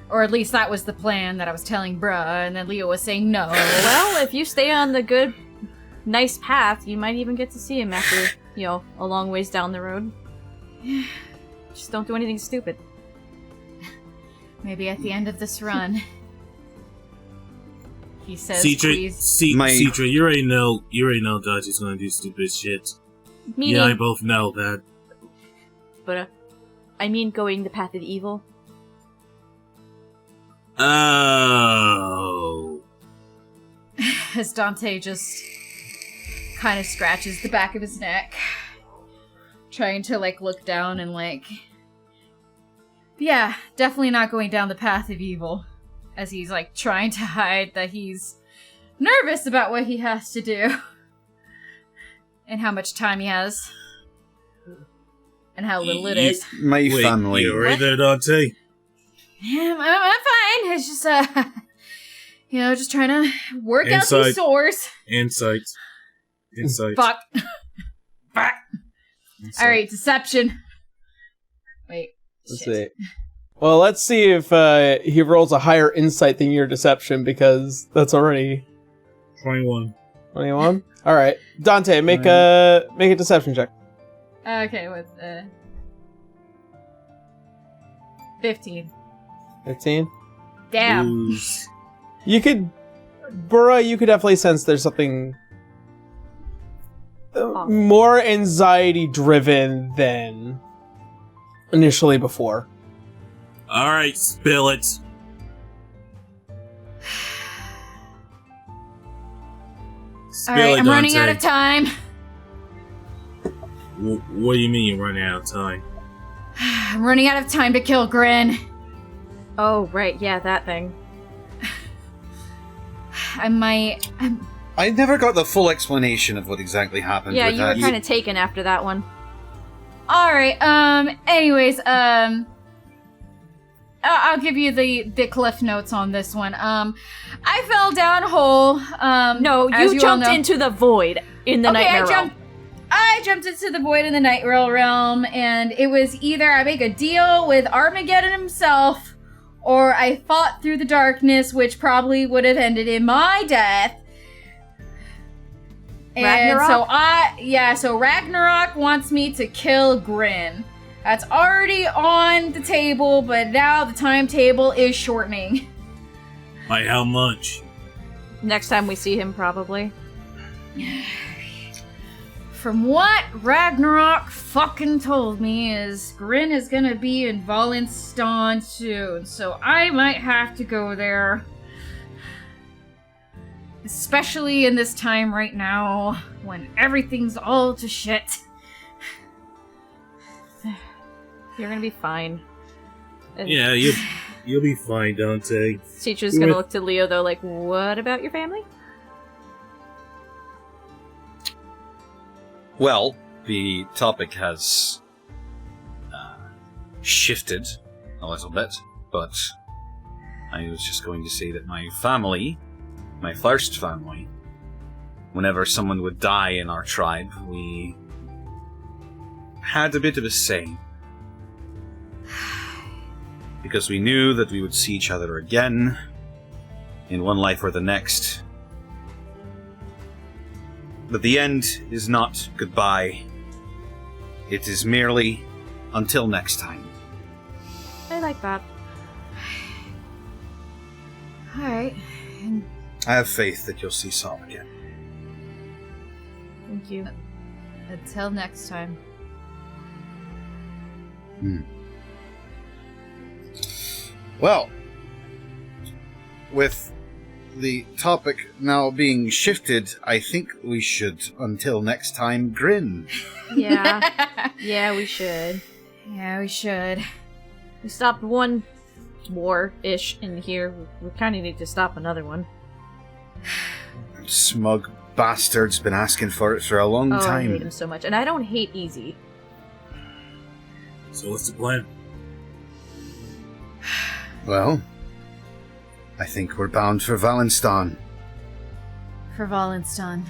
Or at least that was the plan that I was telling bruh, and then Leo was saying no. Well, if you stay on the good, nice path, you might even get to see him after, a long ways down the road. Just don't do anything stupid. Maybe at the end of this run. He says, Citra, please. Citra, you already know Dodgy's gonna do stupid shit. Meaning, Yeah, I both know that. But, I mean going the path of evil. Oh. As Dante just kind of scratches the back of his neck, trying to, look down and, yeah, definitely not going down the path of evil. As he's, trying to hide that he's nervous about what he has to do. And how much time he has. And how little it is. My Wait, family. you right there, Dante? Yeah, I'm fine. It's just, just trying to work out Insight. these sores. Insight. Fuck. Fuck. Insight. Alright, deception. Wait. Let's shit. see. Well, let's see if he rolls a higher insight than your deception, because that's already 21. 21. All right, Dante, make a deception check. Okay, with 15. 15. Damn. Ooze. You could definitely sense there's something more anxiety driven than initially before. Alright, spill it. Spill Alright, it, I'm running out Dante. of time. What do you mean you're running out of time? I'm running out of time to kill Grin. Oh, right, yeah, that thing. I never got the full explanation of what exactly happened Yeah, with you were that. kind of taken after that one. Alright, anyways, I'll give you the cliff notes on this one. I fell down a hole. No, as you all jumped know. into the void in the nightmare realm. I jumped into the void in the Nightmare realm, and it was either I make a deal with Armageddon himself, or I fought through the darkness, which probably would have ended in my death. And Ragnarok? so Ragnarok wants me to kill Grin. That's already on the table, but now the timetable is shortening. By how much? Next time we see him, probably. From what Ragnarok fucking told me is Grin is gonna be in Wallenstein soon, so I might have to go there. Especially in this time right now, when everything's all to shit. You're gonna be fine. And Yeah, you'll be fine, Dante. Citra's gonna look to Leo, though, like, what about your family? Well, the topic has shifted a little bit, but I was just going to say that my family, my first family, whenever someone would die in our tribe, we had a bit of a say. Because we knew that we would see each other again, in one life or the next. But the end is not goodbye. It is merely until next time. I like that. Alright. I have faith that you'll see Saav again. Thank you. Until next time. Well, with the topic now being shifted, I think we should, until next time, grin. Yeah. Yeah, we should. Yeah, we should. We stopped one war-ish in here. We kind of need to stop another one. Smug bastard's been asking for it for a long I hate time. him so much. And I don't hate Easy. So what's the plan? Well, I think we're bound for Valenstan. For Wallenstein.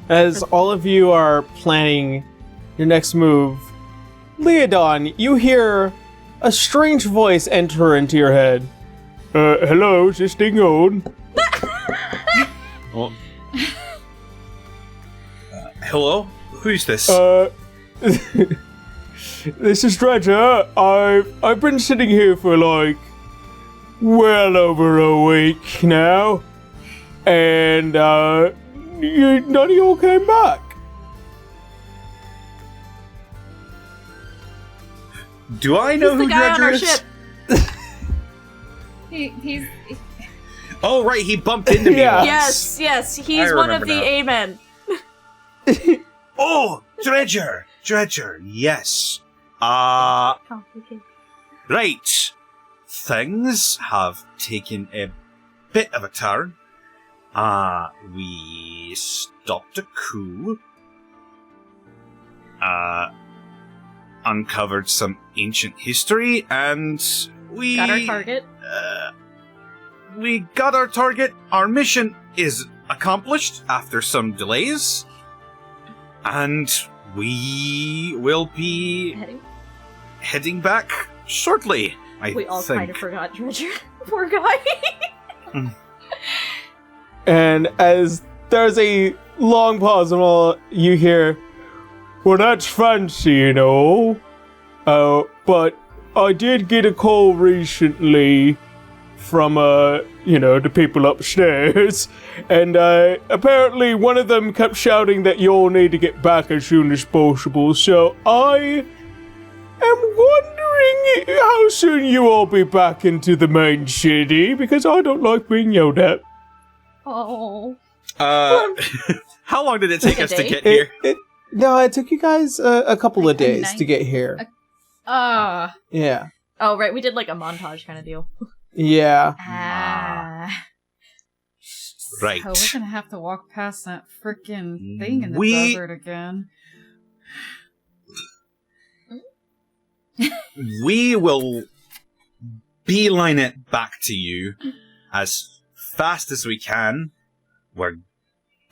As all of you are planning your next move, Leodon, you hear a strange voice enter into your head. Hello, is this thing on? Hello? Who's this? This is Dredger. I've been sitting here for like well over a week now, and none of y'all came back. Do I know He's the who guy on Dredger our is? ship. He's Oh, right, he bumped into me Yeah. once. Yes, he's one of remember the now. Amen. Oh, Dredger, yes. Complicated. Right. Things have taken a bit of a turn. We stopped a coup. Uncovered some ancient history, and we... Got our target. We got our target. Our mission is accomplished after some delays. And we will be heading back shortly, We all think. kind of forgot Dredger. Poor guy. And as there's a long pause, and all you hear, well, that's fancy, you know. But I did get a call recently from, the people upstairs, and apparently one of them kept shouting that you all need to get back as soon as possible, so I am wondering how soon you all be back into the main city, because I don't like being yelled at. Oh. How long did it take Like a us to day? get here? No, it took you guys a couple Like of days a to get here. Yeah. Oh, right, we did like a montage kind of deal. Yeah. Right. So we're gonna have to walk past that frickin' thing in the We- desert again. We will beeline it back to you as fast as we can. We're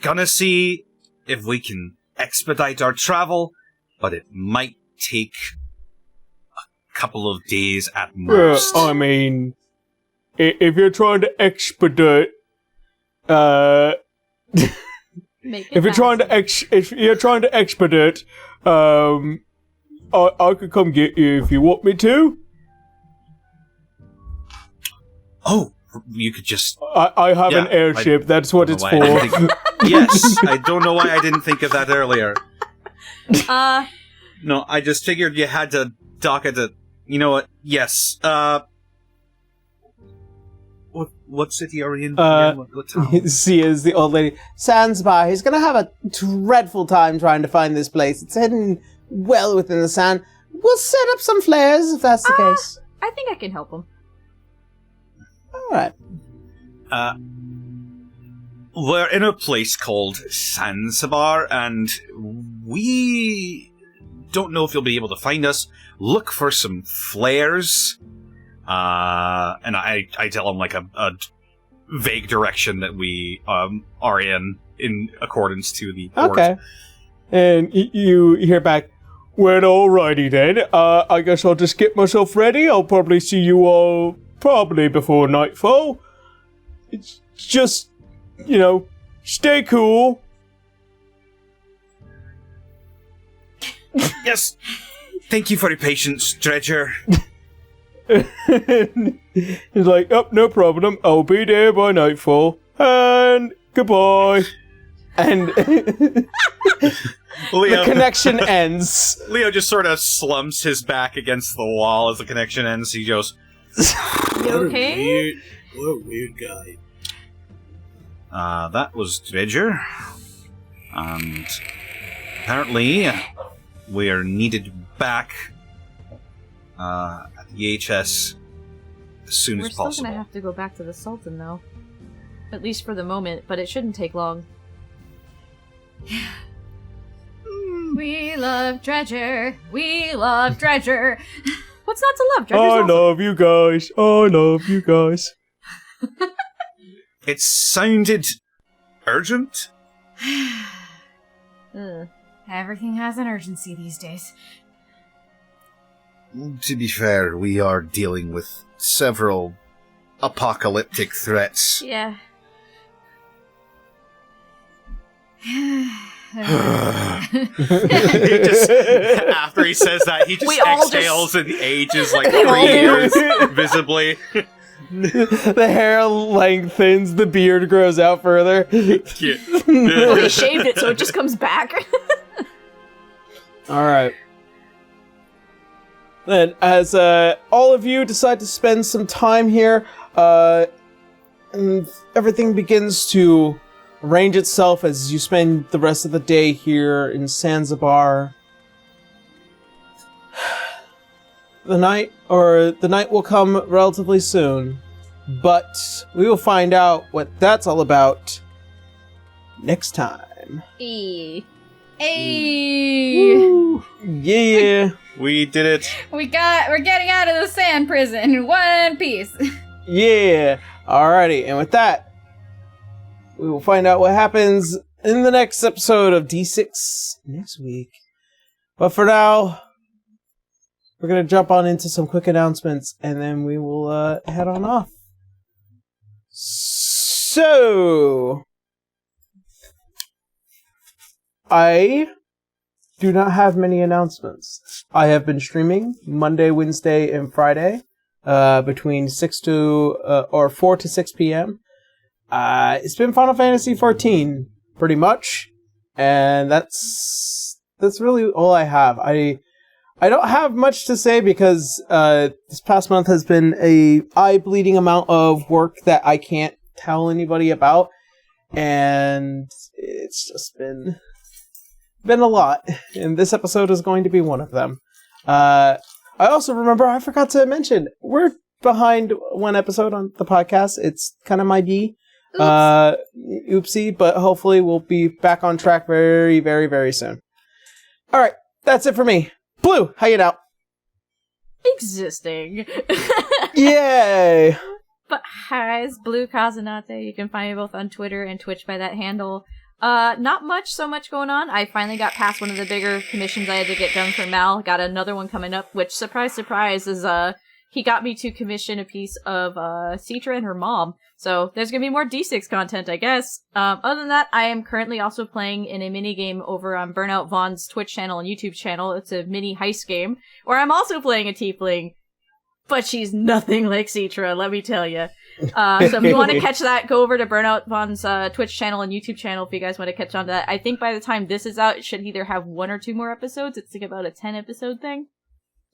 gonna see if we can expedite our travel, but it might take a couple of days at most. I mean, if you're trying to expedite, Make it if you're trying to expedite, I could come get you if you want me to. Oh, you could just... I have an Yeah, airship. That's what it's I don't know why I for. didn't Yes, I don't know why I didn't think of that earlier. No, I just figured you had to dock at the... You know what? Yes. What city are we in? What town? She is the old lady. Zanzibar. He's gonna have a dreadful time trying to find this place. It's hidden well within the sand. We'll set up some flares if that's the case. I think I can help him. All right. We're in a place called Zanzibar, and we don't know if you'll be able to find us. Look for some flares. And I tell him like a vague direction that we are in accordance to the port. Okay. And you hear back, well, alrighty then. I guess I'll just get myself ready. I'll probably see you all probably before nightfall. It's just, stay cool. Yes. Thank you for your patience, Dredger. He's like, oh, no problem. I'll be there by nightfall. And goodbye. And the Leo, connection ends. Leo just sort of slumps his back against the wall as the connection ends. He goes, You okay? What a weird guy. that was Dredger. And apparently, we are needed back at the EHS as soon We're as still possible. gonna have to go back to the Sultan, though. At least for the moment, but it shouldn't take long. We love Dredger. We love Dredger. What's not to love? Dredger's awesome. love you guys. I love you guys. It sounded urgent. Everything has an urgency these days. To be fair, we are dealing with several apocalyptic threats. Yeah. He just, after he says that, he just We all exhales and ages like We all 3 do. years, visibly. The hair lengthens, the beard grows out further. Well, he shaved it, so it just comes back. Alright. Then, as all of you decide to spend some time here, and everything begins to arrange itself as you spend the rest of the day here in Zanzibar. The night will come relatively soon, but we will find out what that's all about next time. Hey. Yeah. We did it. We're getting out of the sand prison in one piece. Yeah. Alrighty, and with that, we will find out what happens in the next episode of D6 next week. But for now, we're going to jump on into some quick announcements, and then we will head on off. So, I do not have many announcements. I have been streaming Monday, Wednesday, and Friday between 4 to 6 p.m. It's been Final Fantasy XIV, pretty much, and that's really all I have. I don't have much to say because this past month has been a eye-bleeding amount of work that I can't tell anybody about, and it's just been a lot, and this episode is going to be one of them. I also I forgot to mention, we're behind one episode on the podcast. It's kind of my D. Oopsie, but hopefully we'll be back on track very, very, very soon. Alright, that's it for me. Blue, how you out? Existing. Yay! But hi, it's Blue Kazanate. You can find me both on Twitter and Twitch by that handle. Not so much going on. I finally got past one of the bigger commissions I had to get done for Mal. Got another one coming up, which, surprise, surprise, is, he got me to commission a piece of, Citra and her mom. So, there's gonna be more D6 content, I guess. Other than that, I am currently also playing in a minigame over on Burnout Vaughn's Twitch channel and YouTube channel. It's a mini heist game, where I'm also playing a tiefling, but she's nothing like Citra, let me tell you. So if you want to catch that, go over to Burnout Vaughn's Twitch channel and YouTube channel if you guys want to catch on to that. I think by the time this is out, it should either have 1 or 2 more episodes. It's like about a 10-episode thing.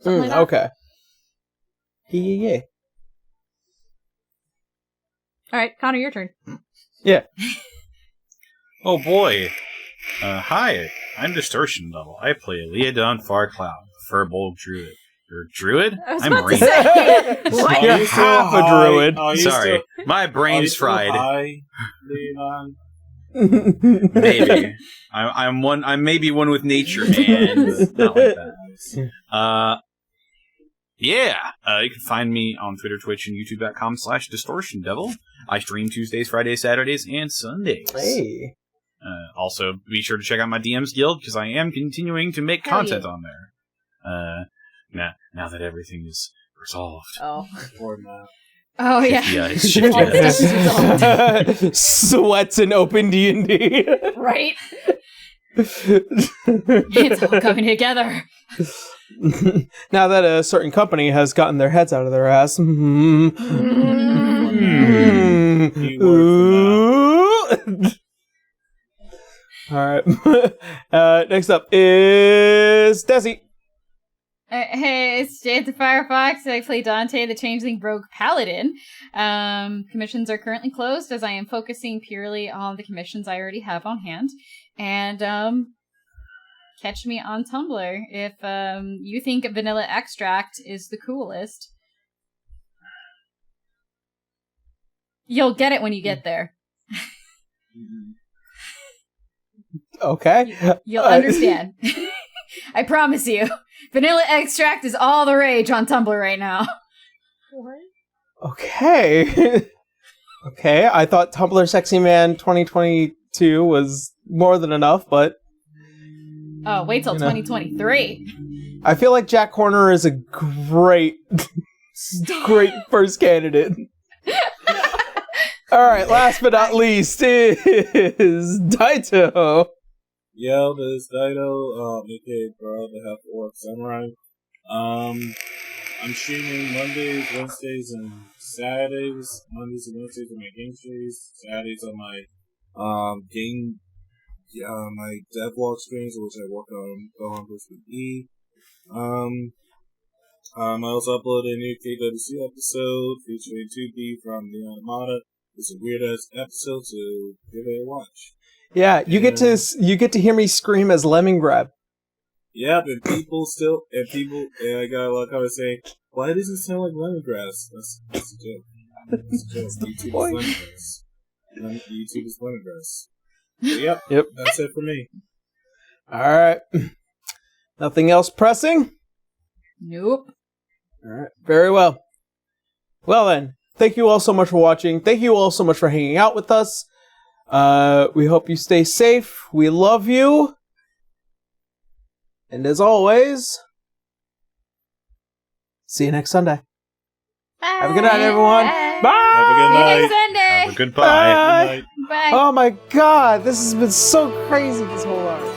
Something like that. Okay. Yeah. Alright, Connor, your turn. Yeah. Oh boy. Hi, I'm Distortion Double. I play Leodon Farcloud, Firbolg Druid. You're a druid? I was I'm about to Rain. say. What? You're half a druid. Sorry, my brain's fried. Hi, Leon. Maybe. I'm one. I'm maybe one with nature, man. Not like that. Yeah. You can find me on Twitter, Twitch, and YouTube.com/DistortionDevil. I stream Tuesdays, Fridays, Saturdays, and Sundays. Hey. Also, be sure to check out my DM's Guild, because I am continuing to make Hell content yeah. on there. Now that everything is resolved. Oh. Poor man. Oh, yeah. Yeah, it's shifty. Sweats in open D&D. Right? It's all coming together. Now that a certain company has gotten their heads out of their ass. Keyword for Ooh. All right. Next up is Desi. Hey, it's Jade the Firefox. I play Dante, the Changeling Rogue Paladin. Commissions are currently closed as I am focusing purely on the commissions I already have on hand. And catch me on Tumblr if you think Vanilla Extract is the coolest. You'll get it when you get there. Okay. You'll understand. I promise you. Vanilla Extract is all the rage on Tumblr right now. What? Okay. Okay, I thought Tumblr Sexy Man 2022 was more than enough, but... Oh, wait till 2023. I feel like Jack Horner is a great first candidate. Alright, last but not least is Daito. Yo, this is Daito, aka Bro, the Half-Orc Samurai. I'm streaming Mondays, Wednesdays, and Saturdays. Mondays and Wednesdays are my game streams. Saturdays are my my devlog streams, which I work on Gohan vs. E. I also uploaded a new KWC episode featuring 2B from the Armada. It's a weird ass episode, so give it a watch. Yeah, you get to hear me scream as Lemongrab. Yeah, but and I got a lot of comments saying, why does it sound like lemongrass? That's a joke. That's a joke. YouTube is lemongrass. YouTube is lemongrass. But yep. That's it for me. Alright. Nothing else pressing? Nope. Alright, very well. Well then, thank you all so much for watching. Thank you all so much for hanging out with us. We hope you stay safe. We love you. And as always, see you next Sunday. Bye. Have a good night, everyone. Bye. Have a good See you night. next Sunday. Have a goodbye. Bye. Good night. Bye. Oh my god, this has been so crazy this whole hour.